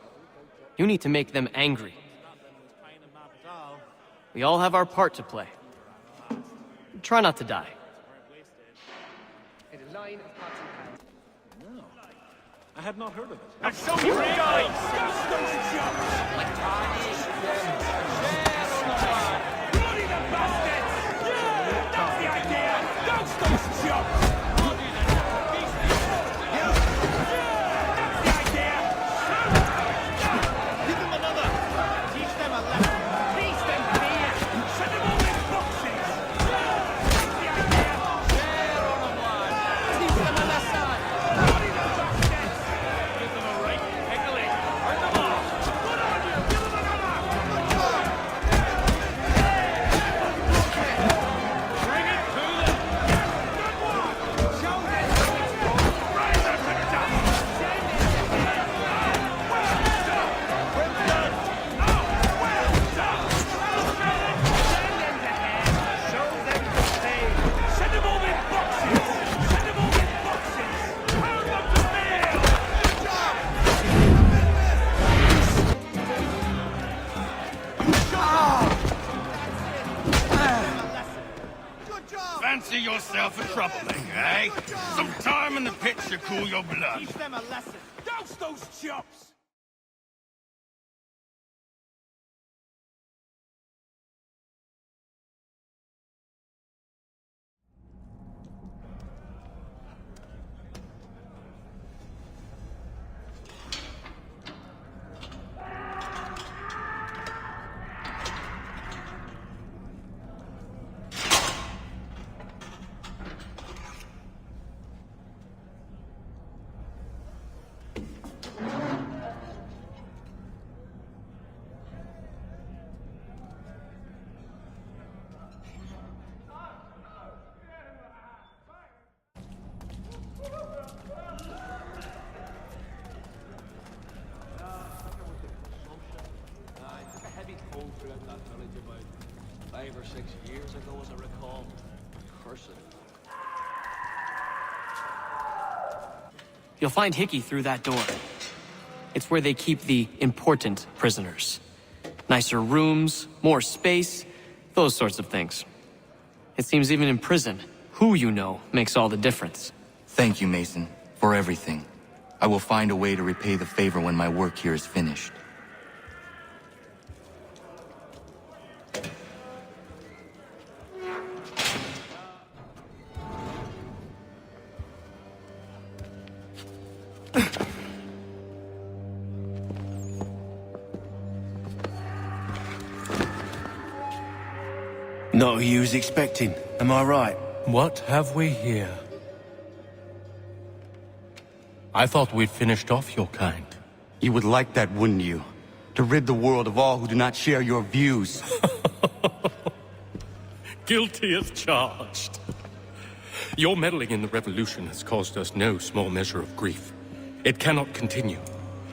You need to make them angry. We all have our part to play. Try not to die. I had not heard of it. And so you guys! Like tarnish! Bloody the bastards! Yeah! That's the idea! Dose those chops! Fancy yourself a troublemaker, eh? Some time in the pit should cool your blood. Teach them a lesson! Dose those chops! Throughout that village about 5 or 6 years ago, as I recall. Cursed. You'll find Hickey through that door. It's where they keep the important prisoners. Nicer rooms, more space, those sorts of things. It seems even in prison, who you know makes all the difference. Thank you, Mason, for everything. I will find a way to repay the favor when my work here is finished. Not who you was expecting, am I right? What have we here? I thought we'd finished off your kind. You would like that, wouldn't you? To rid the world of all who do not share your views. Guilty as charged. Your meddling in the revolution has caused us no small measure of grief. It cannot continue.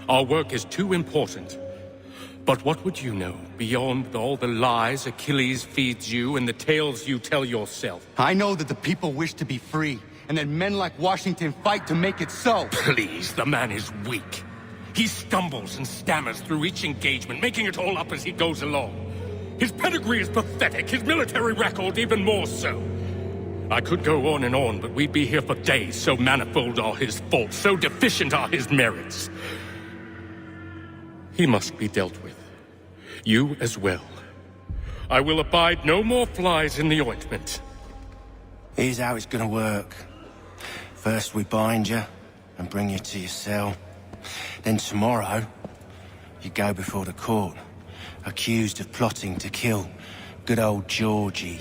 Our work is too important. But what would you know beyond all the lies Achilles feeds you and the tales you tell yourself? I know that the people wish to be free, and that men like Washington fight to make it so. Please, the man is weak. He stumbles and stammers through each engagement, making it all up as he goes along. His pedigree is pathetic, his military record even more so. I could go on, but we'd be here for days, so manifold are his faults, so deficient are his merits. He must be dealt with. You as well. I will abide no more flies in the ointment. Here's how it's gonna work. First we bind you and bring you to your cell. Then tomorrow, you go before the court, accused of plotting to kill good old Georgie.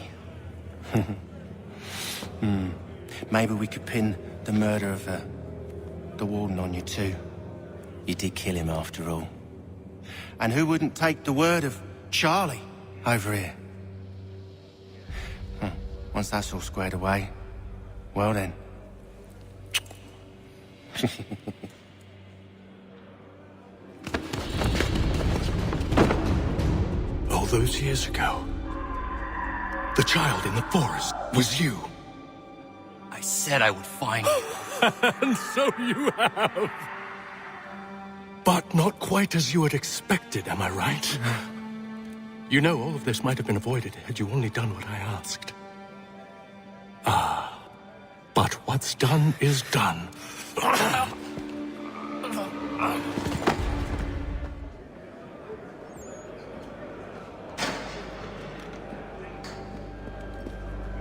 Maybe we could pin the murder of the warden on you too. You did kill him after all. And who wouldn't take the word of Charlie over here? Once that's all squared away, well then. All those years ago, the child in the forest was you. I said I would find you. And so you have. But not quite as you had expected, am I right? You know, all of this might have been avoided had you only done what I asked. But what's done is done.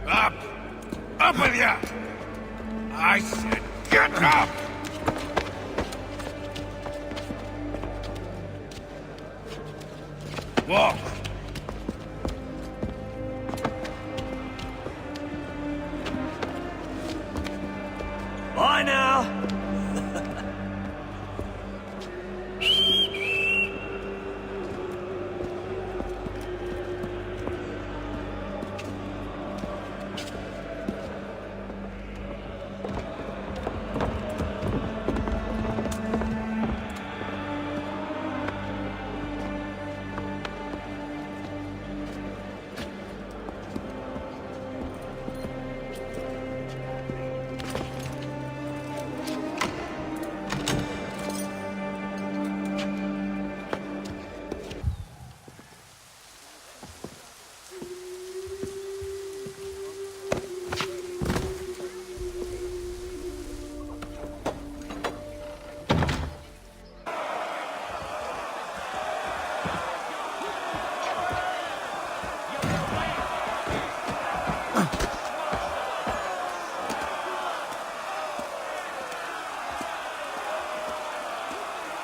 Up! Up with ya! I said get up! Walk! Bye now!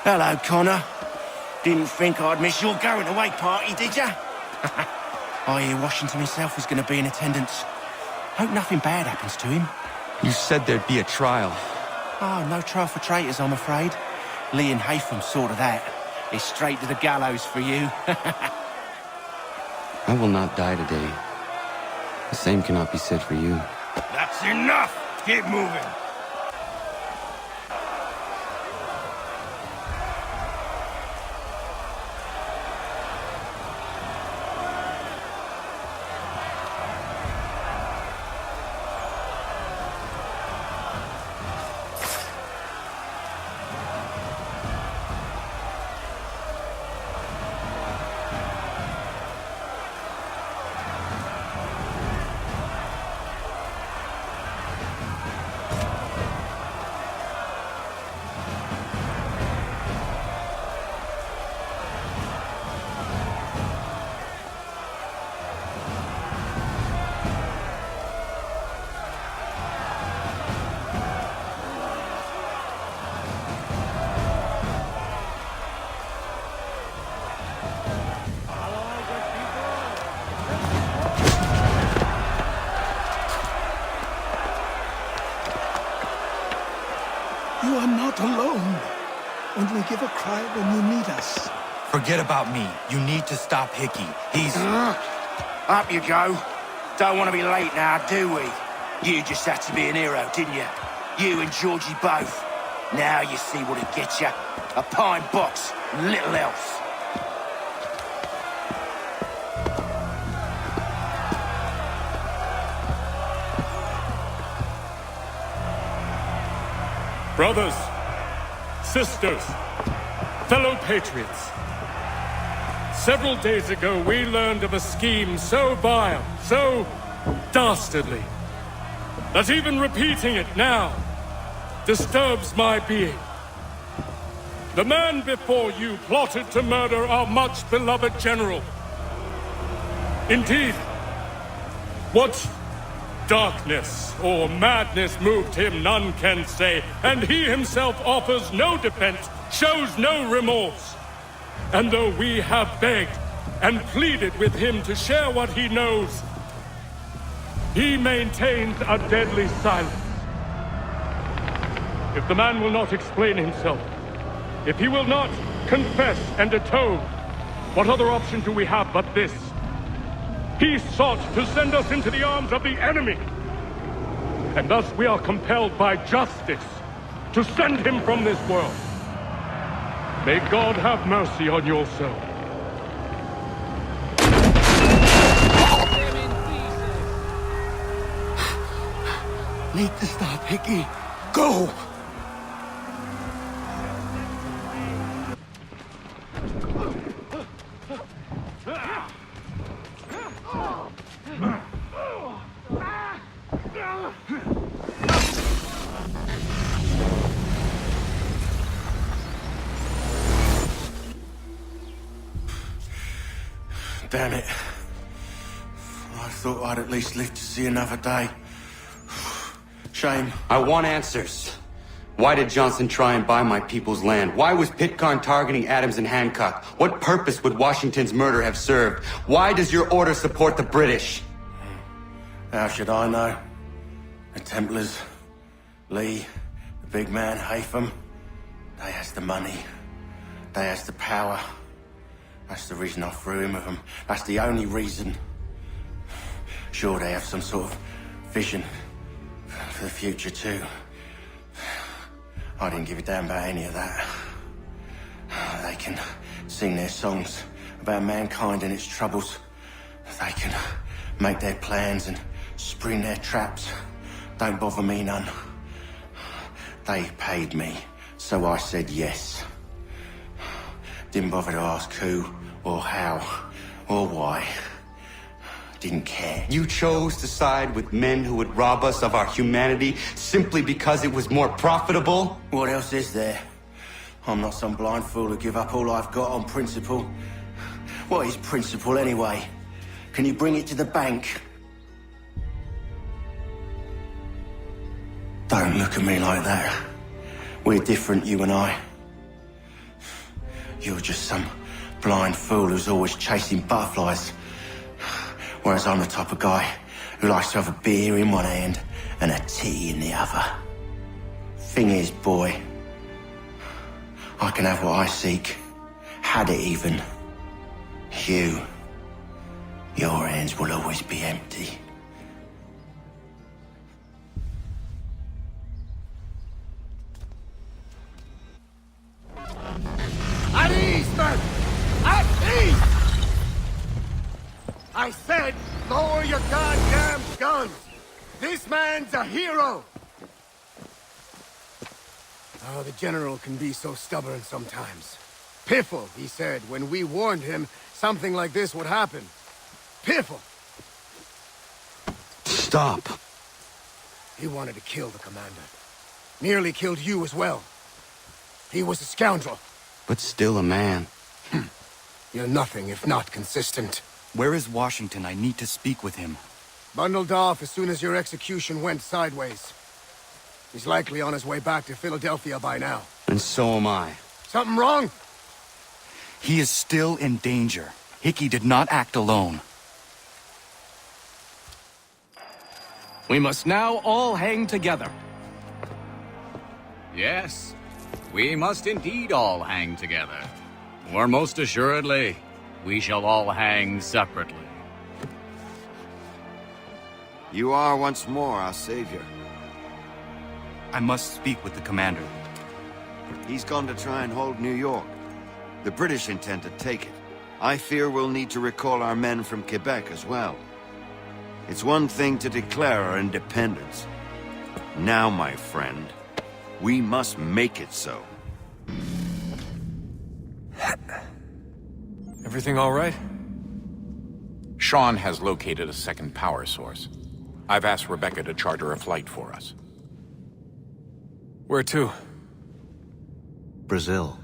Hello, Connor. Didn't think I'd miss your going-away party, did ya? I hear Washington himself is going to be in attendance. Hope nothing bad happens to him. You said there'd be a trial. Oh, no trial for traitors, I'm afraid. Lee and Haytham sorted that. It's straight to the gallows for you. I will not die today. The same cannot be said for you. That's enough! Keep moving! You are not alone. Only give a cry when you need us. Forget about me. You need to stop Hickey. He's... Up you go. Don't want to be late now, do we? You just had to be an hero, didn't you? You and Georgie both. Now you see what it gets you. A pine box, little else. Brothers, sisters, fellow patriots. Several days ago, we learned of a scheme so vile, so dastardly, that even repeating it now disturbs my being. The man before you plotted to murder our much-beloved general. Indeed, what darkness or madness moved him, none can say, and he himself offers no defense, shows no remorse. And though we have begged and pleaded with him to share what he knows, he maintains a deadly silence. If the man will not explain himself, if he will not confess and atone, what other option do we have but this? He sought to send us into the arms of the enemy. And thus we are compelled by justice to send him from this world. May God have mercy on your soul. Need to stop, Hickey. Go! Damn it. I thought I'd at least live to see another day. Shame. I want answers. Why did Johnson try and buy my people's land? Why was Pitcairn targeting Adams and Hancock? What purpose would Washington's murder have served? Why does your order support the British? How should I know? The Templars, Lee, the big man, Haytham, they has the money. They has the power. That's the reason I threw him with them. That's the only reason. Sure, they have some sort of vision for the future too. I didn't give a damn about any of that. They can sing their songs about mankind and its troubles. They can make their plans and spring their traps. Don't bother me none. They paid me, so I said yes. Didn't bother to ask who, or how, or why. Didn't care. You chose to side with men who would rob us of our humanity simply because it was more profitable? What else is there? I'm not some blind fool to give up all I've got on principle. What is principle anyway? Can you bring it to the bank? Don't look at me like that. We're different, you and I. You're just some blind fool who's always chasing butterflies. Whereas I'm the type of guy who likes to have a beer in one hand and a tea in the other. Thing is, boy, I can have what I seek. Had it even. Your hands will always be empty. At ease, men! At ease! I said, lower your goddamn guns! This man's a hero! Oh, the General can be so stubborn sometimes. Piffle, he said, when we warned him something like this would happen. Piffle! Stop. He wanted to kill the commander. Nearly killed you as well. He was a scoundrel. But still a man. You're nothing if not consistent. Where is Washington? I need to speak with him. Bundled off as soon as your execution went sideways. He's likely on his way back to Philadelphia by now. And so am I. Something wrong? He is still in danger. Hickey did not act alone. We must now all hang together. Yes, we must indeed all hang together. Or most assuredly, we shall all hang separately. You are once more our savior. I must speak with the commander. He's gone to try and hold New York. The British intend to take it. I fear we'll need to recall our men from Quebec as well. It's one thing to declare our independence. Now, my friend, we must make it so. Everything all right? Sean has located a second power source. I've asked Rebecca to charter a flight for us. Where to? Brazil.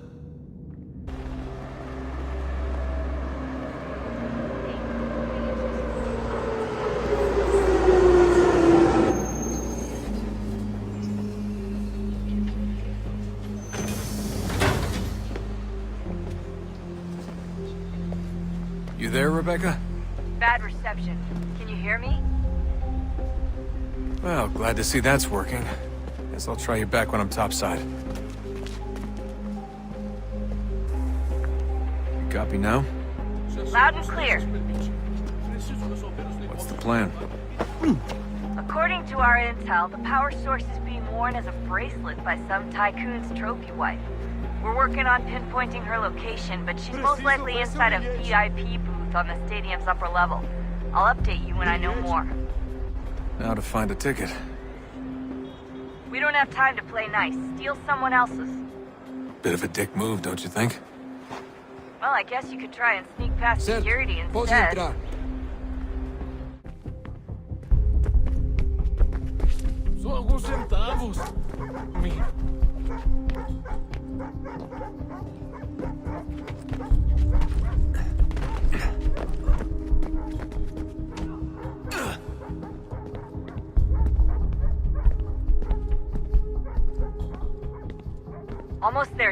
You there, Rebecca? Bad reception. Can you hear me? Well, glad to see that's working. Guess I'll try you back when I'm topside. You copy now? Loud and clear. What's the plan? According to our intel, the power source is being worn as a bracelet by some tycoon's trophy wife. We're working on pinpointing her location, but she's most likely inside a VIP booth on the stadium's upper level. I'll update you when I know more. Now to find a ticket. We don't have time to play nice. Steal someone else's. Bit of a dick move, don't you think? Well, I guess you could try and sneak past security instead. Só alguns centavos.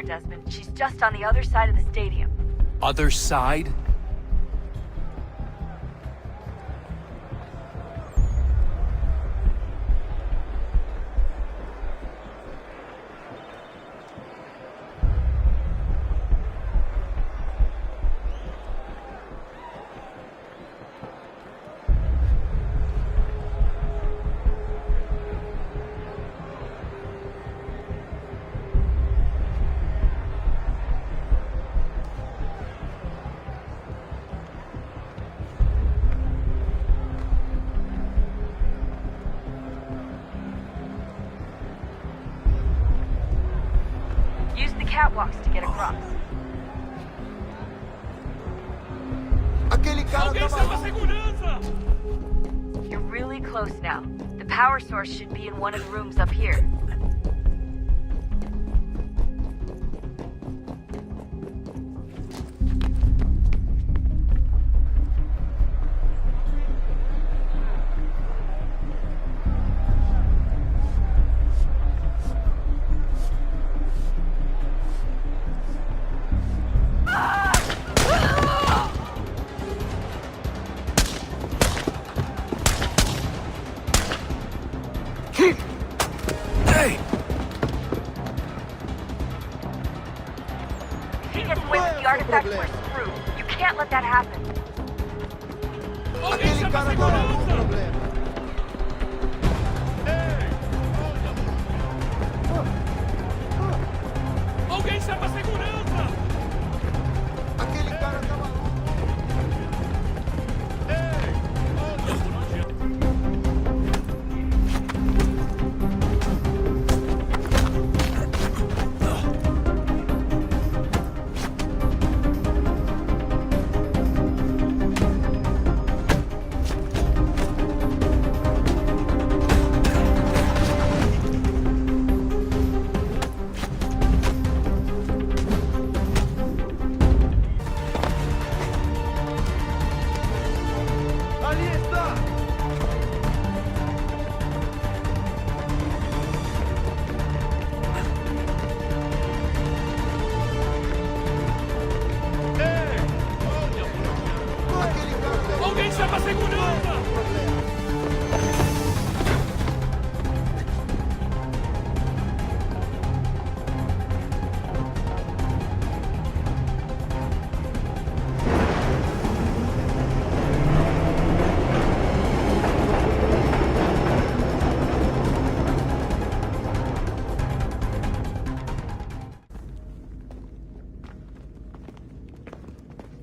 there, Desmond. She's just on the other side of the stadium. Other side? Use the catwalks to get across. You're really close now. The power source should be in one of the rooms up here. You can't let that happen.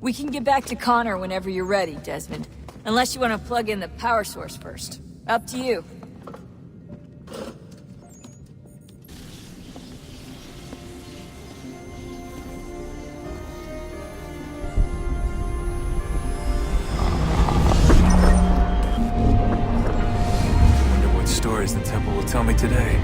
We can get back to Connor whenever you're ready, Desmond. Unless you want to plug in the power source first. Up to you. Wonder what stories the temple will tell me today.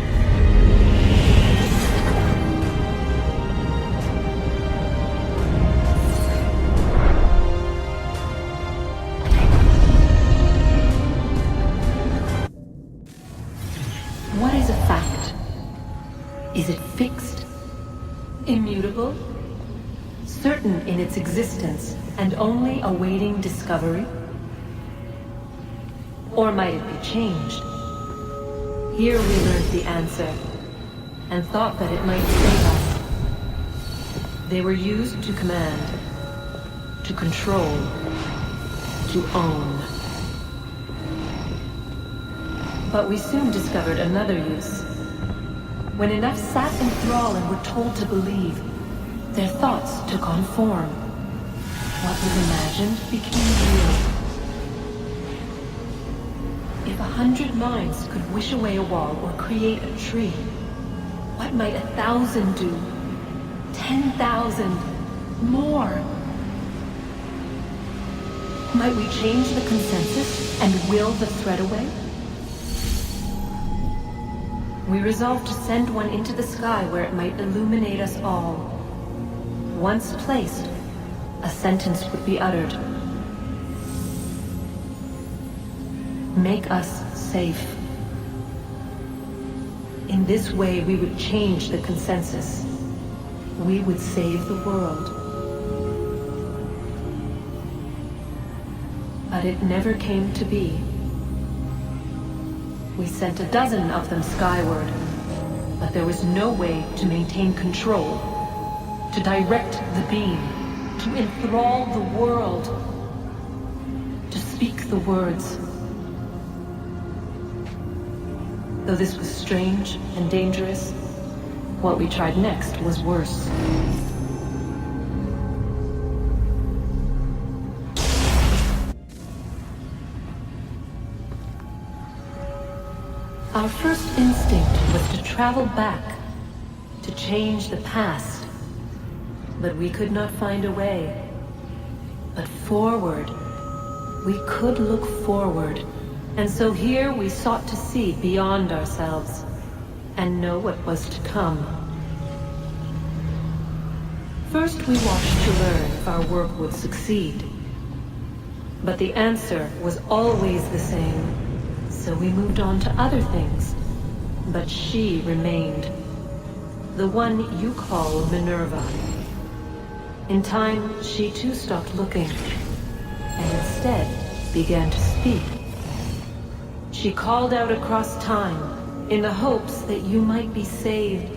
What is a fact? Is it fixed? Immutable? Certain in its existence and only awaiting discovery? Or might it be changed? Here we learned the answer, and thought that it might save us. They were used to command, to control, to own. But we soon discovered another use. When enough sat in thrall and were told to believe, their thoughts took on form. What was imagined became real. If 100 minds could wish away a wall or create a tree, what might 1,000 do? 10,000? More? Might we change the consensus and will the threat away? We resolved to send one into the sky where it might illuminate us all. Once placed, a sentence would be uttered. Make us safe. In this way, we would change the consensus. we would save the world. But it never came to be. We sent a dozen of them skyward, but there was no way to maintain control, to direct the beam, to enthrall the world, to speak the words. Though this was strange and dangerous, what we tried next was worse. Our first instinct was to travel back, to change the past. But we could not find a way. But forward, we could look forward. And so here we sought to see beyond ourselves, and know what was to come. First we watched to learn if our work would succeed. But the answer was always the same. So we moved on to other things. But she remained. The one you call Minerva. In time, she too stopped looking, and instead began to speak. She called out across time, in the hopes that you might be saved.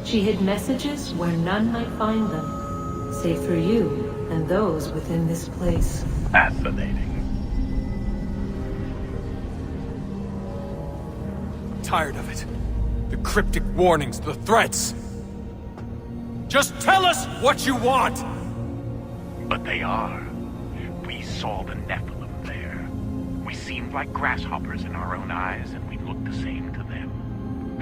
She hid messages where none might find them, save for you and those within this place. Fascinating. Tired of it. The cryptic warnings, the threats. Just tell us what you want! But they are. We saw the Nephilim there. We seemed like grasshoppers in our own eyes, and we looked the same to them.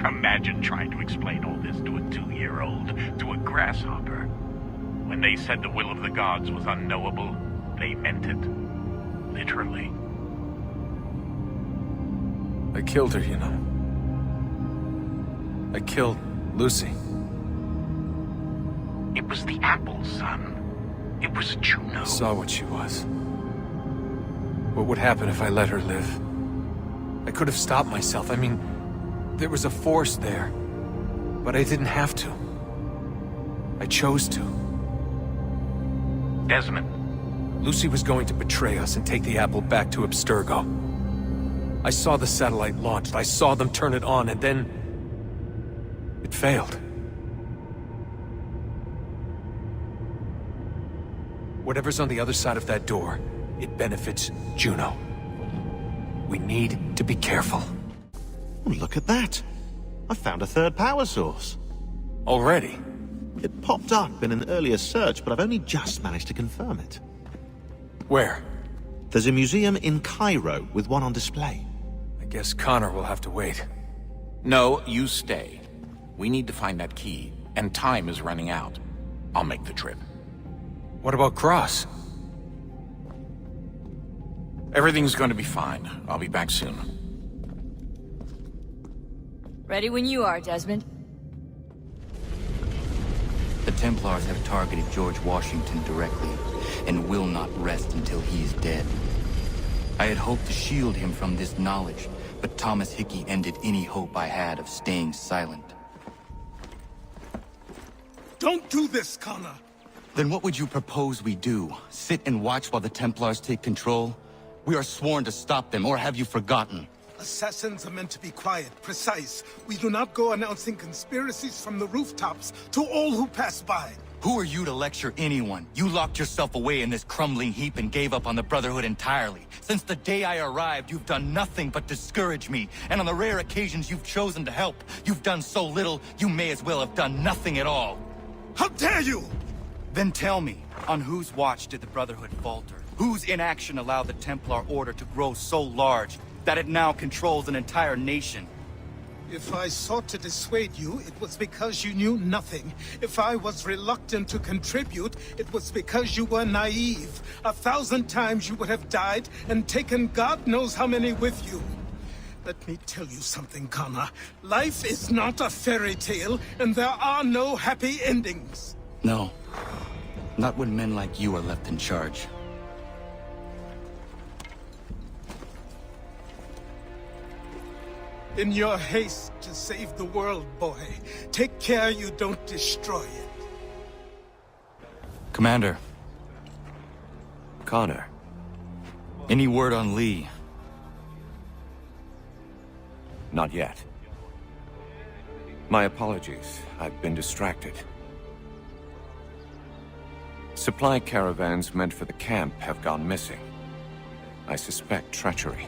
Imagine trying to explain all this to a 2-year-old, to a grasshopper. When they said the will of the gods was unknowable, they meant it. Literally. I killed her, you know. I killed Lucy. It was the apple, son. It was Juno. I saw what she was. What would happen if I let her live? I could have stopped myself. I mean, there was a force there. But I didn't have to. I chose to. Desmond. Lucy was going to betray us and take the apple back to Abstergo. I saw the satellite launched. I saw them turn it on, and then it failed. Whatever's on the other side of that door, it benefits Juno. We need to be careful. Look at that. I found a third power source. Already? It popped up in an earlier search, but I've only just managed to confirm it. Where? There's a museum in Cairo with one on display. I guess Connor will have to wait. No, you stay. We need to find that key, and time is running out. I'll make the trip. What about Cross? Everything's going to be fine. I'll be back soon. Ready when you are, Desmond. The Templars have targeted George Washington directly, and will not rest until he is dead. I had hoped to shield him from this knowledge, but Thomas Hickey ended any hope I had of staying silent. Don't do this, Connor! Then what would you propose we do? Sit and watch while the Templars take control? We are sworn to stop them, or have you forgotten? Assassins are meant to be quiet, precise. We do not go announcing conspiracies from the rooftops to all who pass by. Who are you to lecture anyone? You locked yourself away in this crumbling heap and gave up on the Brotherhood entirely. Since the day I arrived, you've done nothing but discourage me. And on the rare occasions you've chosen to help, you've done so little, you may as well have done nothing at all. How dare you! Then tell me, on whose watch did the Brotherhood falter? Whose inaction allowed the Templar Order to grow so large that it now controls an entire nation? If I sought to dissuade you, it was because you knew nothing. If I was reluctant to contribute, it was because you were naive. 1,000 times you would have died and taken God knows how many with you. Let me tell you something, Connor. Life is not a fairy tale, and there are no happy endings. No. Not when men like you are left in charge. In your haste to save the world, boy, take care you don't destroy it. Commander. Connor. Any word on Lee? Not yet. My apologies. I've been distracted. Supply caravans meant for the camp have gone missing. I suspect treachery.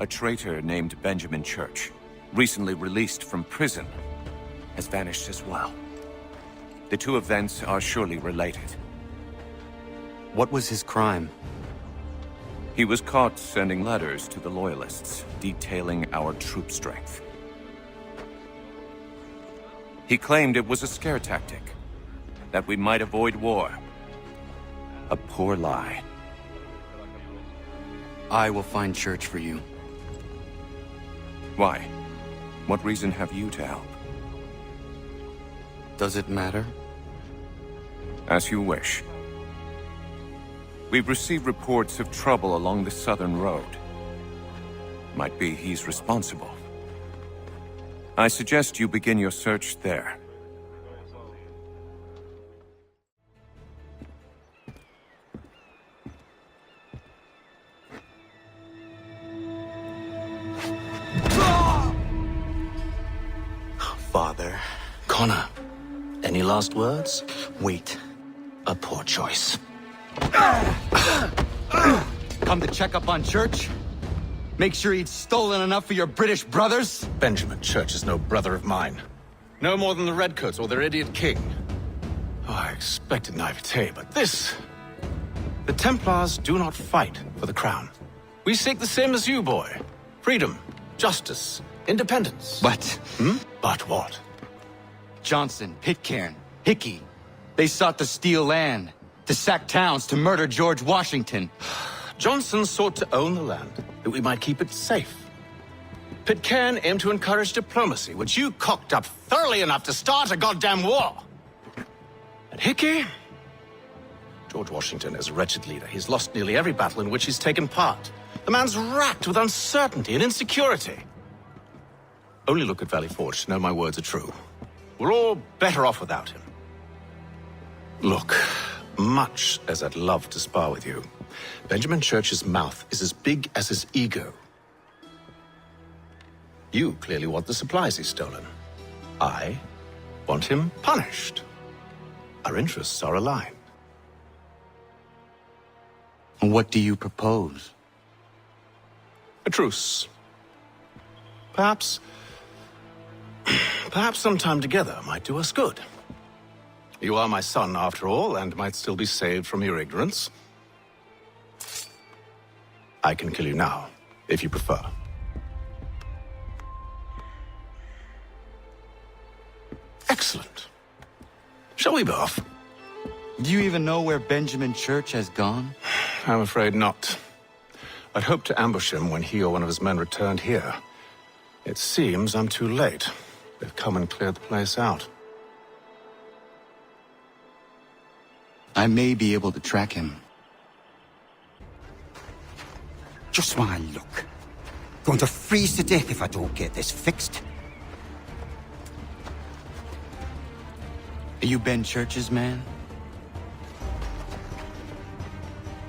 A traitor named Benjamin Church, recently released from prison, has vanished as well. The two events are surely related. What was his crime? He was caught sending letters to the Loyalists, detailing our troop strength. He claimed it was a scare tactic, that we might avoid war. A poor lie. I will find Church for you. Why? What reason have you to help? Does it matter? As you wish. We've received reports of trouble along the southern road. Might be he's responsible. I suggest you begin your search there. Father. Connor, any last words? Wait. A poor choice. Come to check up on Church? Make sure he'd stolen enough for your British brothers? Benjamin Church is no brother of mine. No more than the Redcoats or their idiot king. Oh, I expected naivete, but this... The Templars do not fight for the crown. We seek the same as you, boy. Freedom, justice, independence. But... But what? Johnson, Pitcairn, Hickey. They sought to steal land, to sack towns, to murder George Washington. Johnson sought to own the land, that we might keep it safe. Pitcairn aimed to encourage diplomacy, which you cocked up thoroughly enough to start a goddamn war. And Hickey? George Washington is a wretched leader. He's lost nearly every battle in which he's taken part. The man's racked with uncertainty and insecurity. Only look at Valley Forge to know my words are true. We're all better off without him. Look, much as I'd love to spar with you, Benjamin Church's mouth is as big as his ego. You clearly want the supplies he's stolen. I want him punished. Our interests are aligned. What do you propose? A truce. Perhaps some time together might do us good. You are my son, after all, and might still be saved from your ignorance. I can kill you now, if you prefer. Excellent. Shall we be off? Do you even know where Benjamin Church has gone? I'm afraid not. I'd hoped to ambush him when he or one of his men returned here. It seems I'm too late. They've come and cleared the place out. I may be able to track him. Just my luck. Going to freeze to death if I don't get this fixed. Are you Ben Church's man?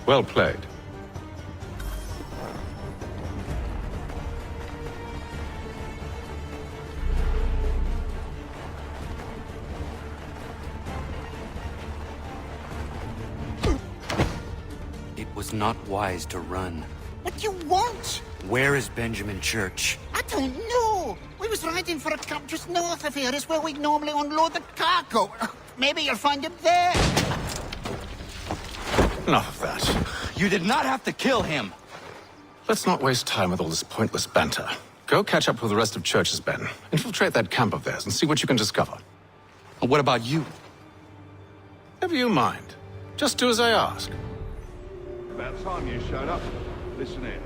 Well played. It was not wise to run. What do you want? Where is Benjamin Church? I don't know. We was riding for a camp just north of here. Is where we'd normally unload the cargo. Maybe you'll find him there. Enough of that. You did not have to kill him. Let's not waste time with all this pointless banter. Go catch up with the rest of Church's men. Infiltrate that camp of theirs and see what you can discover. What about you? Never you mind. Just do as I ask. About time you showed up. Listen here.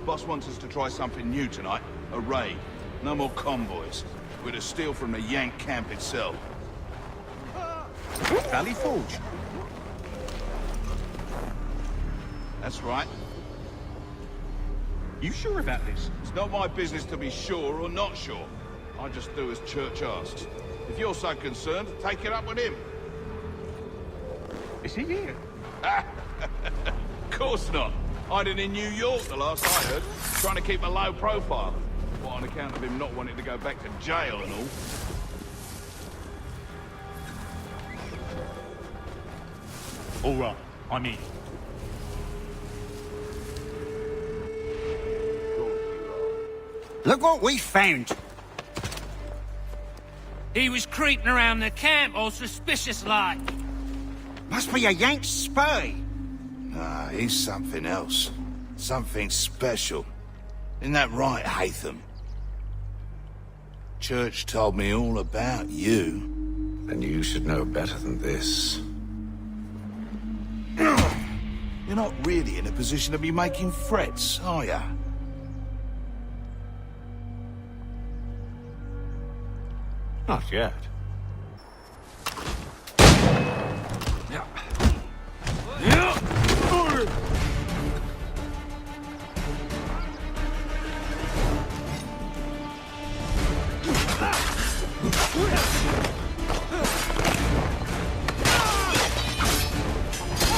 Boss wants us to try something new tonight. A raid. No more convoys. We're to steal from the Yank camp itself. Valley Forge. That's right. You sure about this? It's not my business to be sure or not sure. I just do as Church asks. If you're so concerned, take it up with him. Is he here? Of course not. Hiding in New York, the last I heard. Trying to keep a low profile. What, on account of him not wanting to go back to jail and all. All right, I'm in. Look what we found. He was creeping around the camp all suspicious-like. Must be a Yank spy. Ah, he's something else. Something special. Isn't that right, Hatham? Church told me all about you. Then you should know better than this. You're not really in a position to be making threats, are ya? Not yet.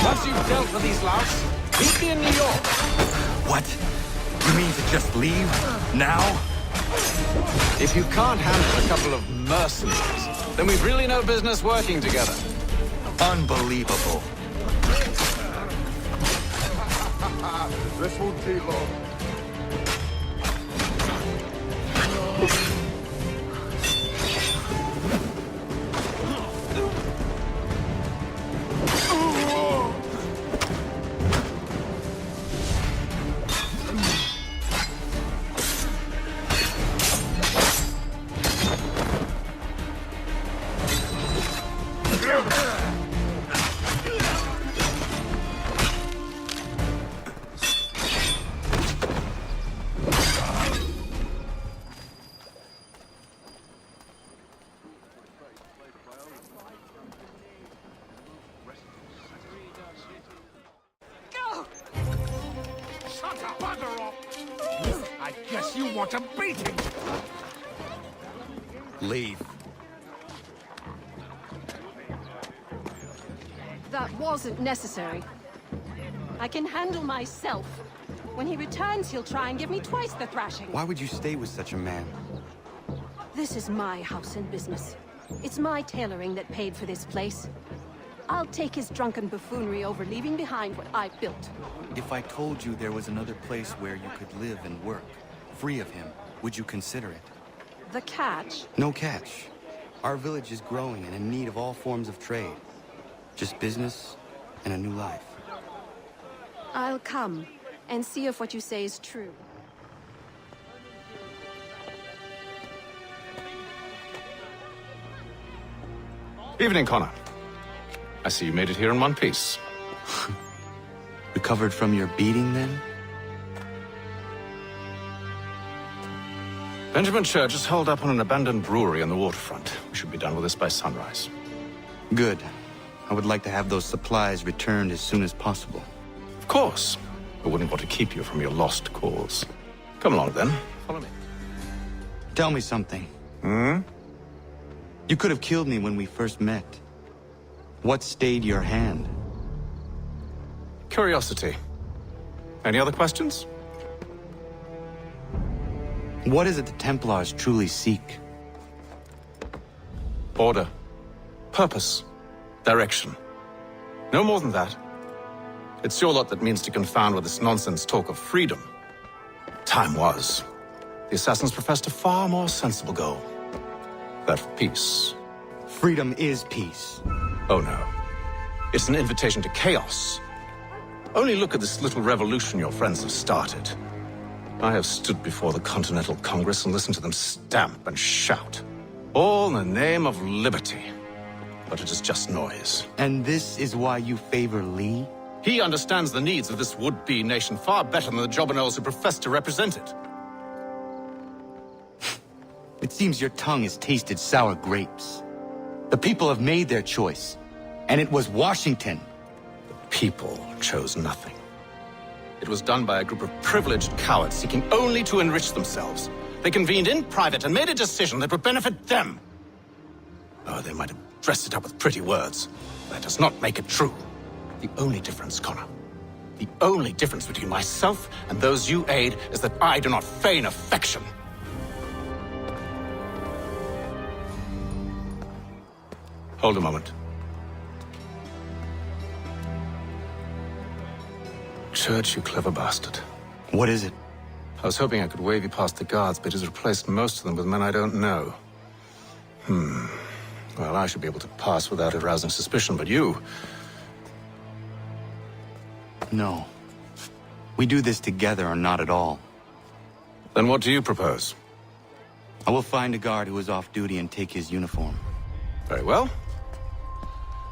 Once you've dealt with these louts, meet me in New York. What? You mean to just leave? Now? If you can't handle a couple of mercenaries, then we've really no business working together. Unbelievable. This won't take long. I guess you want a beating. Leave. That wasn't necessary. I can handle myself. When he returns, he'll try and give me twice the thrashing. Why would you stay with such a man? This is my house and business. It's my tailoring that paid for this place. I'll take his drunken buffoonery over leaving behind what I've built. If I told you there was another place where you could live and work, free of him, would you consider it? The catch? No catch. Our village is growing and in need of all forms of trade. Just business and a new life. I'll come and see if what you say is true. Evening, Connor. I see you made it here in one piece. Recovered from your beating, then? Benjamin Church is holed up on an abandoned brewery on the waterfront. We should be done with this by sunrise. Good. I would like to have those supplies returned as soon as possible. Of course. I wouldn't want to keep you from your lost cause. Come along, then. Follow me. Tell me something. Hmm? You could have killed me when we first met. What stayed your hand? Curiosity. Any other questions? What is it the Templars truly seek? Order. Purpose. Direction. No more than that. It's your lot that means to confound with this nonsense talk of freedom. Time was. The assassins professed a far more sensible goal. That of peace. Freedom is peace. Oh no. It's an invitation to chaos. Only look at this little revolution your friends have started. I have stood before the Continental Congress and listened to them stamp and shout. All in the name of liberty. But it is just noise. And this is why you favor Lee? He understands the needs of this would-be nation far better than the jobberknolls who profess to represent it. It seems your tongue has tasted sour grapes. The people have made their choice, and it was Washington. The people chose nothing. It was done by a group of privileged cowards seeking only to enrich themselves. They convened in private and made a decision that would benefit them. Oh, they might have dressed it up with pretty words. That does not make it true. The only difference, Connor, the only difference between myself and those you aid is that I do not feign affection. Hold a moment. Church, you clever bastard. What is it? I was hoping I could wave you past the guards, but he's replaced most of them with men I don't know. Well, I should be able to pass without arousing suspicion, but you... No. We do this together or not at all. Then what do you propose? I will find a guard who is off duty and take his uniform. Very well.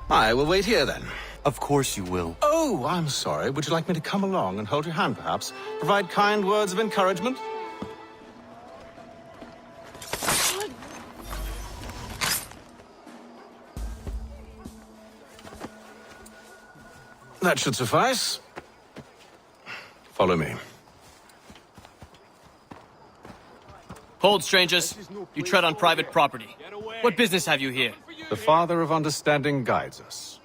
I will wait here, then. Of course you will. Oh, I'm sorry. Would you like me to come along and hold your hand, perhaps? Provide kind words of encouragement? That should suffice. Follow me. Hold, strangers. You tread on private property. What business have you here? The Father of Understanding guides us.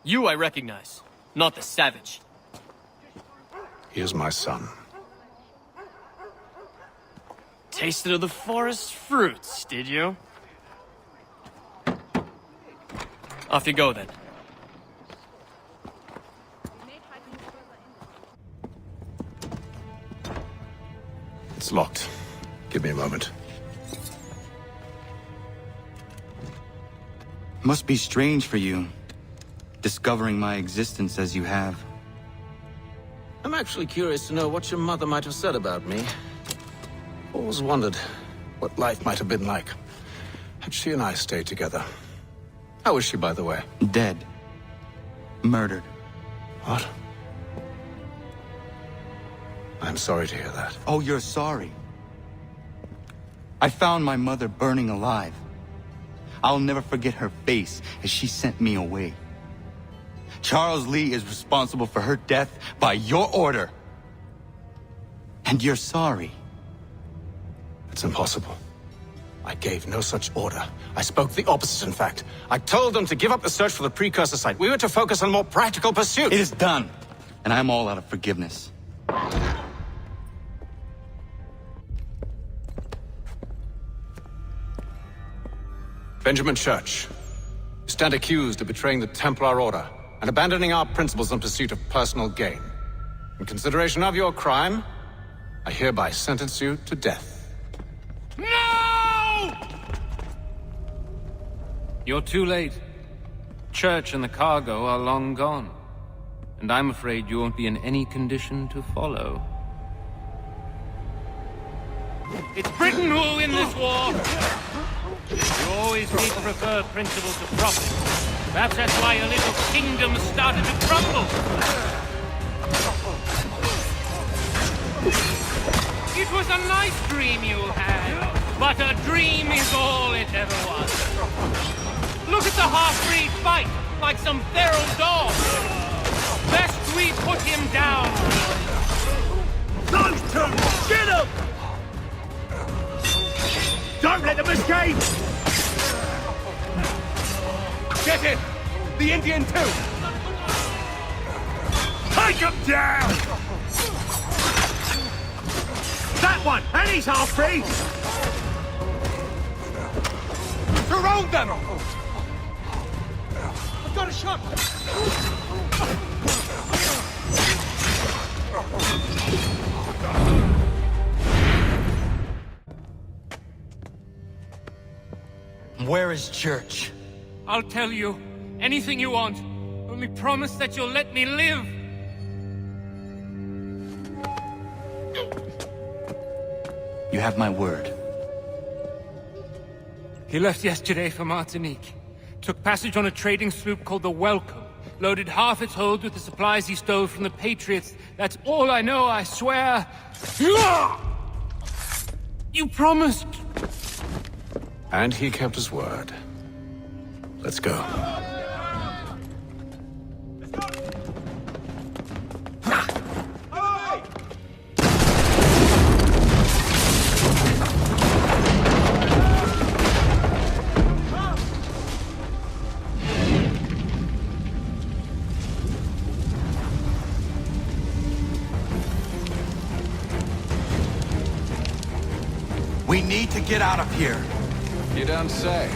You I recognize, not the savage. He is my son. Tasted of the forest fruits, did you? Off you go, then. It's locked. Give me a moment. Must be strange for you, discovering my existence as you have. I'm actually curious to know what your mother might have said about me. Always wondered what life might have been like had she and I stayed together. How is she, by the way? Dead. Murdered. What? I'm sorry to hear that. Oh, you're sorry. I found my mother burning alive. I'll never forget her face as she sent me away. Charles Lee is responsible for her death by your order. And you're sorry. It's impossible. I gave no such order. I spoke the opposite, in fact. I told them to give up the search for the precursor site. We were to focus on more practical pursuits. It is done. And I'm all out of forgiveness. Benjamin Church, you stand accused of betraying the Templar Order and abandoning our principles in pursuit of personal gain. In consideration of your crime, I hereby sentence you to death. No! You're too late. Church and the cargo are long gone. And I'm afraid you won't be in any condition to follow. It's Britain who will win this war! You always need to prefer principle to profit. Perhaps that's why your little kingdom started to crumble. It was a nice dream you had, but a dream is all it ever was. Look at the half-breed fight, like some feral dog. Best we put him down. Those two! Get them! Don't let them escape! Get him! The Indian too! Take him down! That one! And he's half-breed! Surround them! I've got a shot! Where is Church? I'll tell you. Anything you want. Only promise that you'll let me live. You have my word. He left yesterday for Martinique. Took passage on a trading sloop called the Welcome. Loaded half its hold with the supplies he stole from the Patriots. That's all I know, I swear. You promised. And he kept his word. Let's go. need to get out of here. You don't say.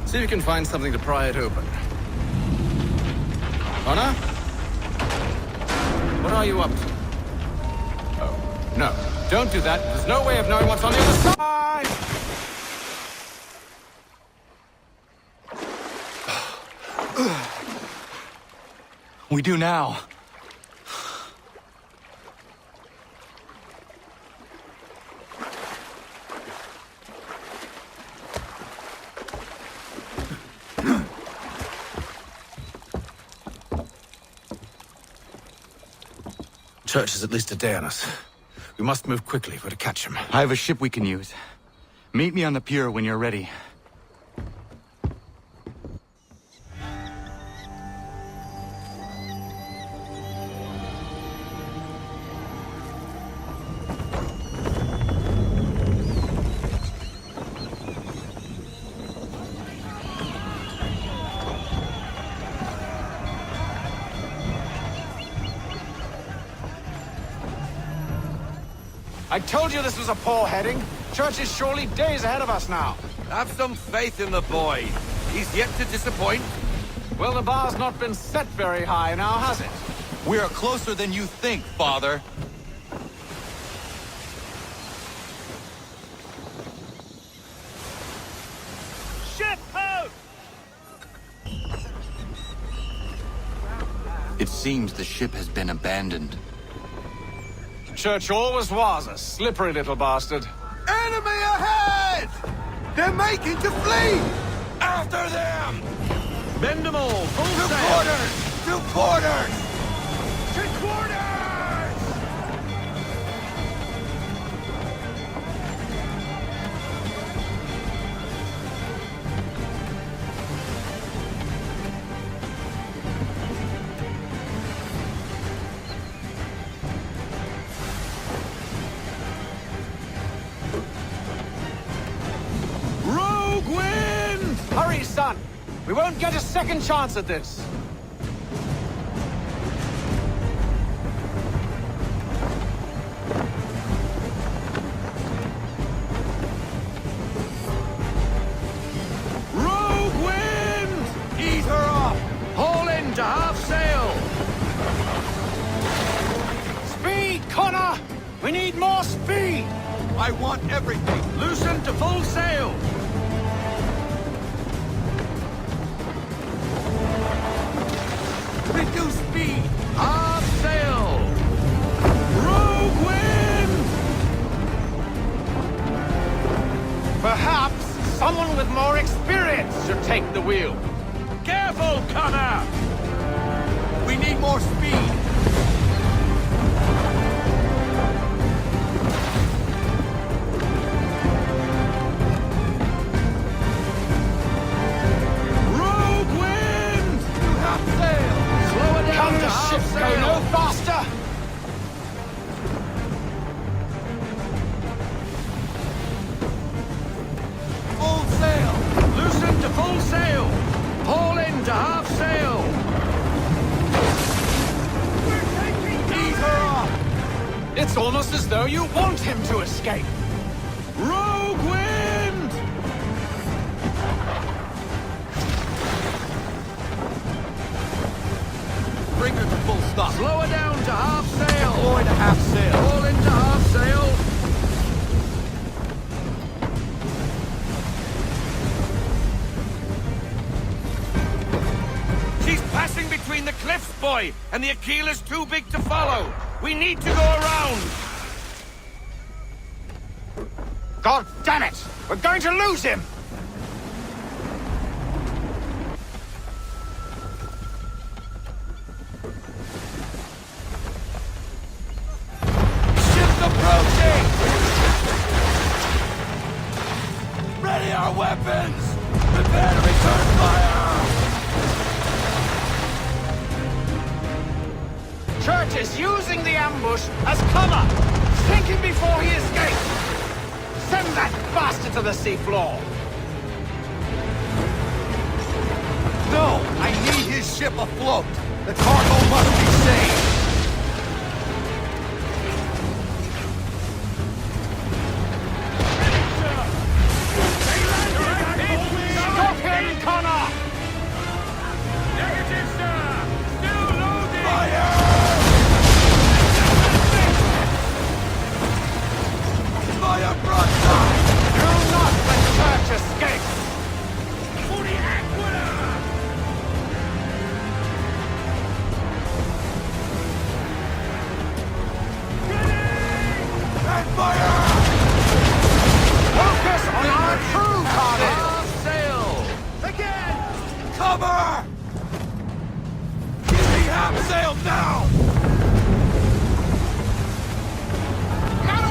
See if you can find something to pry it open. Connor? What are you up to? Oh, no. Don't do that. There's no way of knowing what's on the other side! We do now. Church is at least a day on us. We must move quickly if we're to catch him. I have a ship we can use. Meet me on the pier when you're ready. I told you this was a poor heading. Church is surely days ahead of us now. Have some faith in the boy. He's yet to disappoint. Well, the bar's not been set very high now, has it? We are closer than you think, Father. Ship out! It seems the ship has been abandoned. Church always was a slippery little bastard. Enemy ahead! They're making to flee! After them! Bend them all! Full to sail! quarters! To quarters! To quarters! Hurry, son! We won't get a second chance at this! Rogue wind! Ease her up! Haul in to half sail! Speed, Connor! We need more speed! I want everything! Loosen to full sail! Reduce speed! Half sail! Rogue wind! Perhaps someone with more experience should take the wheel. Careful, Connor! We need more speed! Rogue wind! To half sail! Slow it down Come to to half ship, sail! go no faster! Full sail! Loosen to full almost as though you want him to escape. Rogue wind! Bring her to full stop. Slow her down to half sail. Boy to half sail. All into half sail. She's passing between the cliffs, boy, and the Aquila's too big to follow. We need to go around. God damn it! We're going to lose him! Ship's approaching! Ready our weapons! Prepare to return fire! Church is using the ambush as cover! Sink him before he escapes! Send that bastard to the seafloor! No! I need his ship afloat! The cargo must be saved! Stop him, Connor! Negative, sir! Still loading! Fire! Fire broadside! Do not let Church escape! For the Aquila! And fire! Focus on our crew, Cardiff! Half sail! Again! Cover! Give me half sail now!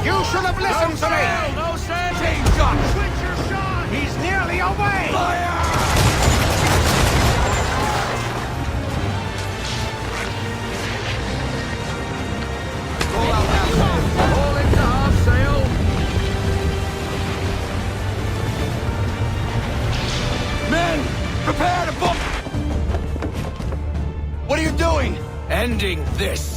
You should have listened to me! No sail! Change shot! Switch your shot! He's nearly away! Fire! Roll out half sail! All into half sail! Men! Prepare to book! What are you doing? Ending this!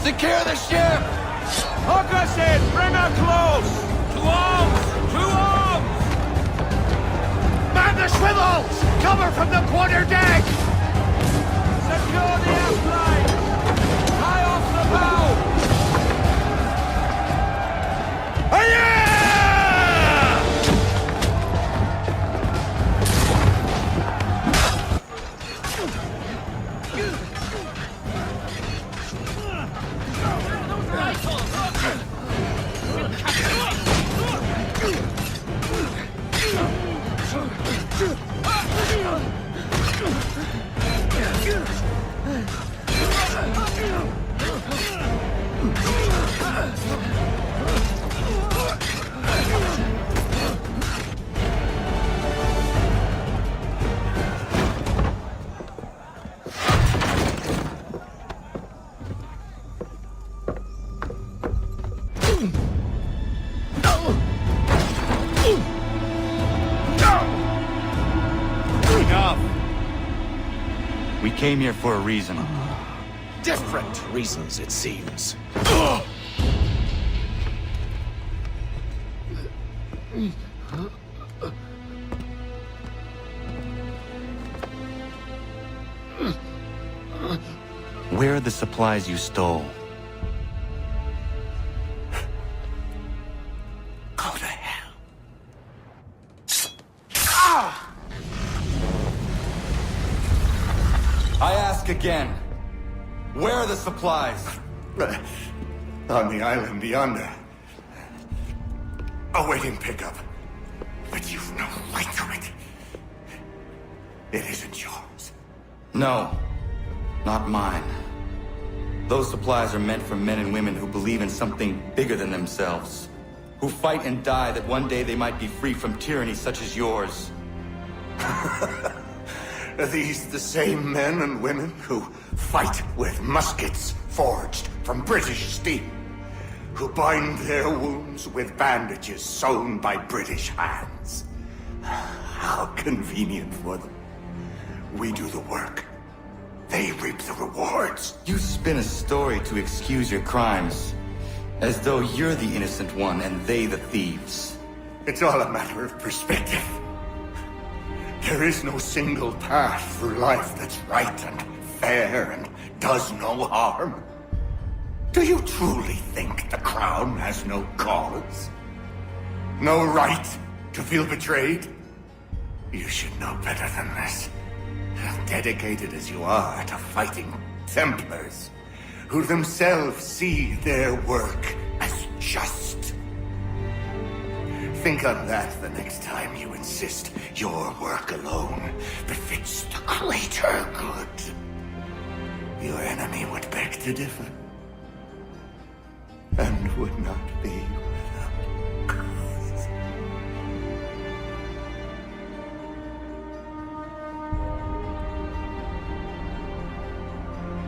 Secure the ship! Hook us in! Bring her close! To arms! To arms! Man the swivels! Cover from the quarterdeck! Secure the aft line! High off the bow! Hiya! We came here for a reason. Different reasons, it seems. Where are the supplies you stole? Go to hell. I ask again. Where are the supplies? On the island yonder. Awaiting pickup. But you've no right to it. It isn't yours. No, not mine. Those supplies are meant for men and women who believe in something bigger than themselves. Who fight and die that one day they might be free from tyranny such as yours. Are these the same men and women who fight with muskets forged from British steel? Who bind their wounds with bandages sewn by British hands? How convenient for them. We do the work. They reap the rewards. You spin a story to excuse your crimes, as though you're the innocent one and they the thieves. It's all a matter of perspective. There is no single path through life that's right and fair and does no harm. Do you truly think the Crown has no cause? No right to feel betrayed? You should know better than this. Dedicated as you are to fighting Templars, who themselves see their work as just. Think on that the next time you insist your work alone befits the greater good. Your enemy would beg to differ, and would not be without cause.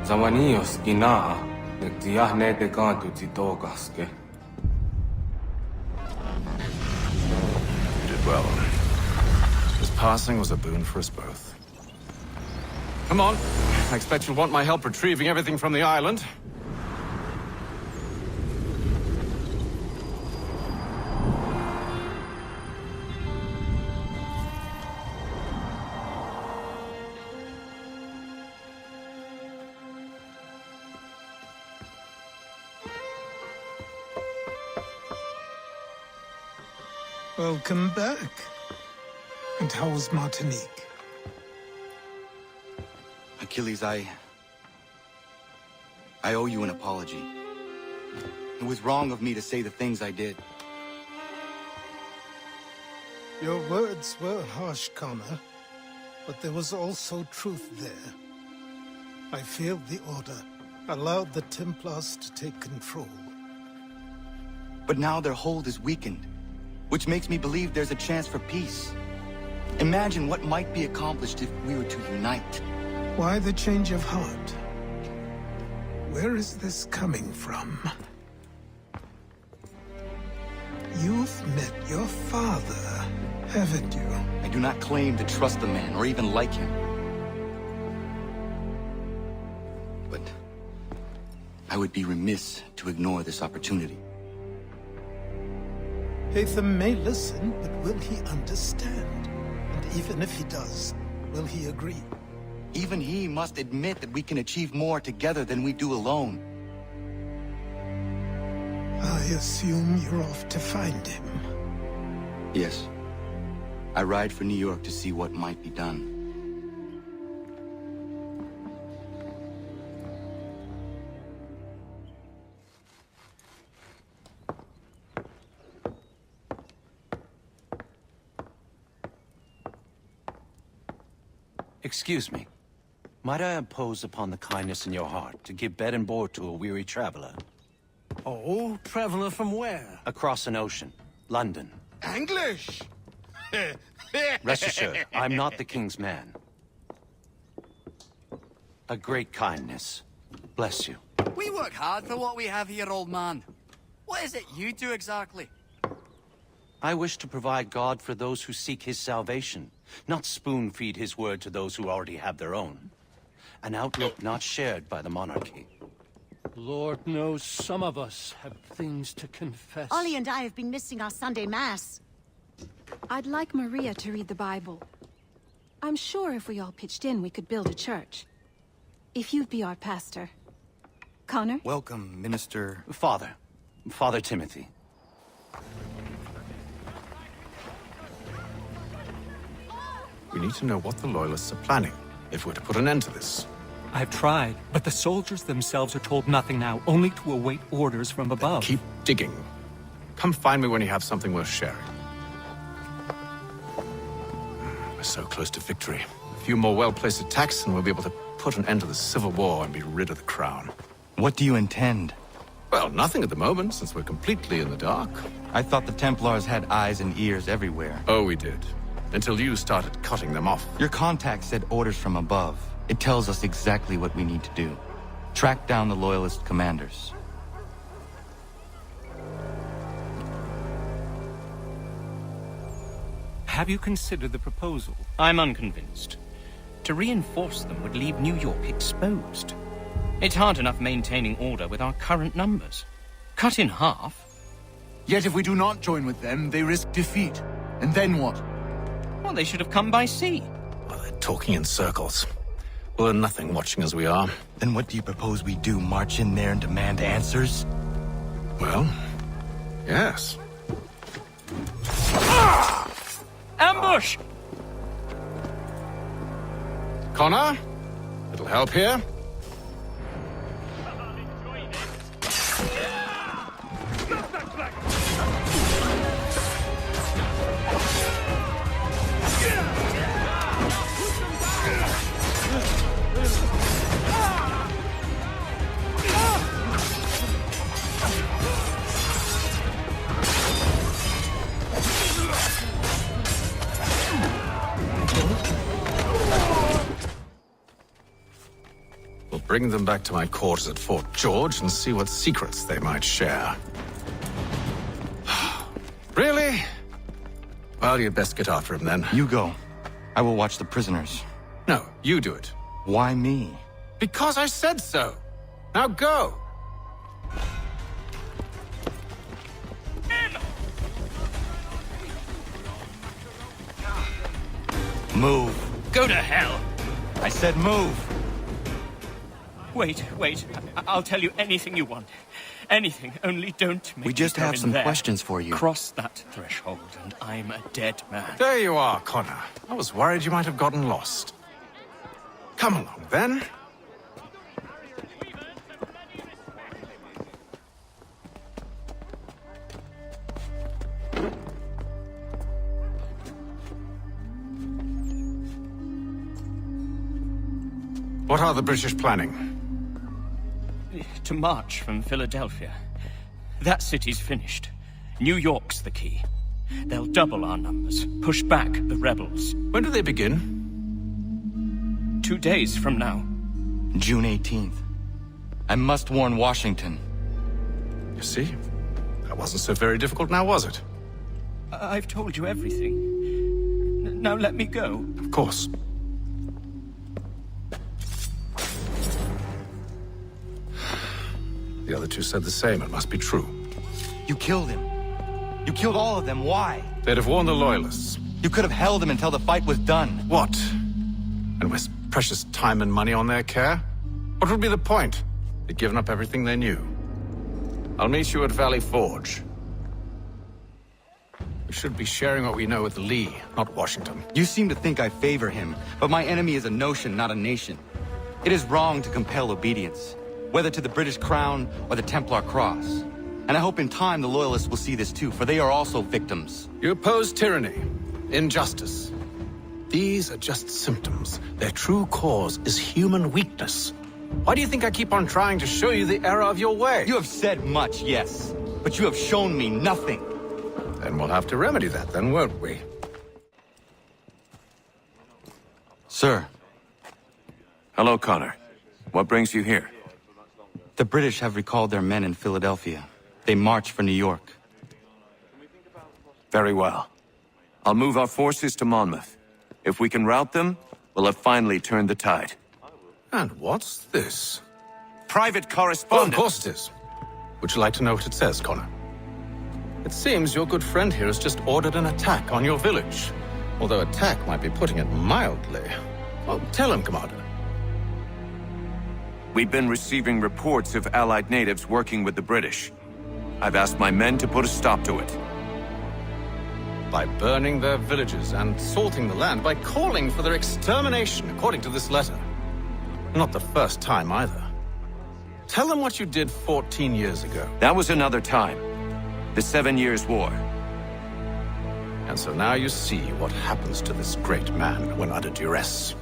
Zamanios ina netiahne de cantu titogaske. You did well. His passing was a boon for us both. Come on. I expect you'll want my help retrieving everything from the island. Welcome back. And how was Martinique? Achilles, I owe you an apology. It was wrong of me to say the things I did. Your words were harsh, Connor, but there was also truth there. I failed the Order, allowed the Templars to take control. But now their hold is weakened, which makes me believe there's a chance for peace. Imagine what might be accomplished if we were to unite. Why the change of heart? Where is this coming from? You've met your father, haven't you? I do not claim to trust the man or even like him. But I would be remiss to ignore this opportunity. Hatham may listen, but will he understand? And even if he does, will he agree? Even he must admit that we can achieve more together than we do alone. I assume you're off to find him. Yes. I ride for New York to see what might be done. Excuse me. Might I impose upon the kindness in your heart to give bed and board to a weary traveler? Oh, traveler from where? Across an ocean. London. English! Rest assured, I'm not the king's man. A great kindness. Bless you. We work hard for what we have here, old man. What is it you do exactly? I wish to provide God for those who seek his salvation, not spoon-feed his word to those who already have their own. An outlook not shared by the monarchy. Lord knows some of us have things to confess. Ollie and I have been missing our Sunday Mass. I'd like Maria to read the Bible. I'm sure if we all pitched in, we could build a church. If you'd be our pastor. Connor? Welcome, Minister... Father Timothy. We need to know what the Loyalists are planning, if we're to put an end to this. I've tried, but the soldiers themselves are told nothing now, only to await orders from above. Keep digging. Come find me when you have something worth sharing. We're so close to victory. A few more well-placed attacks and we'll be able to put an end to the Civil War and be rid of the Crown. What do you intend? Well, nothing at the moment, since we're completely in the dark. I thought the Templars had eyes and ears everywhere. Oh, we did. Until you started cutting them off. Your contact said orders from above. It tells us exactly what we need to do. Track down the Loyalist commanders. Have you considered the proposal? I'm unconvinced. To reinforce them would leave New York exposed. It's hard enough maintaining order with our current numbers. Cut in half. Yet if we do not join with them, they risk defeat. And then what? Well, they should have come by sea. Well, they're talking in circles. We'll learn nothing watching as we are. Then what do you propose we do? March in there and demand answers? Well, yes. Ambush! Connor? It'll help here. Bring them back to my quarters at Fort George and see what secrets they might share. Really? Well, you'd best get after him then. You go. I will watch the prisoners. No, you do it. Why me? Because I said so. Now go. Move. Go to hell. I said move. Wait. I'll tell you anything you want. Anything, only don't make We just me go have in some there. questions for you. Cross that threshold, and I'm a dead man. There you are, Connor. I was worried you might have gotten lost. Come along, then. What are the British planning? To march from Philadelphia. That city's finished. New York's the key. They'll double our numbers, push back the rebels. When do they begin? 2 days from now. June 18th. I must warn Washington. You see? That wasn't so very difficult now, was it? I've told you everything. Now let me go. Of course. The other two said the same. It must be true. You killed him. You killed all of them. Why? They'd have warned the Loyalists. You could have held him until the fight was done. What? And waste precious time and money on their care? What would be the point? They'd given up everything they knew. I'll meet you at Valley Forge. We should be sharing what we know with Lee, not Washington. You seem to think I favor him, but my enemy is a notion, not a nation. It is wrong to compel obedience, whether to the British Crown or the Templar Cross. And I hope in time the Loyalists will see this too, for they are also victims. You oppose tyranny, injustice. These are just symptoms. Their true cause is human weakness. Why do you think I keep on trying to show you the error of your way? You have said much, yes, but you have shown me nothing. Then we'll have to remedy that then, won't we? Sir. Hello, Connor. What brings you here? The British have recalled their men in Philadelphia. They march for New York. Very well. I'll move our forces to Monmouth. If we can rout them, we'll have finally turned the tide. And what's this? Private Oh, correspondence. of course it is. Would you like to know what it says, Connor? It seems your good friend here has just ordered an attack on your village. Although attack might be putting it mildly. Well, tell him, Commander. We've been receiving reports of Allied natives working with the British. I've asked my men to put a stop to it. By burning their villages and salting the land, by calling for their extermination, according to this letter. Not the first time, either. Tell them what you did 14 years ago. That was another time. The 7 Years' War. And so now you see what happens to this great man when under duress.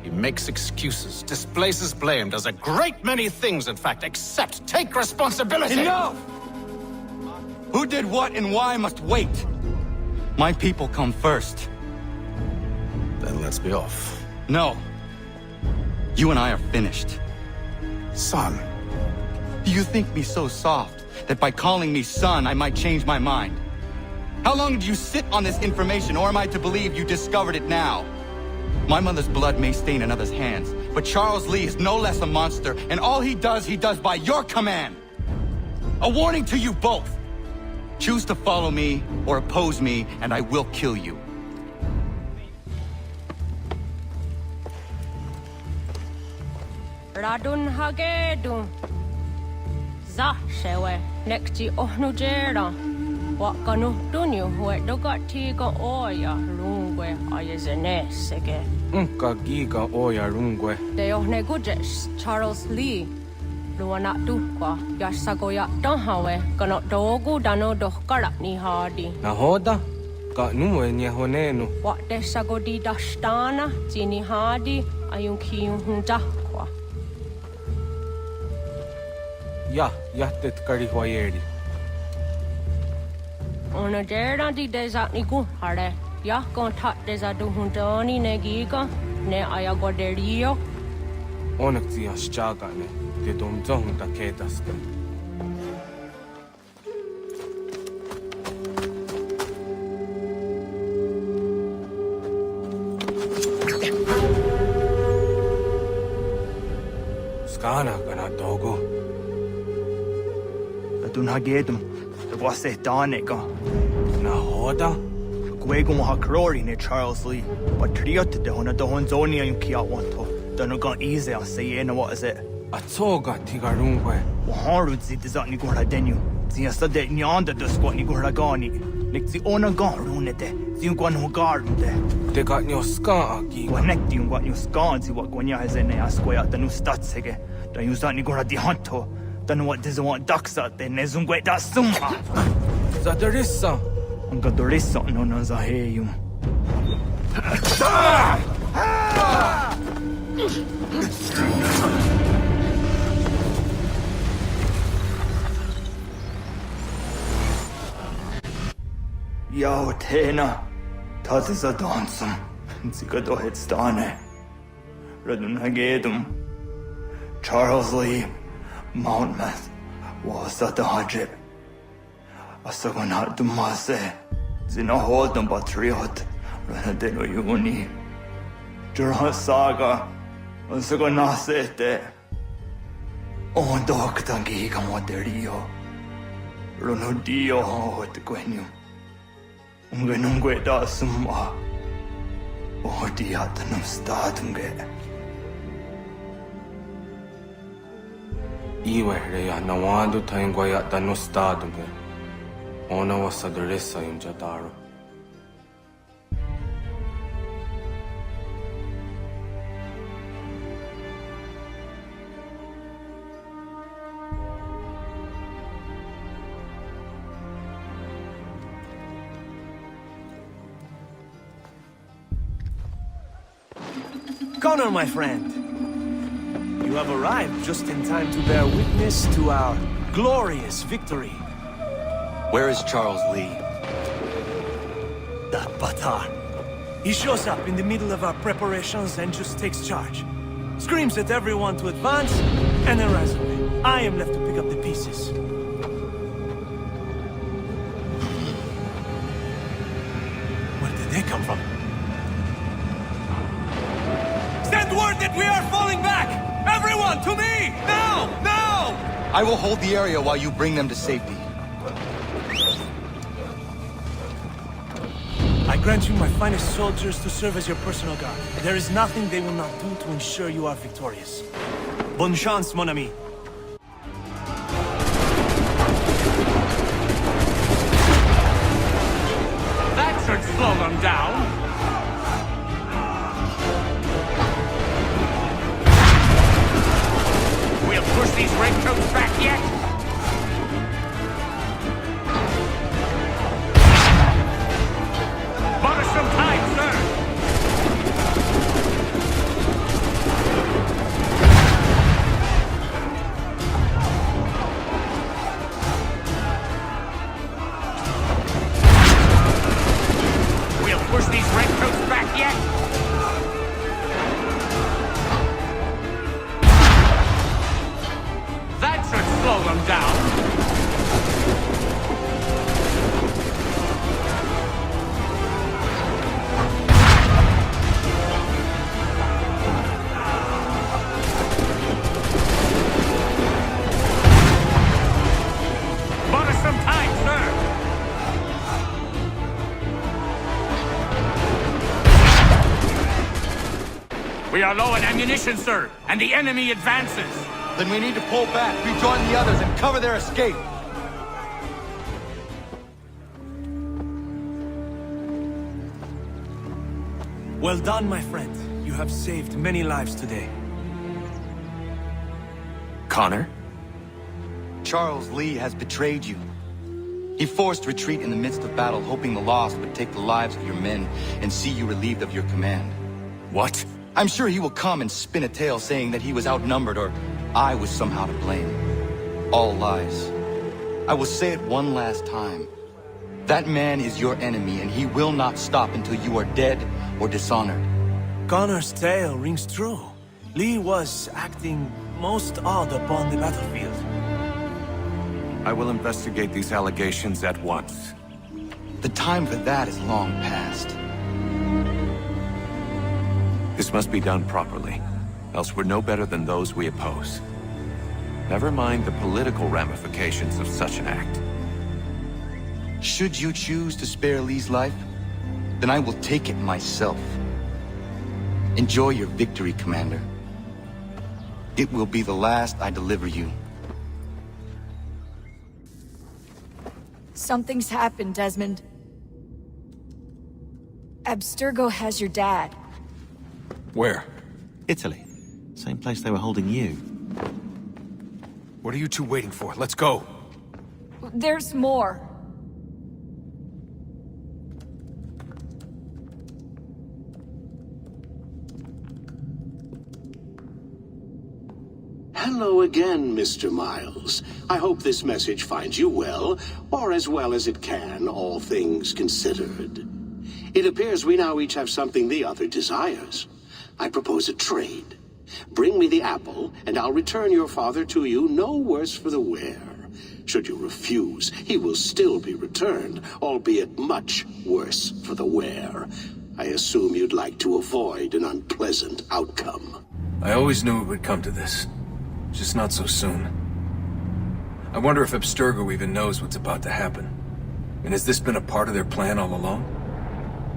He makes excuses, displaces blame, does a great many things, in fact, except take responsibility! Enough! Who did what and why must wait. My people come first. Then let's be off. No. You and I are finished. Son. Do you think me so soft that by calling me son, I might change my mind? How long did you sit on this information, or am I to believe you discovered it now? My mother's blood may stain another's hands, but Charles Lee is no less a monster, and all he does by your command. A warning to you both. Choose to follow me or oppose me, and I will kill you. Radun Hagedun. Za shewe nekti ohnujera. Wakanu dunyu huedoga tiga oya rungwe ayezenesege. Unka giga oya rungwe. De ohne gujes Charles Lee. Luana dukwa yasagoya donhawe kano dogu dano dohkara ni hadi. Nahoda? Ka nuwe nye honenu. Wat de sagodi dashtana tini hadi ayun kiyun hundakwa. Ja, jättet karihwayeri. Ona jera di deza ni hare. Ya kontat deza duhuntoni ne giga ne ayagoderio. Onak tia shchagane. Te domzong ta ketaste. Skana kana dogo. Dun hagedum, the wase danega. Nahoda? Gwego mahakrori ne Charles Lee, but triot de hona dohonzonia yung kia wanto. Danugan easy on say what is it? Atsoga tigarungwe. Waharud zi dizat ni gora denu. Zia sade nyanda dusquat ni gora gani. Nik zi ona garunete. Zi gwan ho garunte. Te got nyo ska aki. Wanek di gwan nyo ska zi wat gwanya hezene asquaya danu statsege. Da yuzat ni gora di hanto. Danu wat dizo want daksa te nezungwe da summa. Zadarissa. Anga dorissa no na zaheyum. Yao tena, tatisa dansum, zikado hitstane, radun hagedum, Charles Lee, Mountmouth, wasa the hajib, asagonat dumase, zinahodum batriot, ranadeno yuni, Jurha saga, asagonasete, on doktangi kamoterio, runudio hot gwenum. Ungenungwe da summa. Odiatanum statunge. Iwe ya nawando taingwaya tanu stadunge. Ona wasadarissa yung jataro. Connor, my friend, you have arrived just in time to bear witness to our glorious victory. Where is Charles Lee? That Batar. He shows up in the middle of our preparations and just takes charge. Screams at everyone to advance, and then runs away. I am left to pick up the pieces. Where did they come from? Send word that we are falling back! Everyone, to me! Now! Now! I will hold the area while you bring them to safety. I grant you my finest soldiers to serve as your personal guard. There is nothing they will not do to ensure you are victorious. Bonne chance, mon ami. That should slow them down. We'll push these redcoats back yet. Bought us some time, sir. We'll push these redcoats back yet. them down. Bought us some time, sir. We are low on ammunition, sir, and the enemy advances. Then we need to pull back, rejoin the others, and cover their escape. Well done, my friend. You have saved many lives today. Connor? Charles Lee has betrayed you. He forced retreat in the midst of battle, hoping the loss would take the lives of your men and see you relieved of your command. What? I'm sure he will come and spin a tale saying that he was outnumbered or I was somehow to blame. All lies. I will say it one last time. That man is your enemy and he will not stop until you are dead or dishonored. Connor's tale rings true. Lee was acting most odd upon the battlefield. I will investigate these allegations at once. The time for that is long past. This must be done properly, else we're no better than those we oppose. Never mind the political ramifications of such an act. Should you choose to spare Lee's life, then I will take it myself. Enjoy your victory, Commander. It will be the last I deliver you. Something's happened, Desmond. Abstergo has your dad. Where? Italy. Same place they were holding you. What are you two waiting for? Let's go. There's more. Hello again, Mr. Miles. I hope this message finds you well as it can, all things considered. It appears we now each have something the other desires. I propose a trade. Bring me the apple, and I'll return your father to you no worse for the wear. Should you refuse, he will still be returned, albeit much worse for the wear. I assume you'd like to avoid an unpleasant outcome. I always knew it would come to this. Just not so soon. I wonder if Abstergo even knows what's about to happen. And has this been a part of their plan all along?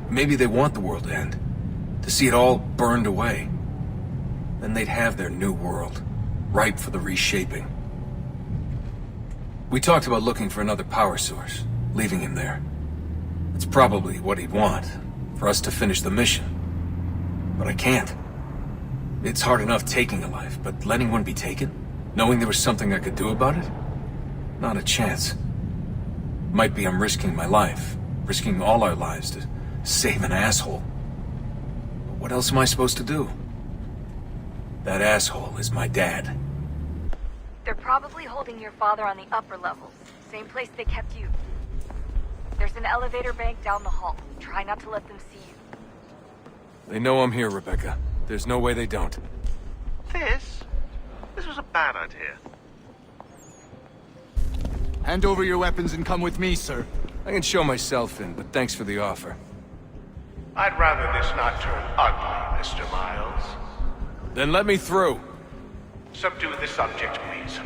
Maybe they want the world to end. To see it all burned away. Then they'd have their new world, ripe for the reshaping. We talked about looking for another power source, leaving him there. It's probably what he'd want, for us to finish the mission. But I can't. It's hard enough taking a life, but letting one be taken? Knowing there was something I could do about it? Not a chance. Might be I'm risking my life, risking all our lives to save an asshole. But what else am I supposed to do? That asshole is my dad. They're probably holding your father on the upper levels, same place they kept you. There's an elevator bank down the hall. Try not to let them see you. They know I'm here, Rebecca. There's no way they don't. This was a bad idea. Hand over your weapons and come with me, sir. I can show myself in, but thanks for the offer. I'd rather this not turn ugly, Mr. Miles. Then let me through. Subdue the subject, please.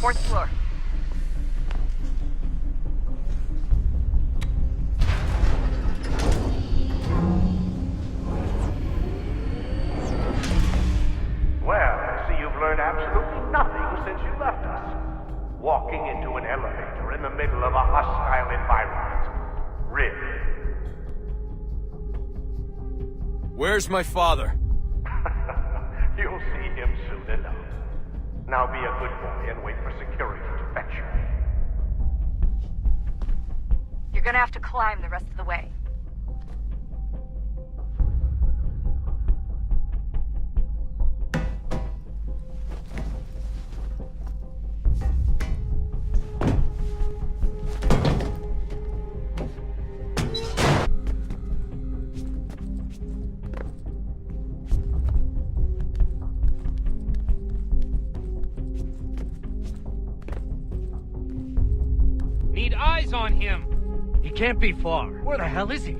Fourth floor. Well, I see you've learned absolutely nothing since you left us. Walking into an elevator in the middle of a hostile environment. Really? Where's my father? You'll see him soon enough. Now be a good boy and wait for security to fetch you. You're gonna have to climb the rest of the way. him. He can't be far. Where the hell is he?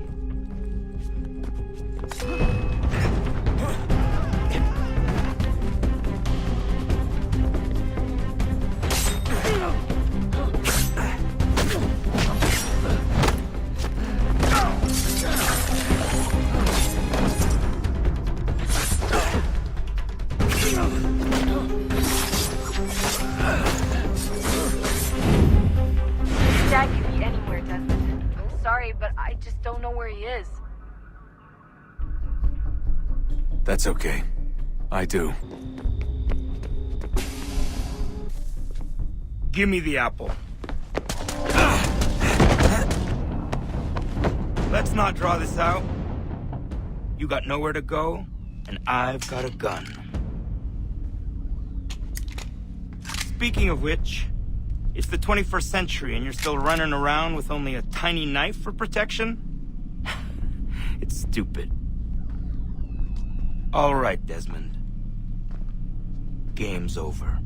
Dad could be anywhere, Desmond. I'm sorry, but I just don't know where he is. That's okay. I do. Give me the apple. Let's not draw this out. You got nowhere to go, and I've got a gun. Speaking of which, it's the 21st century and you're still running around with only a tiny knife for protection? It's stupid. All right, Desmond. Game's over.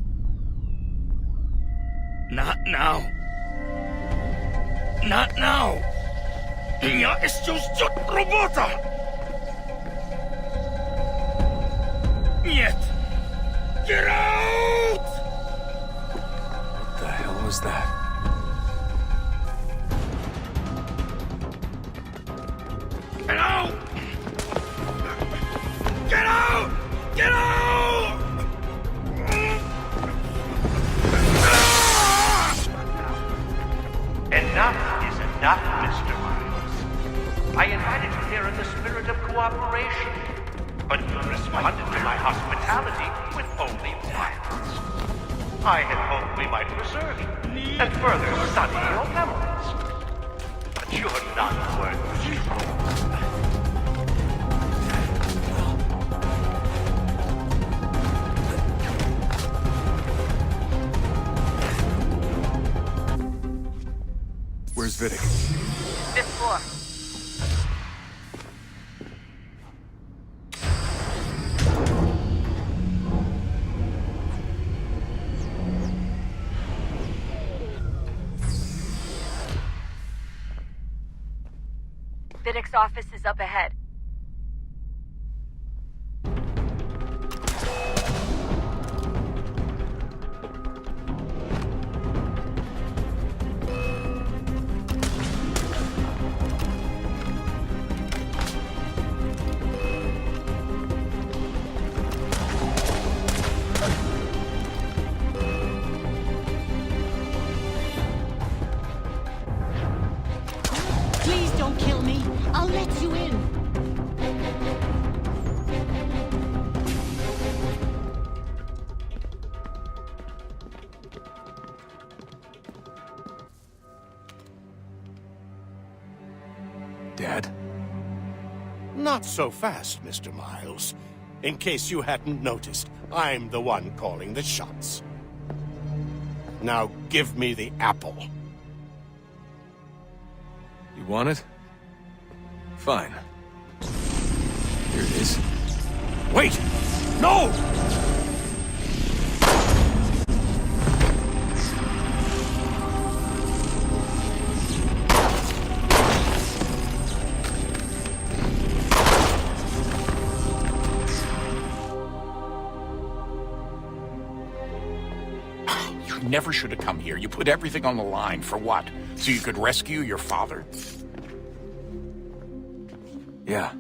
Not now. Not now. Я еще ждет работа. Нет. Get out! What the hell was that? Get out! Get out! Get out! Enough is enough, Mr. Miles. I invited you here in the spirit of cooperation, but you responded to my hospitality with only violence. I had hoped we might preserve you and further study your memories. But you're not worth it. Where's Vidic? Fifth floor. Vidic's office is up ahead. Please don't kill me. I'll let you in. Dad? Not so fast, Mr. Miles. In case you hadn't noticed, I'm the one calling the shots. Now give me the apple. You want it? Fine. Here it is. Wait! No! You never should have come here. You put everything on the line. For what? So you could rescue your father? Yeah.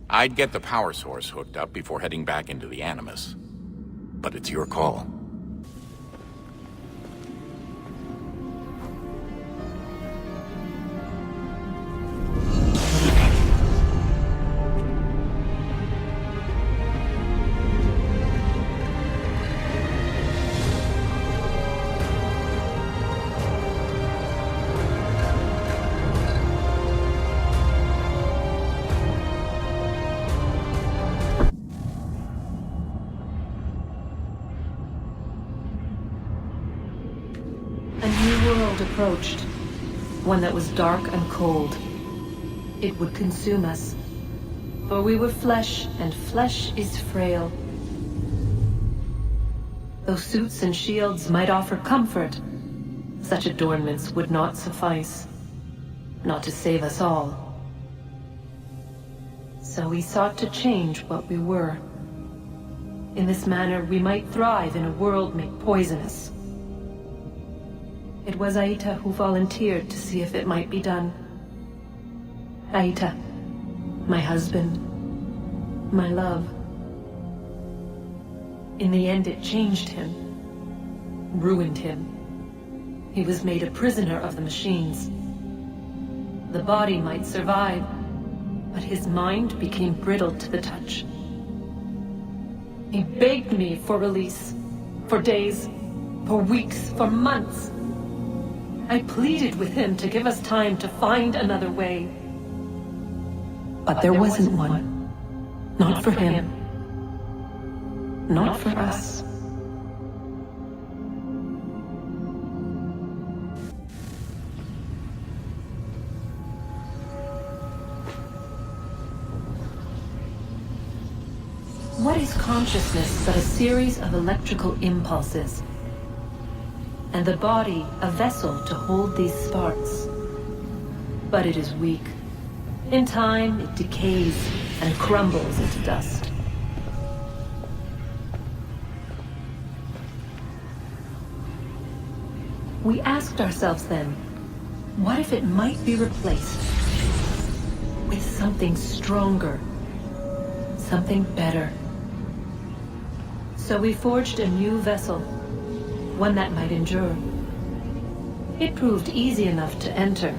I'd get the power source hooked up before heading back into the Animus. But it's your call. approached, one that was dark and cold. It would consume us, for we were flesh, and flesh is frail. Though suits and shields might offer comfort, such adornments would not suffice, not to save us all. So we sought to change what we were. In this manner, we might thrive in a world made poisonous. It was Aita who volunteered to see if it might be done. Aita, my husband, my love. In the end, it changed him, ruined him. He was made a prisoner of the machines. The body might survive, but his mind became brittle to the touch. He begged me for release, for days, for weeks, for months. I pleaded with him to give us time to find another way. But there wasn't one. Not for him. Not for us. What is consciousness but a series of electrical impulses? And the body a vessel to hold these sparks. But it is weak. In time, it decays and crumbles into dust. We asked ourselves then, what if it might be replaced with something stronger, something better? So we forged a new vessel, one that might endure. It proved easy enough to enter.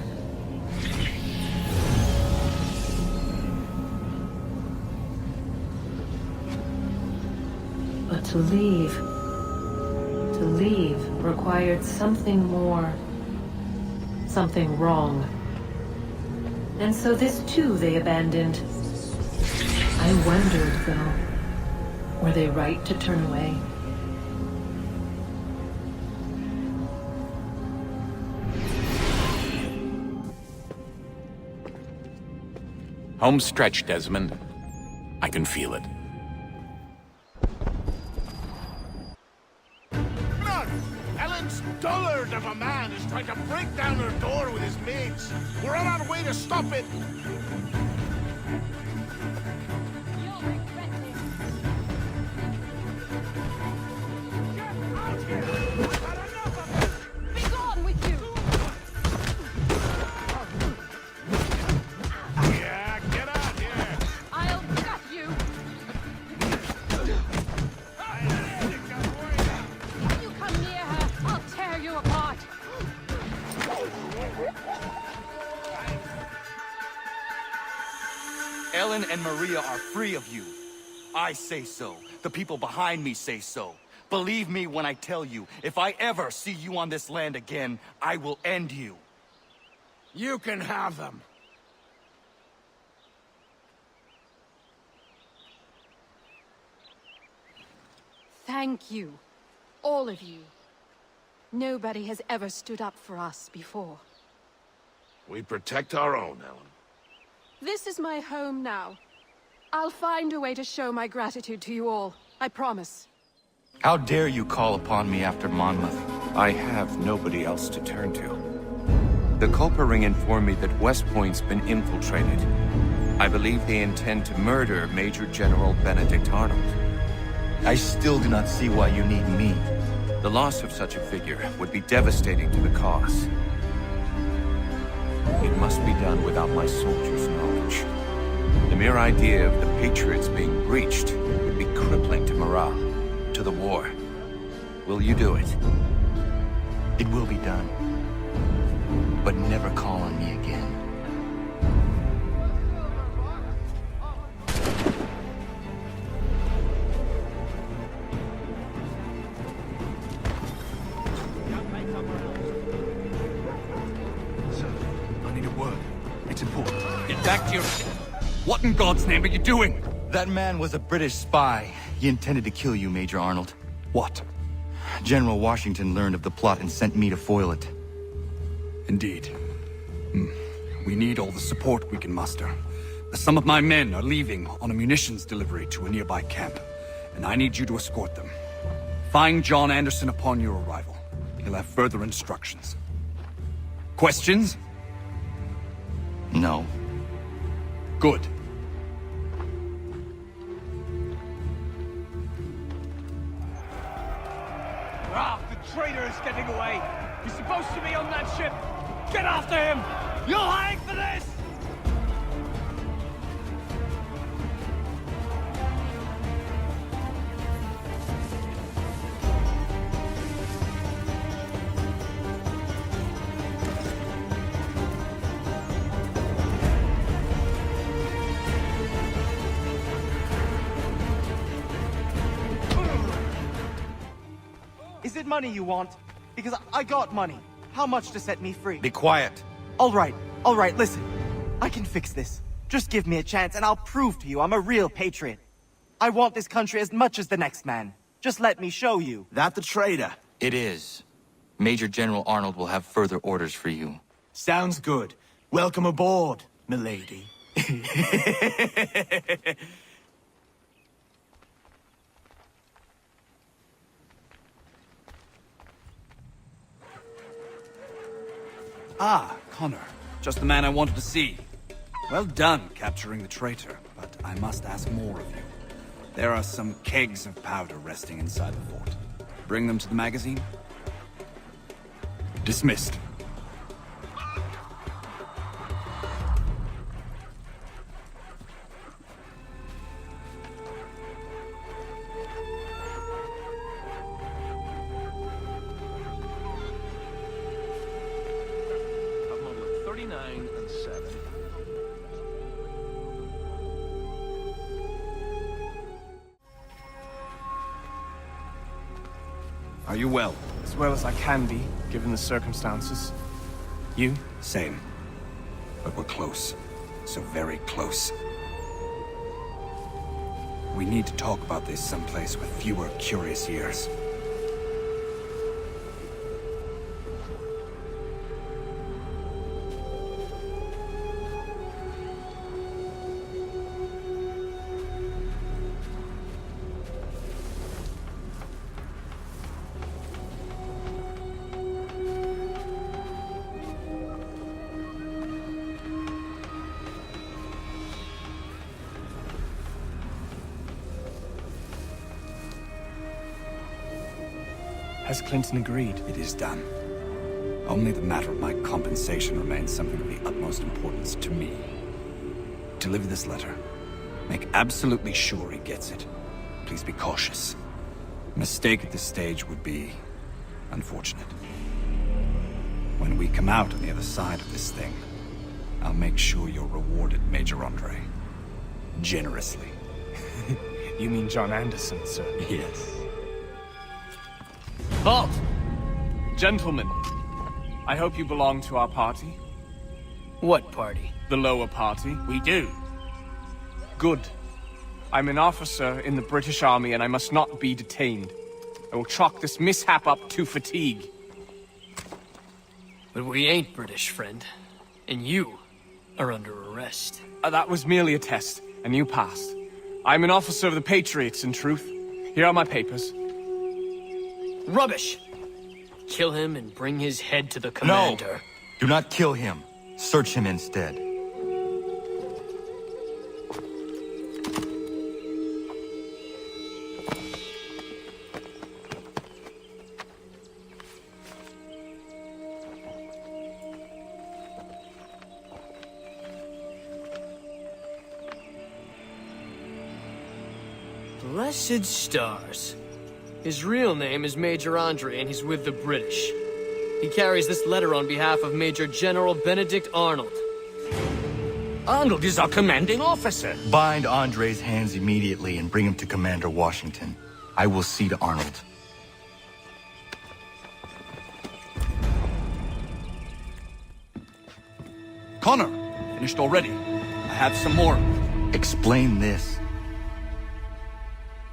But to leave required something more, something wrong. And so this too they abandoned. I wondered, though, were they right to turn away? Home stretch, Desmond. I can feel it. Look! Ellen's dullard of a man is trying to break down her door with his mates. We're on our way to stop it. Ellen and Maria are free of you. I say so. The people behind me say so. Believe me when I tell you, if I ever see you on this land again, I will end you. You can have them. Thank you. All of you. Nobody has ever stood up for us before. We protect our own, Ellen. This is my home now. I'll find a way to show my gratitude to you all. I promise. How dare you call upon me after Monmouth? I have nobody else to turn to. The Culper Ring informed me that West Point's been infiltrated. I believe they intend to murder Major General Benedict Arnold. I still do not see why you need me. The loss of such a figure would be devastating to the cause. It must be done without my soldiers' knowledge. The mere idea of the Patriots being breached would be crippling to morale, to the war. Will you do it? It will be done. But never call on me again. Back to your... What in God's name are you doing? That man was a British spy. He intended to kill you, Major Arnold. What? General Washington learned of the plot and sent me to foil it. Indeed. We need all the support we can muster. Some of my men are leaving on a munitions delivery to a nearby camp, and I need you to escort them. Find John Anderson upon your arrival. He'll have further instructions. Questions? No. Good. Ah, the traitor is getting away. He's supposed to be on that ship. Get after him! You'll hang for this! Is it money you want? Because I got money. How much to set me free? Be quiet. All right, listen. I can fix this. Just give me a chance and I'll prove to you I'm a real patriot. I want this country as much as the next man. Just let me show you. That the traitor? It is. Major General Arnold will have further orders for you. Sounds good. Welcome aboard, milady. Ah, Connor. Just the man I wanted to see. Well done capturing the traitor, but I must ask more of you. There are some kegs of powder resting inside the fort. Bring them to the magazine? Dismissed. Are you well? As well as I can be, given the circumstances. You? Same. But we're close. So very close. We need to talk about this someplace with fewer curious ears. Has Clinton agreed? It is done. Only the matter of my compensation remains something of the utmost importance to me. Deliver this letter. Make absolutely sure he gets it. Please be cautious. A mistake at this stage would be unfortunate. When we come out on the other side of this thing, I'll make sure you're rewarded, Major Andre. Generously. You mean John Anderson, sir? Yes. Halt! Gentlemen, I hope you belong to our party. What party? The lower party. We do. Good. I'm an officer in the British Army and I must not be detained. I will chalk this mishap up to fatigue. But we ain't British, friend. And you are under arrest. That was merely a test, and you passed. I'm an officer of the Patriots, in truth. Here are my papers. Rubbish! Kill him and bring his head to the commander. No! Do not kill him. Search him instead. Blessed stars. His real name is Major Andre, and he's with the British. He carries this letter on behalf of Major General Benedict Arnold. Arnold is our commanding officer. Bind Andre's hands immediately and bring him to Commander Washington. I will see to Arnold. Connor! Finished already. I have some more. Explain this.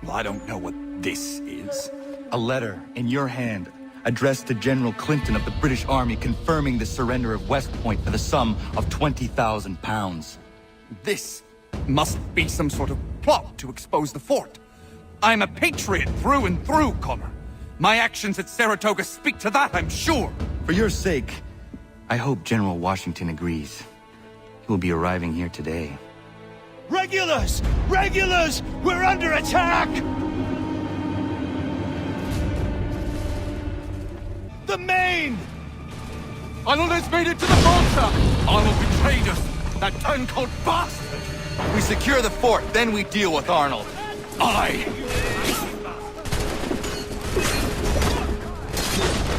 Well, I don't know what this is. A letter in your hand. addressed to General Clinton of the British Army confirming the surrender of West Point for the sum of 20,000 pounds. This must be some sort of plot to expose the fort. I'm a patriot through and through, Connor. My actions at Saratoga speak to that, I'm sure. For your sake, I hope General Washington agrees. He will be arriving here today. Regulars! Regulars! We're under attack! The Maine! Arnold has made it to the Volta! Arnold betrayed us! That turncoat bastard! We secure the fort, then we deal with Arnold. Aye!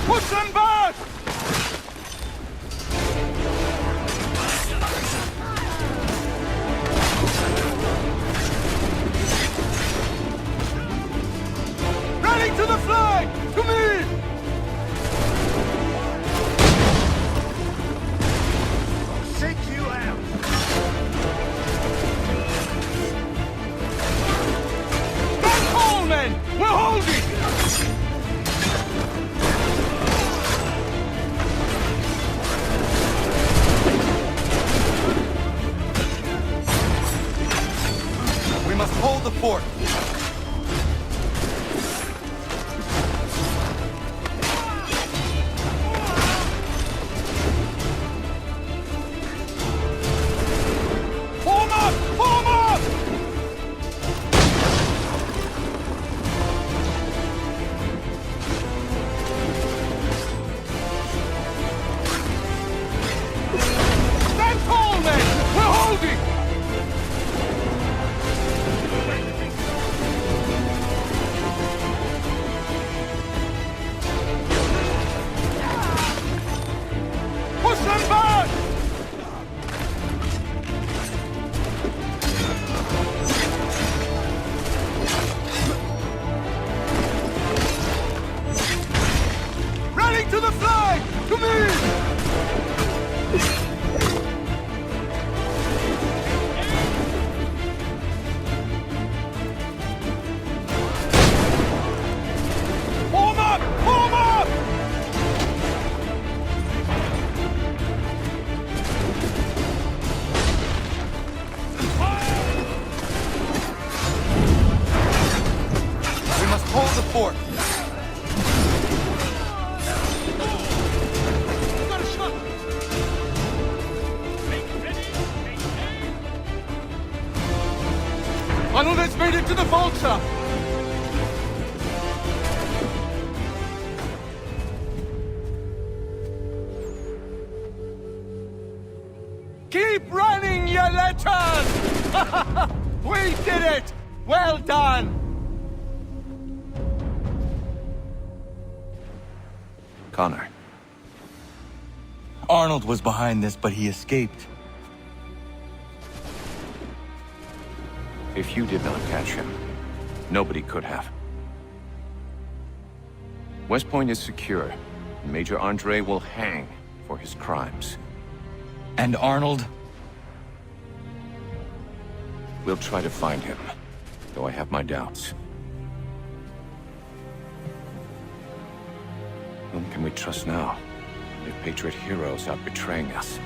Push them back! Rally to the flag! To me! Shake you out! Stand tall, men! We're holding! We must hold the fort. Form up! Form up! Stand tall, men! We're holding! Push them back! Rally to the flag! To me! Form up! Form up! We must hold the fort. Arnold has made it to the Volta! Keep running, you letters! We did it! Well done! Connor. Arnold was behind this, but he escaped. If you did not catch him, nobody could have. West Point is secure. Major Andre will hang for his crimes. And Arnold? We'll try to find him, though I have my doubts. Whom can we trust now, if Patriot heroes are betraying us?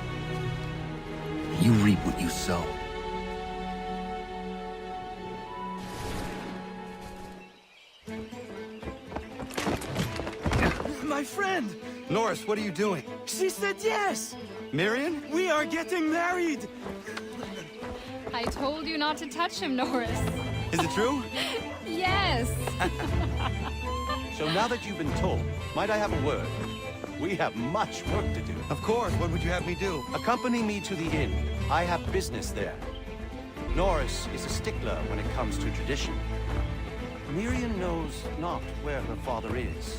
You reap what you sow. My friend! Norris, what are you doing? She said yes! Marion? We are getting married! I told you not to touch him, Norris. Is it true? Yes. So now that you've been told, might I have a word? We have much work to do. Of course, what would you have me do? Accompany me to the inn. I have business there. Norris is a stickler when it comes to tradition. Miriam knows not where her father is,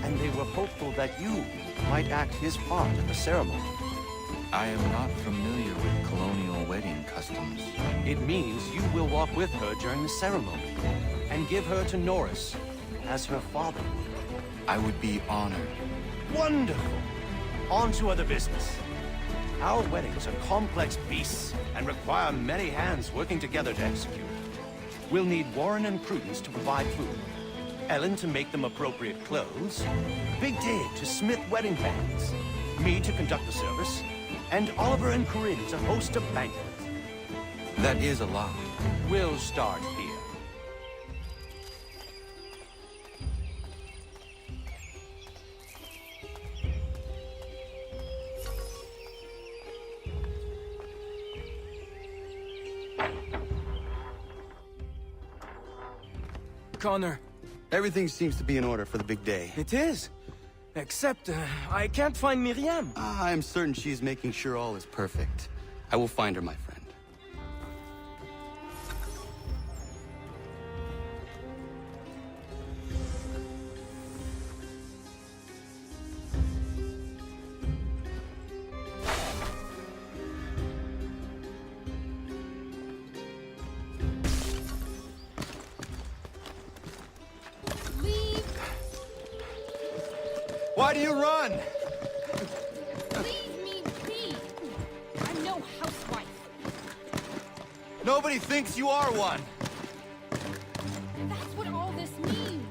and they were hopeful that you might act his part at the ceremony. I am not familiar with colonial wedding customs. It means you will walk with her during the ceremony, and give her to Norris, as her father would. I would be honored. Wonderful! On to other business. Our weddings are complex beasts, and require many hands working together to execute. We'll need Warren and Prudence to provide food. Ellen to make them appropriate clothes, Big Dave to smith wedding bands, me to conduct the service, and Oliver and Corinne to host a banquet. That is a lot. We'll start here. Connor, everything seems to be in order for the big day. It is. Except, I can't find Miriam. I'm certain she's making sure all is perfect. I will find her, my friend. Why do you run? Leave me be! I'm no housewife. Nobody thinks you are one. That's what all this means.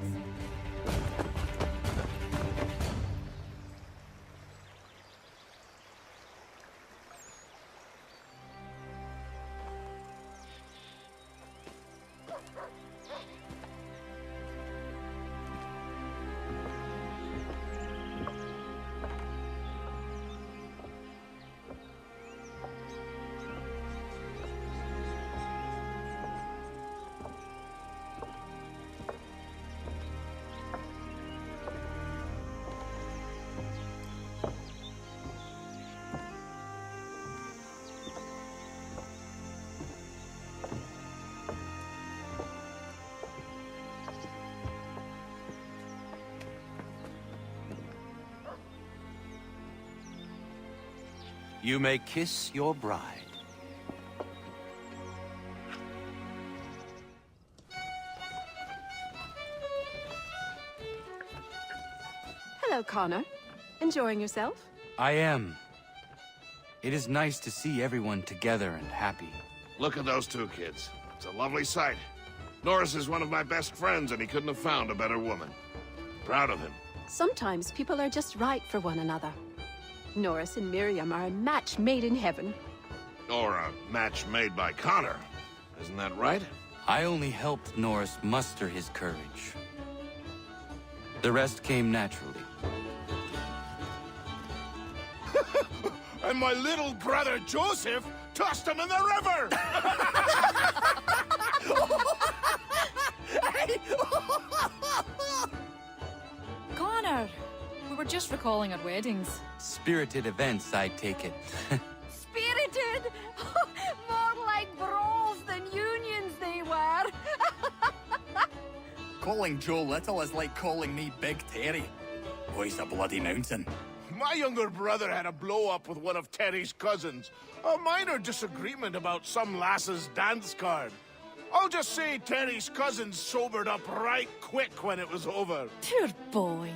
You may kiss your bride. Hello, Connor. Enjoying yourself? I am. It is nice to see everyone together and happy. Look at those two kids. It's a lovely sight. Norris is one of my best friends, and he couldn't have found a better woman. Proud of him. Sometimes people are just right for one another. Norris and Miriam are a match made in heaven. Or a match made by Connor. Isn't that right? I only helped Norris muster his courage. The rest came naturally. And my little brother Joseph tossed him in the river! Connor! We were just recalling our weddings. Spirited events, I take it. Spirited! More like brawls than unions they were. Calling Joe Little is like calling me Big Terry. Oh, he's a bloody mountain. My younger brother had a blow-up with one of Terry's cousins. A minor disagreement about some lass's dance card. I'll just say Terry's cousins sobered up right quick when it was over. Poor boy.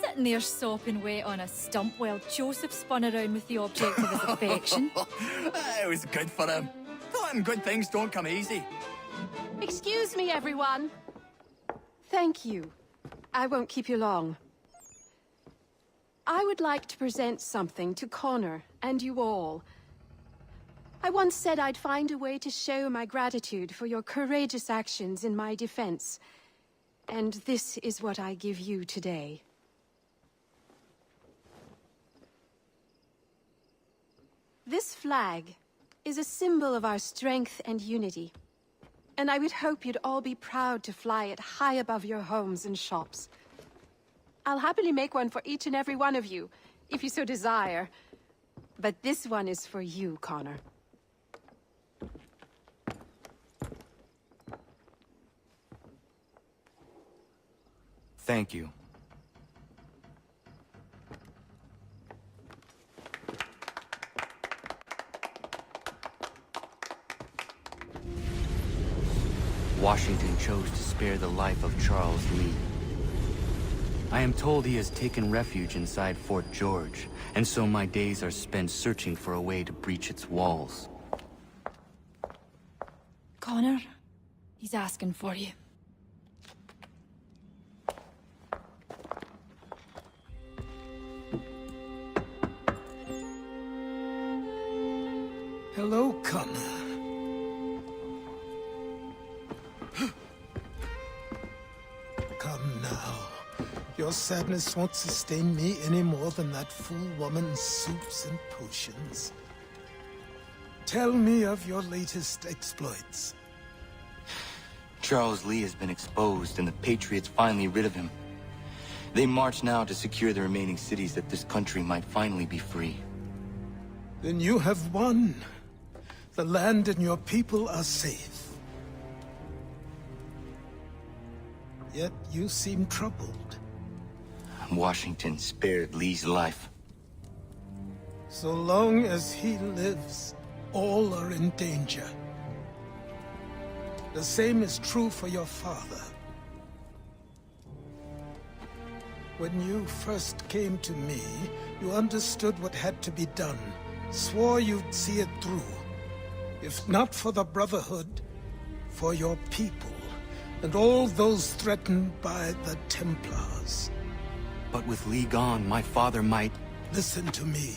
Sitting there sopping wet on a stump while Joseph spun around with the object of his affection. It was good for him. Taught him good things don't come easy. Excuse me, everyone. Thank you. I won't keep you long. I would like to present something to Connor and you all. I once said I'd find a way to show my gratitude for your courageous actions in my defense. And this is what I give you today. This flag is a symbol of our strength and unity. And I would hope you'd all be proud to fly it high above your homes and shops. I'll happily make one for each and every one of you, if you so desire. But this one is for you, Connor. Thank you. Washington chose to spare the life of Charles Lee. I am told he has taken refuge inside Fort George, and so my days are spent searching for a way to breach its walls. Connor, he's asking for you. Hello, Connor. Come now. Your sadness won't sustain me any more than that fool woman's soups and potions. Tell me of your latest exploits. Charles Lee has been exposed, and the Patriots finally rid of him. They march now to secure the remaining cities that this country might finally be free. Then you have won. The land and your people are safe. Yet you seem troubled. Washington spared Lee's life. So long as he lives, all are in danger. The same is true for your father. When you first came to me, you understood what had to be done, swore you'd see it through. If not for the Brotherhood, for your people, and all those threatened by the Templars. But with Lee gone, my father might... Listen to me.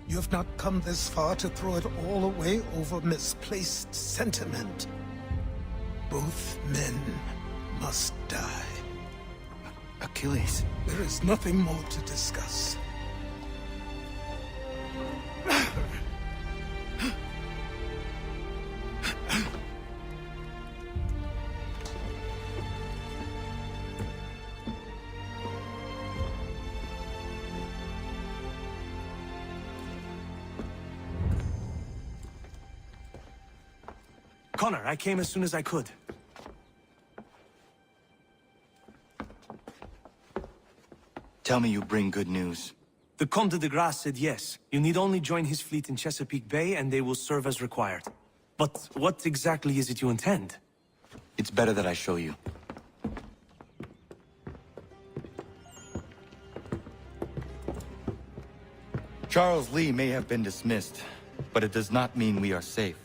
You have not come this far to throw it all away over misplaced sentiment. Both men must die. Achilles. There is nothing more to discuss. Connor, I came as soon as I could. Tell me you bring good news. The Comte de Grasse said yes. You need only join his fleet in Chesapeake Bay and they will serve as required. But what exactly is it you intend? It's better that I show you. Charles Lee may have been dismissed, but it does not mean we are safe.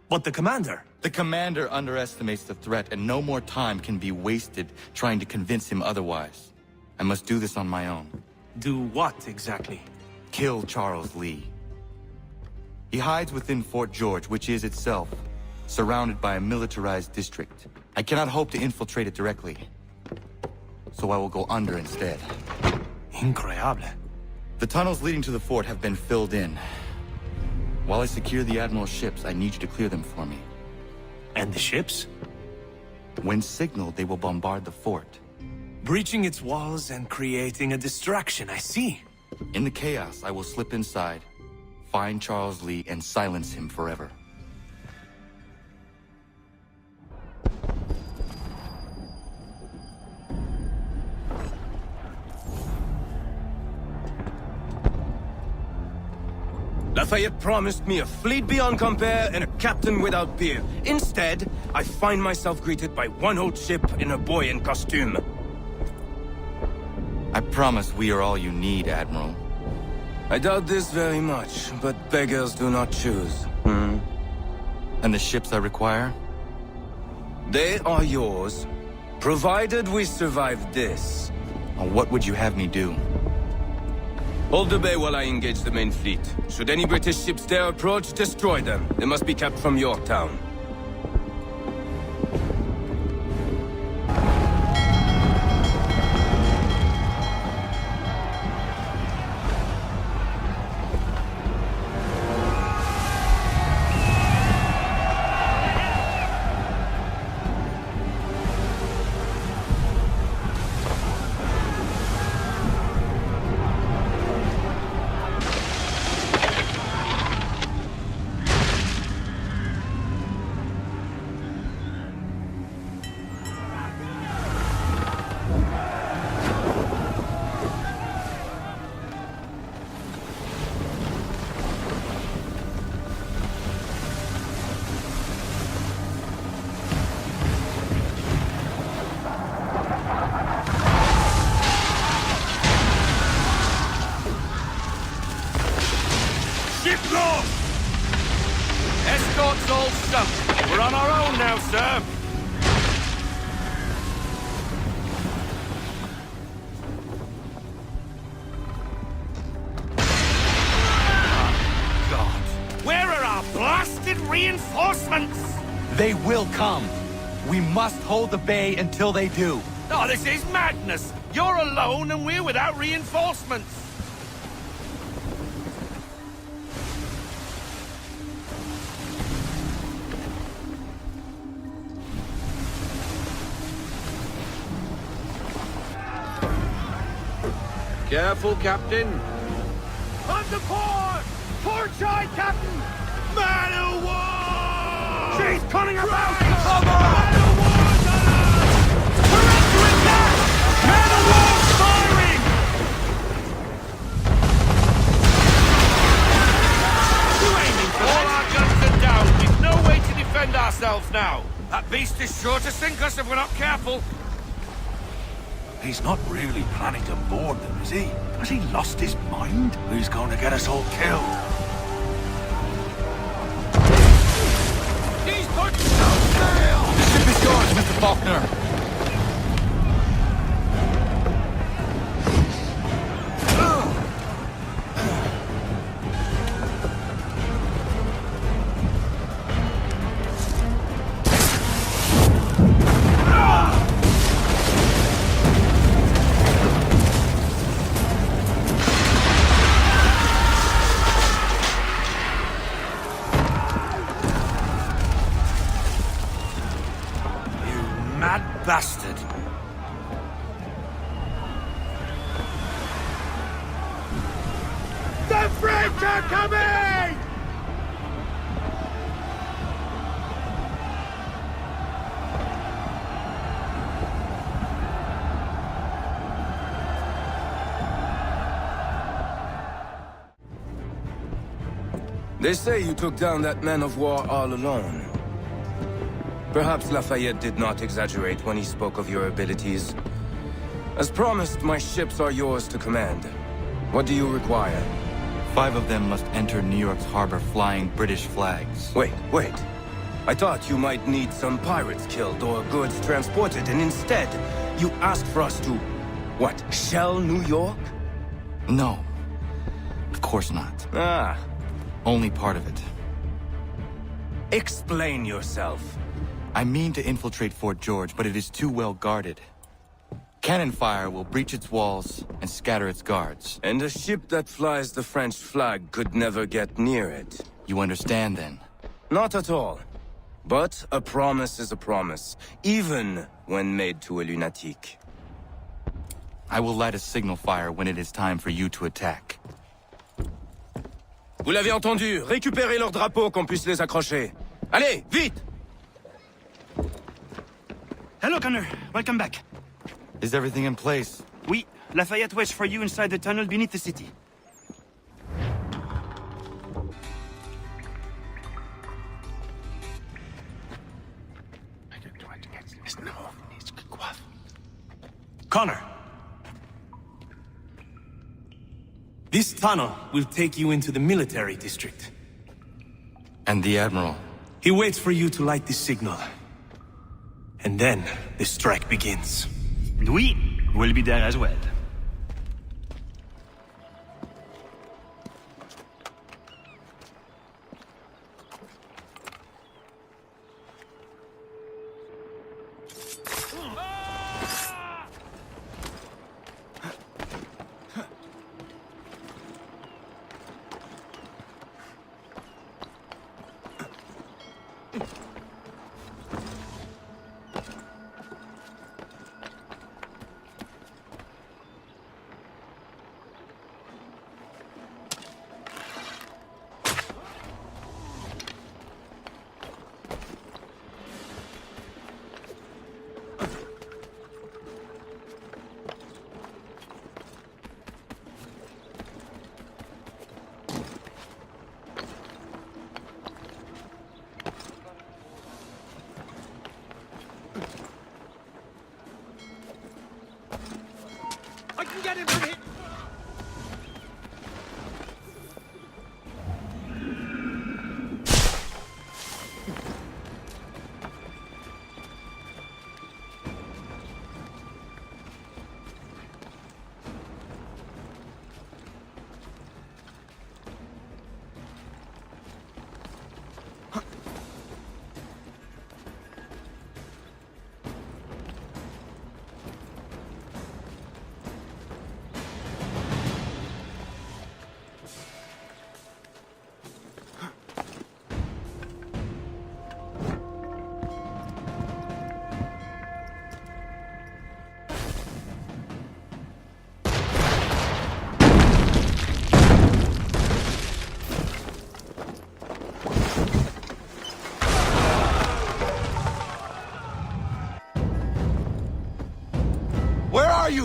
But the commander? The commander underestimates the threat, and no more time can be wasted trying to convince him otherwise. I must do this on my own. Do what, exactly? Kill Charles Lee. He hides within Fort George, which is itself surrounded by a militarized district. I cannot hope to infiltrate it directly, so I will go under instead. Incroyable. The tunnels leading to the fort have been filled in. While I secure the Admiral's ships, I need you to clear them for me. And the ships? When signaled, they will bombard the fort. Breaching its walls and creating a distraction, I see. In the chaos, I will slip inside, find Charles Lee, and silence him forever. Lafayette promised me a fleet beyond compare and a captain without peer. Instead, I find myself greeted by one old ship and a boy in costume. I promise we are all you need, Admiral. I doubt this very much, but beggars do not choose. And the ships I require? They are yours, provided we survive this. What would you have me do? Hold the bay while I engage the main fleet. Should any British ships dare approach, destroy them. They must be kept from Yorktown. Escort's all stuffed. We're on our own now, sir. God. Where reinforcements! They will come. We must hold the bay until they do. Oh, this is madness! You're alone and we're without reinforcements! Careful, Captain. On the port! Port side, Captain! Man of war! She's coming about! Come on! Man of war's on us! We're under attack! Man of war's firing! You aiming for all our guns are down. We've no way to defend ourselves now. That beast is sure to sink us if we're not careful. He's not really planning to board them, is he? Has he lost his mind? He's going to get us all killed. He's putting no sail! The ship is yours, Mr. Faulkner. Bastard. The French are coming! They say you took down that man of war all alone. Perhaps Lafayette did not exaggerate when he spoke of your abilities. As promised, my ships are yours to command. What do you require? 5 of them must enter New York's harbor flying British flags. Wait. I thought you might need some pirates killed or goods transported, and instead, you asked for us to... what, shell New York? No. Of course not. Ah. Only part of it. Explain yourself. I mean to infiltrate Fort George, but it is too well guarded. Cannon fire will breach its walls and scatter its guards. And a ship that flies the French flag could never get near it. You understand, then? Not at all. But a promise is a promise, even when made to a lunatic. I will light a signal fire when it is time for you to attack. Vous l'avez entendu, récupérez leurs drapeaux qu'on puisse les accrocher. Allez, vite! Hello, Connor. Welcome back. Is everything in place? Oui. Lafayette waits for you inside the tunnel beneath the city. Connor. This tunnel will take you into the military district. And the Admiral? He waits for you to light the signal. And then, the strike begins. Oui, we'll be there as well. Get him from here!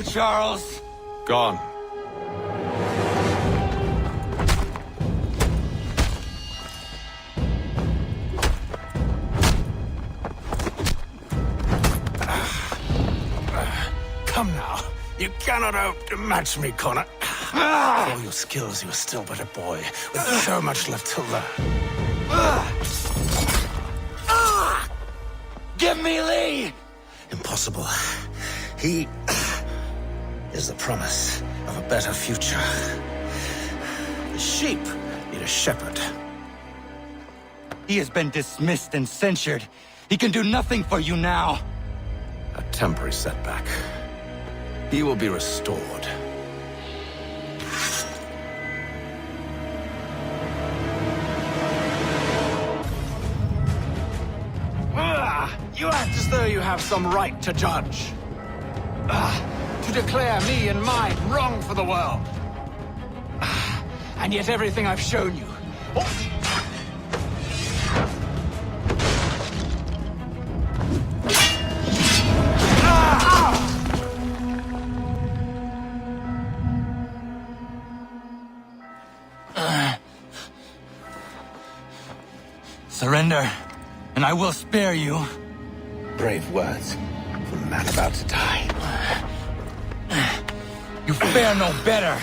you, Charles! Gone. Come now. You cannot outmatch me, Connor. For all your skills, you are still but a boy, with so much left to learn. Give me Lee! Impossible. He is the promise of a better future. The sheep need a shepherd. He has been dismissed and censured. He can do nothing for you now. A temporary setback. He will be restored. You act as though you have some right to judge. To declare me and mine wrong for the world. And yet everything I've shown you... Surrender, and I will spare you. Brave words from a man about to die. You fare no better.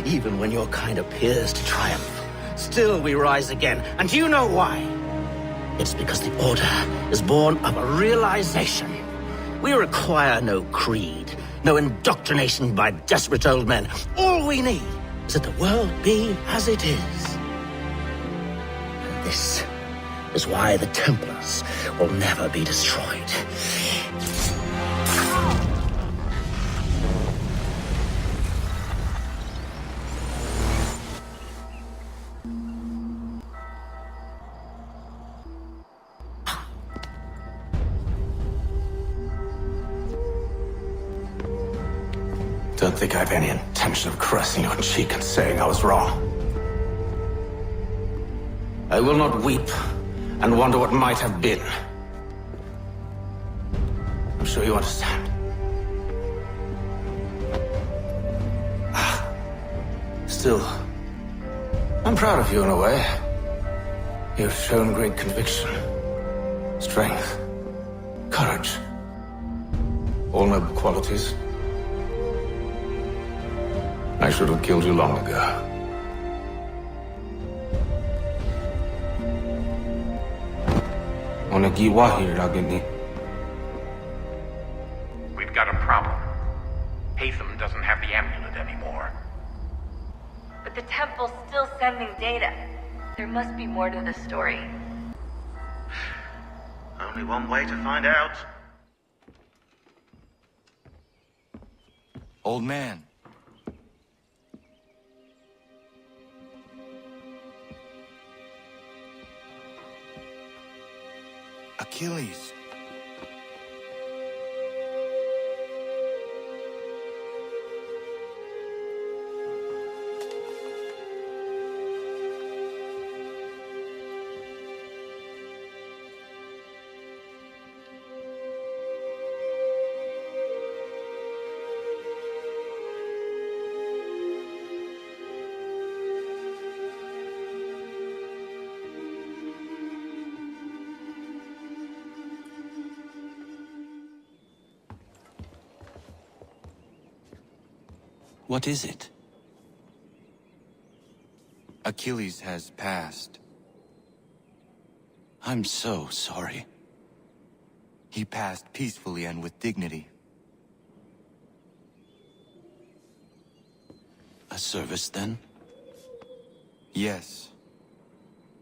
Even when your kind appears to triumph, still we rise again. And do you know why? It's because the Order is born of a realization. We require no creed, no indoctrination by desperate old men. All we need is that the world be as it is. And this is why the Templars will never be destroyed. Don't think I have any intention of caressing your cheek and saying I was wrong. I will not weep and wonder what might have been. I'm sure you understand. Still, I'm proud of you in a way. You've shown great conviction, strength, courage. All noble qualities. I should have killed you long ago. We've got a problem. Hatham doesn't have the amulet anymore. But the temple's still sending data. There must be more to the story. Only one way to find out. Old man. Achilles. What is it? Achilles has passed. I'm so sorry. He passed peacefully and with dignity. A service, then? Yes.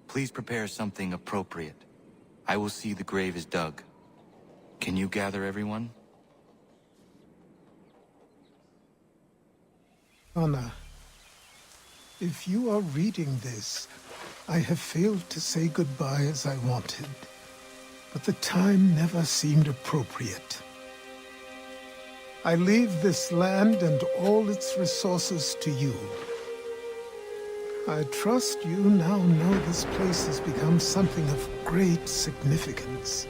Please prepare something appropriate. I will see the grave is dug. Can you gather everyone? Anna, if you are reading this, I have failed to say goodbye as I wanted, but the time never seemed appropriate. I leave this land and all its resources to you. I trust you now know this place has become something of great significance.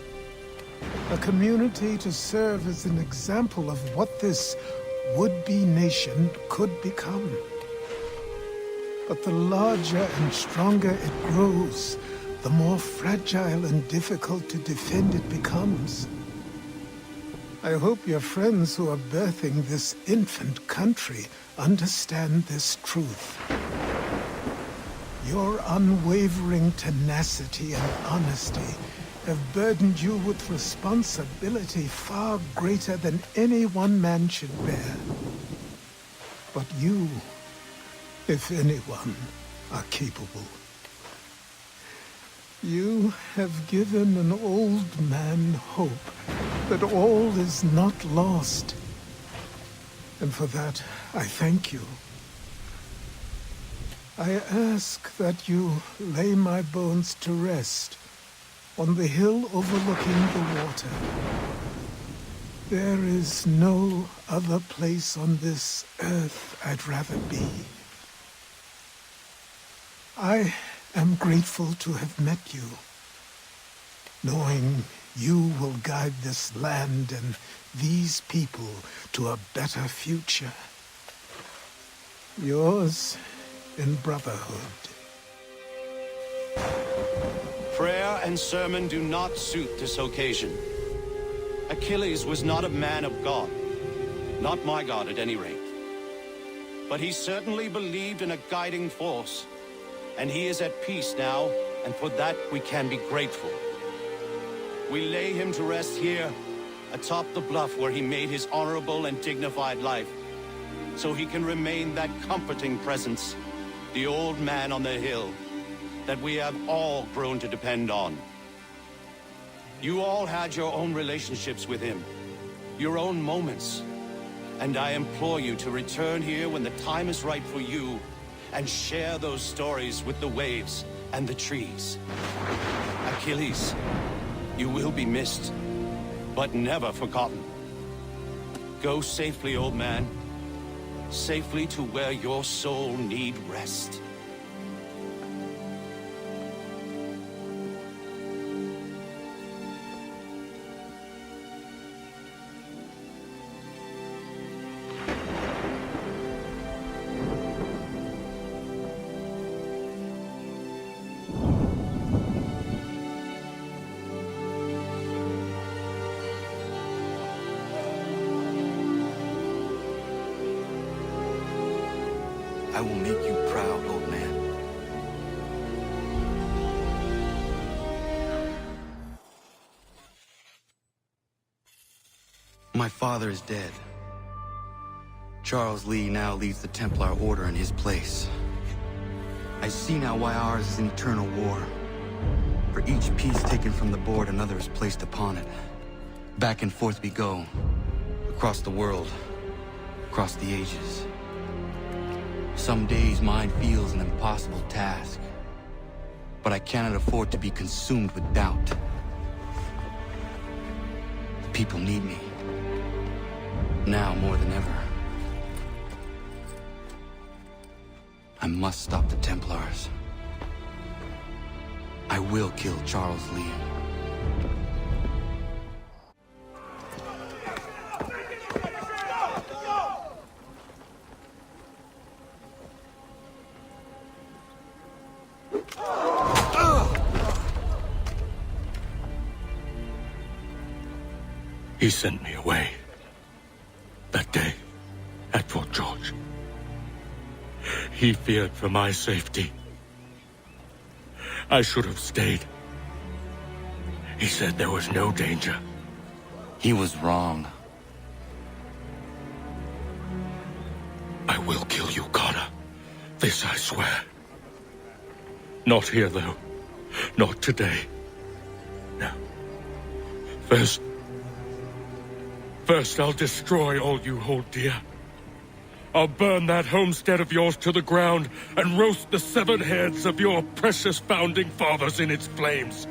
A community to serve as an example of what this would-be nation could become. But the larger and stronger it grows, the more fragile and difficult to defend it becomes. I hope your friends who are birthing this infant country understand this truth. Your unwavering tenacity and honesty have burdened you with responsibility far greater than any one man should bear. But you, if anyone, are capable. You have given an old man hope that all is not lost. And for that, I thank you. I ask that you lay my bones to rest on the hill overlooking the water. There is no other place on this earth I'd rather be. I am grateful to have met you, knowing you will guide this land and these people to a better future. Yours in brotherhood. Prayer and sermon do not suit this occasion. Achilles was not a man of God. Not my God, at any rate. But he certainly believed in a guiding force. And he is at peace now, and for that we can be grateful. We lay him to rest here, atop the bluff where he made his honorable and dignified life, so he can remain that comforting presence, the old man on the hill, that we have all grown to depend on. You all had your own relationships with him, your own moments, and I implore you to return here when the time is right for you, and share those stories with the waves and the trees. Achilles, you will be missed, but never forgotten. Go safely, old man. Safely to where your soul need rest. I will make you proud, old man. My father is dead. Charles Lee now leads the Templar Order in his place. I see now why ours is an eternal war. For each piece taken from the board, another is placed upon it. Back and forth we go. Across the world. Across the ages. Some days mine feels an impossible task. But I cannot afford to be consumed with doubt. The people need me. Now more than ever. I must stop the Templars. I will kill Charles Lee. He sent me away. That day, at Fort George. He feared for my safety. I should have stayed. He said there was no danger. He was wrong. I will kill you, Connor. This I swear. Not here, though. Not today. No. First, I'll destroy all you hold dear. I'll burn that homestead of yours to the ground and roast the severed heads of your precious founding fathers in its flames.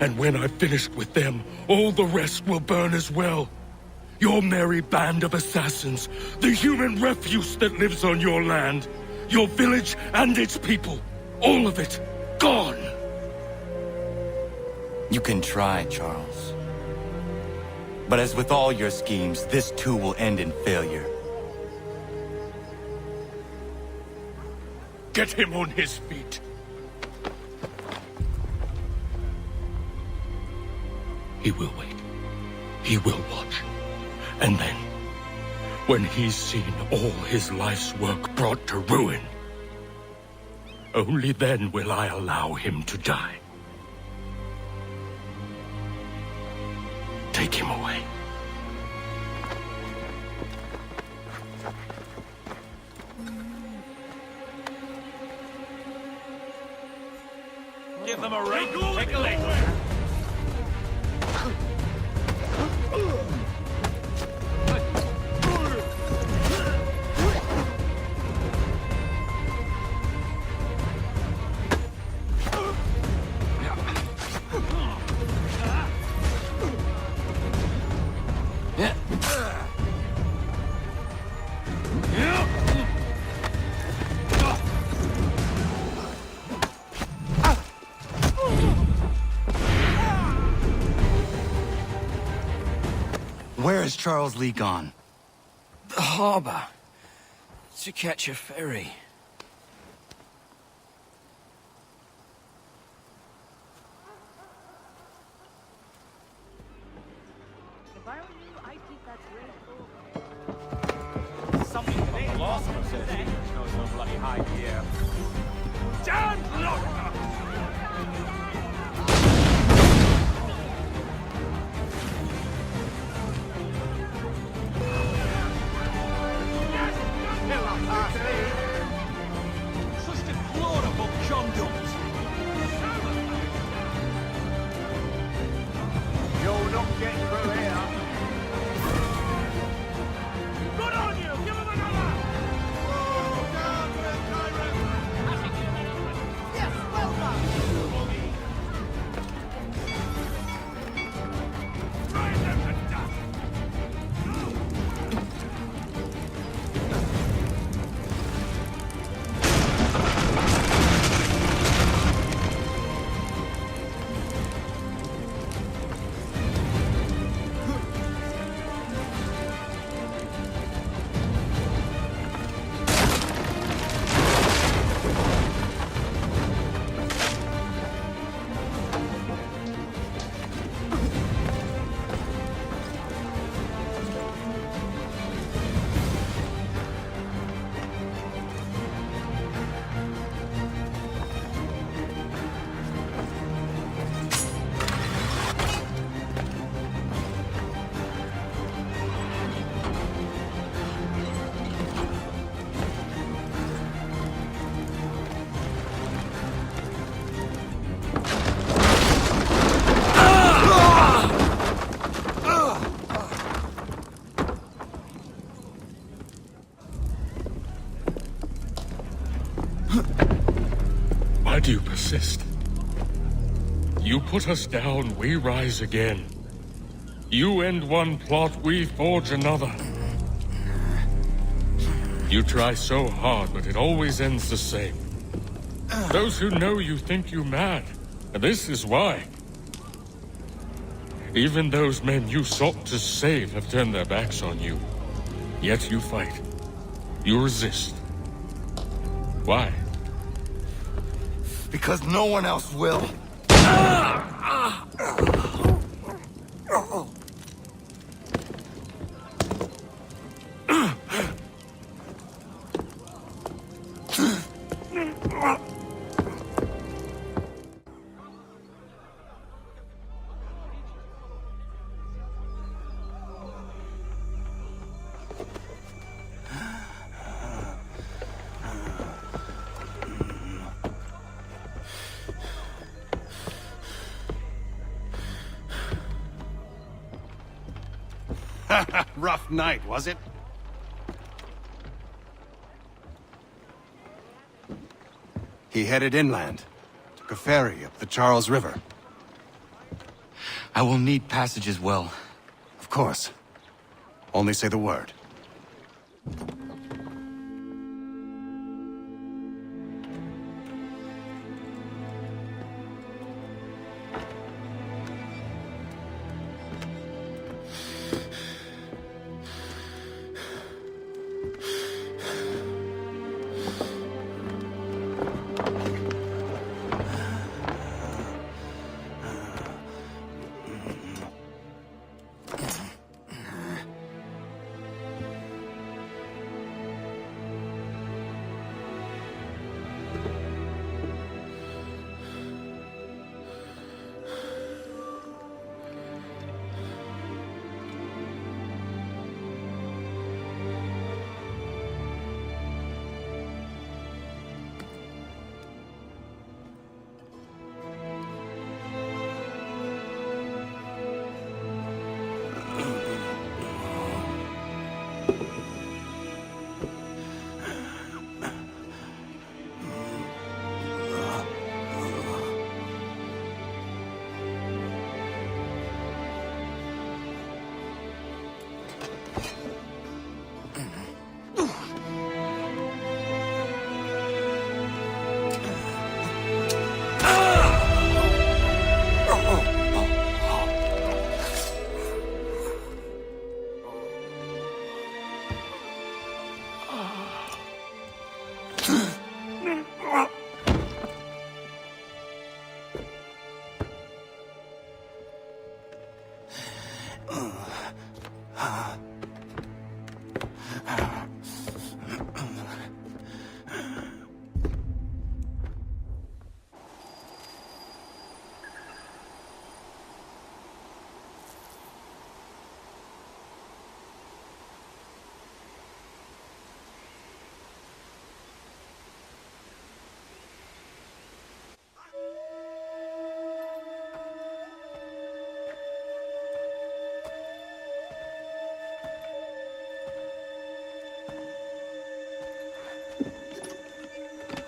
And when I've finished with them, all the rest will burn as well. Your merry band of assassins, the human refuse that lives on your land, your village and its people, all of it, gone. You can try, Charles. But as with all your schemes, this too will end in failure. Get him on his feet. He will wait. He will watch. And then, when he's seen all his life's work brought to ruin, only then will I allow him to die. Take him away. Give them a right tickling. Where is Charles Lee gone? The harbor. To catch a ferry. If I were you, I'd keep that great. Something today lost him says there's no bloody hide here. Stand locker! Such deplorable conduct! You'll not get through here. Good on you! Give him another! Yes, well done! Drive them to dust! Why do you persist? You put us down, we rise again. You end one plot, we forge another. You try so hard, but it always ends the same. Those who know you think you mad, and this is why. Even those men you sought to save have turned their backs on you. Yet you fight. You resist. Why? Because no one else will. Rough night, was it? He headed inland. Took a ferry up the Charles River. I will need passage as well. Of course. Only say the word.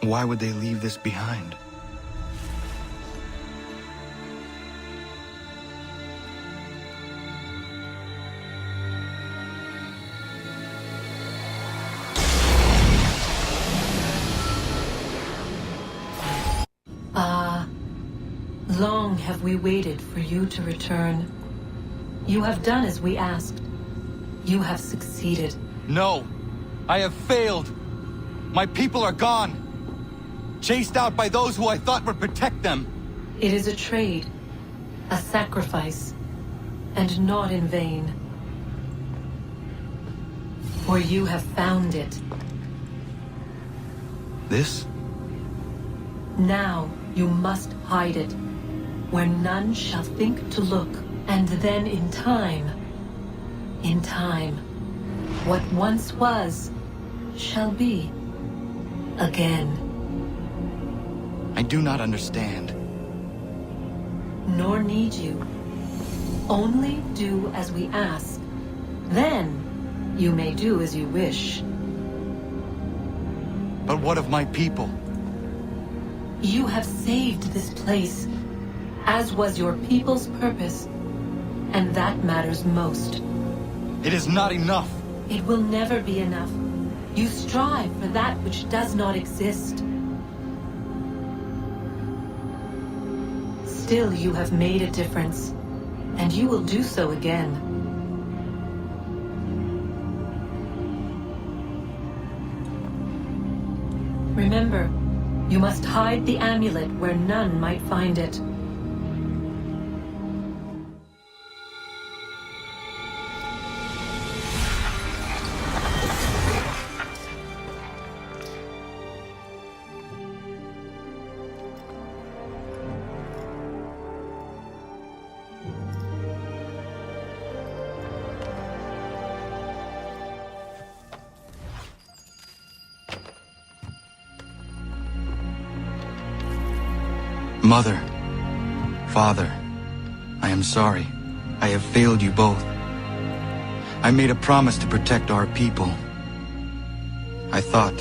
Why would they leave this behind? Long have we waited for you to return. You have done as we asked. You have succeeded. No! I have failed! My people are gone! Chased out by those who I thought would protect them! It is a trade, a sacrifice, and not in vain. For you have found it. This? Now you must hide it, where none shall think to look, and then in time, what once was, shall be, again. I do not understand. Nor need you. Only do as we ask. Then, you may do as you wish. But what of my people? You have saved this place, as was your people's purpose, and that matters most. It is not enough. It will never be enough. You strive for that which does not exist. Still, you have made a difference, and you will do so again. Remember, you must hide the amulet where none might find it. Mother, Father, I am sorry. I have failed you both. I made a promise to protect our people. I thought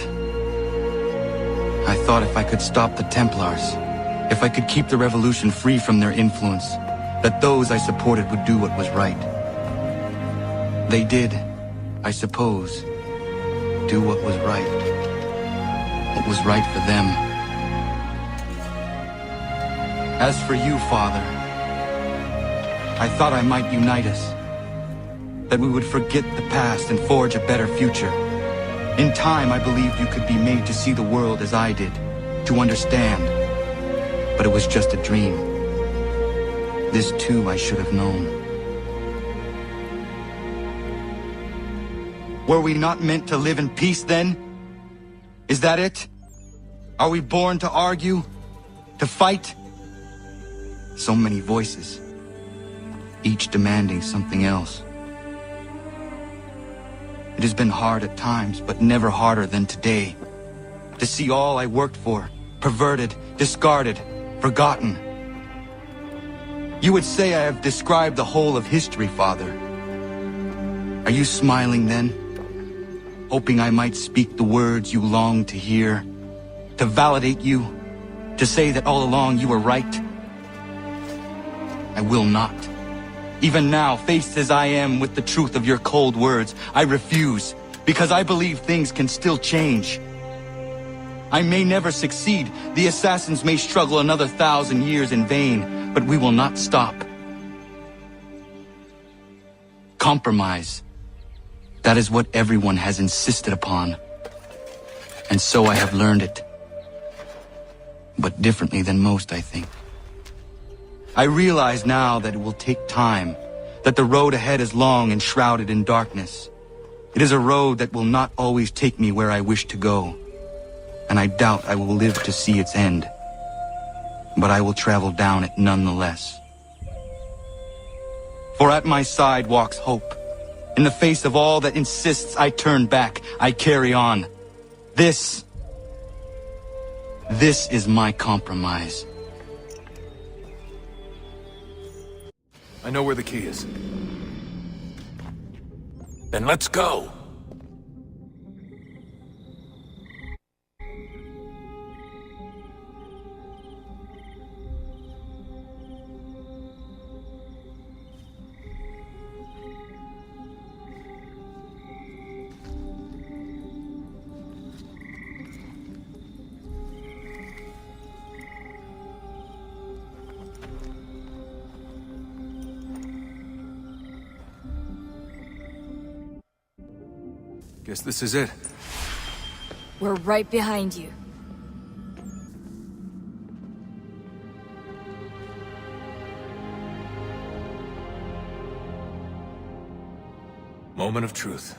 if I could stop the Templars, if I could keep the revolution free from their influence, that those I supported would do what was right. They did, I suppose, do what was right. What was right for them. As for you, Father, I thought I might unite us, that we would forget the past and forge a better future. In time, I believed you could be made to see the world as I did, to understand. But it was just a dream. This too I should have known. Were we not meant to live in peace then? Is that it? Are we born to argue? To fight? So many voices, each demanding something else. It has been hard at times, but never harder than today. To see all I worked for, perverted, discarded, forgotten. You would say I have described the whole of history, Father. Are you smiling then? Hoping I might speak the words you long to hear? To validate you? To say that all along you were right? I will not. Even now, faced as I am with the truth of your cold words, I refuse, because I believe things can still change. I may never succeed. The assassins may struggle another 1,000 years in vain, but we will not stop. Compromise. That is what everyone has insisted upon. And so I have learned it. But differently than most, I think. I realize now that it will take time, that the road ahead is long and shrouded in darkness. It is a road that will not always take me where I wish to go, and I doubt I will live to see its end. But I will travel down it nonetheless. For at my side walks hope. In the face of all that insists I turn back, I carry on. This is my compromise. I know where the key is. Then let's go. Guess this is it. We're right behind you. Moment of truth.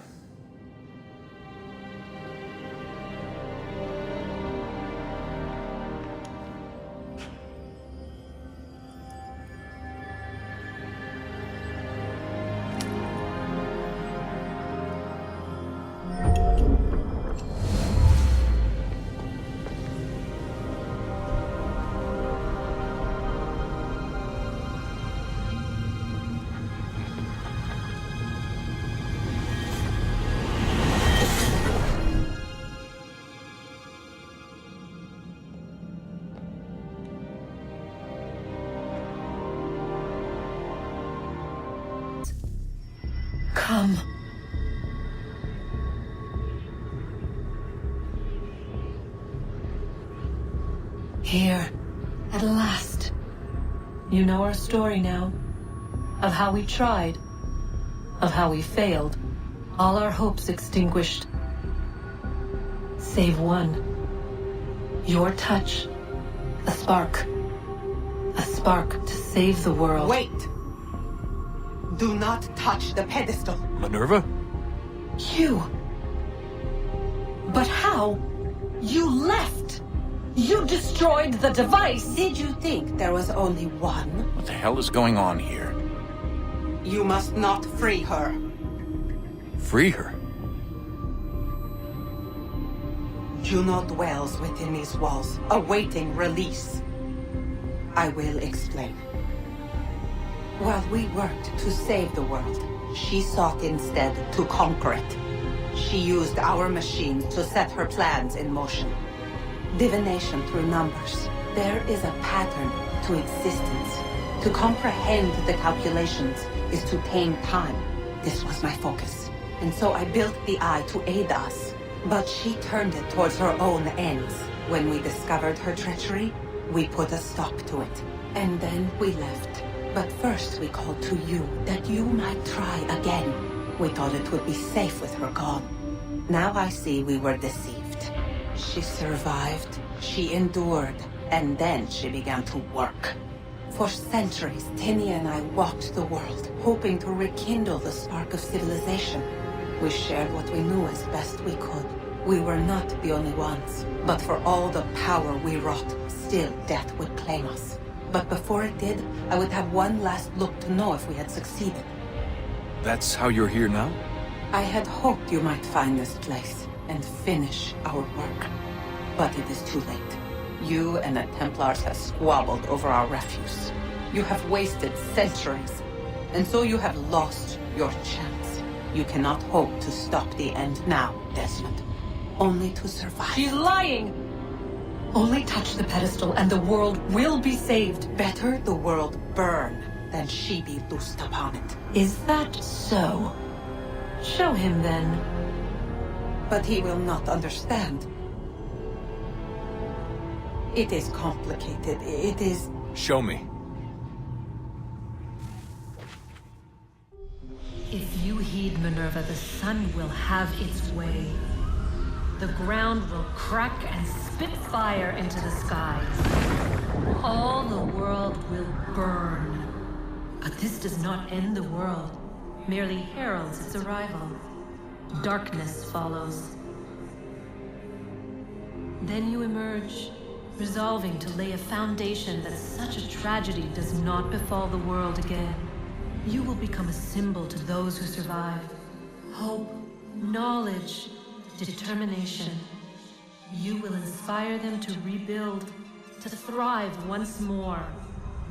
Come. Here, at last. You know our story now. Of how we tried. Of how we failed. All our hopes extinguished. Save one. Your touch. A spark. A spark to save the world. Wait! Do not touch the pedestal. Minerva? You. But how? You left! You destroyed the device! Did you think there was only one? What the hell is going on here? You must not free her. Free her? Juno dwells within these walls, awaiting release. I will explain. While we worked to save the world, she sought instead to conquer it. She used our machines to set her plans in motion. Divination through numbers. There is a pattern to existence. To comprehend the calculations is to tame time. This was my focus. And so I built the eye to aid us. But she turned it towards her own ends. When we discovered her treachery, we put a stop to it. And then we left. But first we called to you, that you might try again. We thought it would be safe with her gone. Now I see we were deceived. She survived, she endured, and then she began to work. For centuries, Tinny and I walked the world, hoping to rekindle the spark of civilization. We shared what we knew as best we could. We were not the only ones, but for all the power we wrought, still death would claim us. But before it did, I would have one last look to know if we had succeeded. That's how you're here now? I had hoped you might find this place and finish our work. But it is too late. You and the Templars have squabbled over our refuse. You have wasted centuries, and so you have lost your chance. You cannot hope to stop the end now, Desmond. Only to survive. She's lying! Only touch the pedestal and the world will be saved. Better the world burn than she be loosed upon it. Is that so? Show him then. But he will not understand. It is complicated. It is... Show me. If you heed Minerva, the sun will have its way. The ground will crack and spit fire into the skies. All the world will burn. But this does not end the world, merely heralds its arrival. Darkness follows. Then you emerge, resolving to lay a foundation that such a tragedy does not befall the world again. You will become a symbol to those who survive. Hope, knowledge, determination. You will inspire them to rebuild, to thrive once more.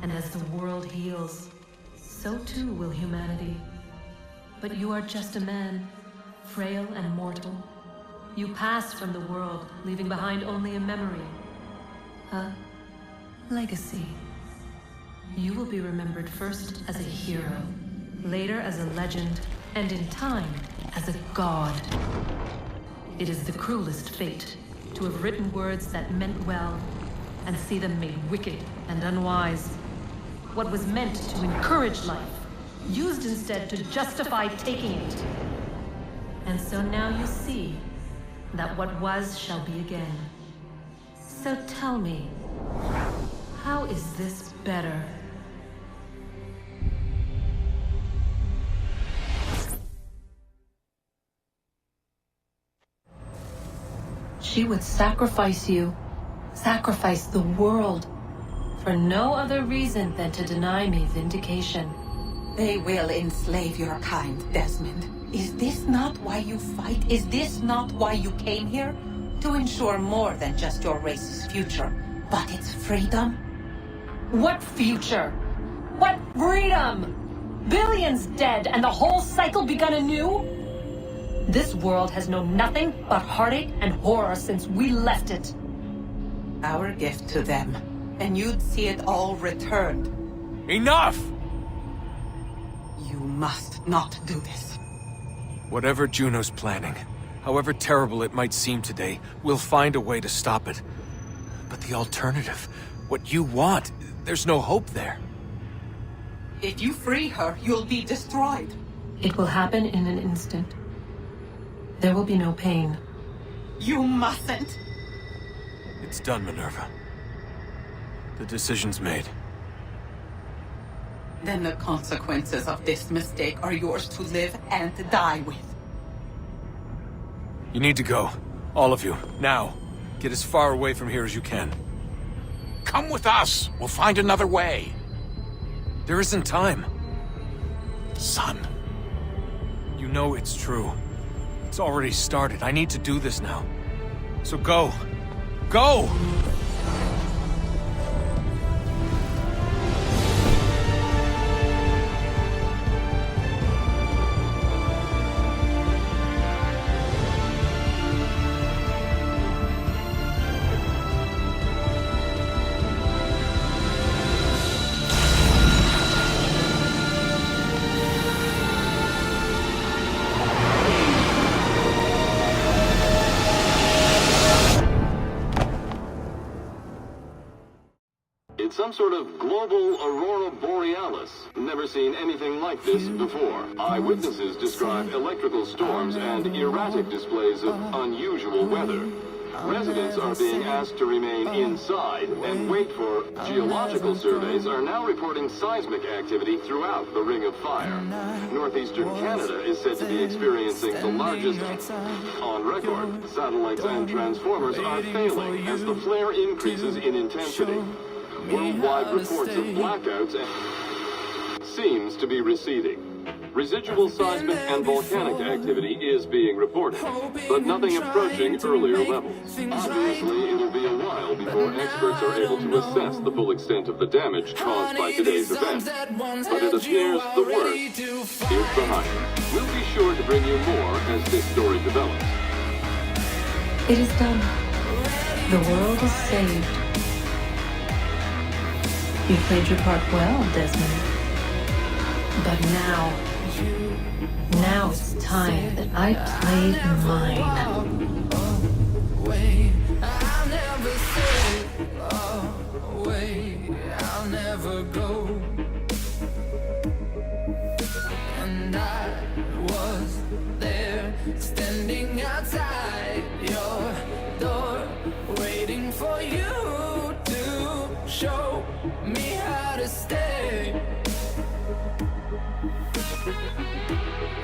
And as the world heals, so too will humanity. But you are just a man, frail and mortal. You pass from the world, leaving behind only a memory. A legacy. You will be remembered first as a hero, later as a legend, and in time, as a god. It is the cruelest fate, to have written words that meant well, and see them made wicked and unwise. What was meant to encourage life, used instead to justify taking it. And so now you see that what was shall be again. So tell me, how is this better? She would sacrifice you, sacrifice the world, for no other reason than to deny me vindication. They will enslave your kind, Desmond. Is this not why you fight? Is this not why you came here? To ensure more than just your race's future, but its freedom? What future? What freedom? Billions dead and the whole cycle begun anew? This world has known nothing but heartache and horror since we left it. Our gift to them, and you'd see it all returned. Enough! You must not do this. Whatever Juno's planning, however terrible it might seem today, we'll find a way to stop it. But the alternative, what you want, there's no hope there. If you free her, you'll be destroyed. It will happen in an instant. There will be no pain. You mustn't. It's done, Minerva. The decision's made. Then the consequences of this mistake are yours to live and die with. You need to go. All of you. Now. Get as far away from here as you can. Come with us. We'll find another way. There isn't time. Son. You know it's true. It's already started. I need to do this now. So go. Go! It's some sort of global aurora borealis. Never seen anything like this before. Eyewitnesses describe electrical storms and erratic displays of unusual weather. Residents are being asked to remain inside and wait for geological surveys are now reporting seismic activity throughout the Ring of Fire. Northeastern Canada is said to be experiencing the largest on record. Satellites and transformers are failing as the flare increases in intensity. Worldwide reports of blackouts seems to be receding. Residual seismic and volcanic activity is being reported, but nothing approaching earlier levels. Obviously, it'll be a while before experts are able to assess the full extent of the damage caused by today's event. But it appears the worst is behind us. We'll be sure to bring you more as this story develops. It is done. The world is saved. You played your part well, Desmond. But now it's time that I played mine. I'll never say away, I'll never go. And I was there, standing outside your door, waiting for you to show me how to stay.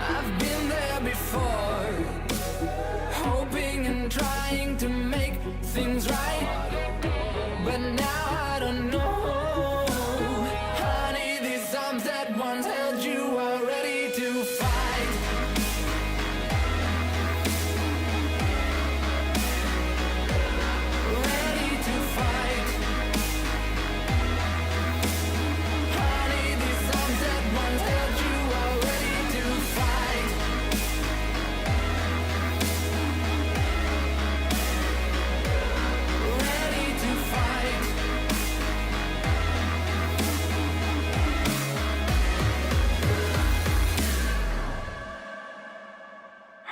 I've been there before, hoping and trying to make things right, but now I don't know. Honey, these arms that once held you are ready to fight. Ready to fight. Honey, these arms that once held you are ready to fight. Ready to fight.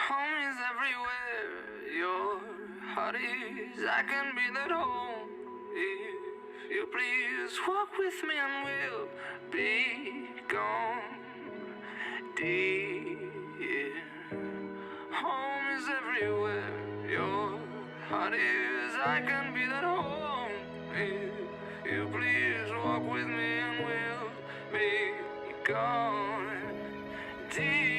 Home is everywhere. Your heart is. I can be that home. If you please walk with me and we'll be gone. Dear home is everywhere. Your heart is, I can be that home. If you please walk with me and we'll be gone deep.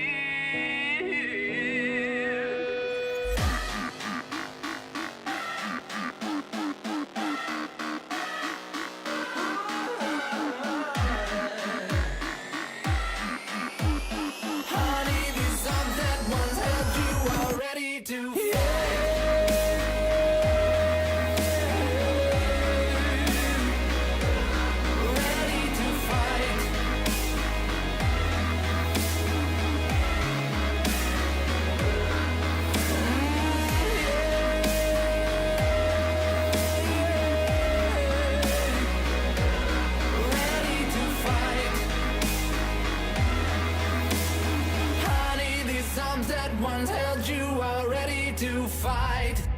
To once held you are ready to fight.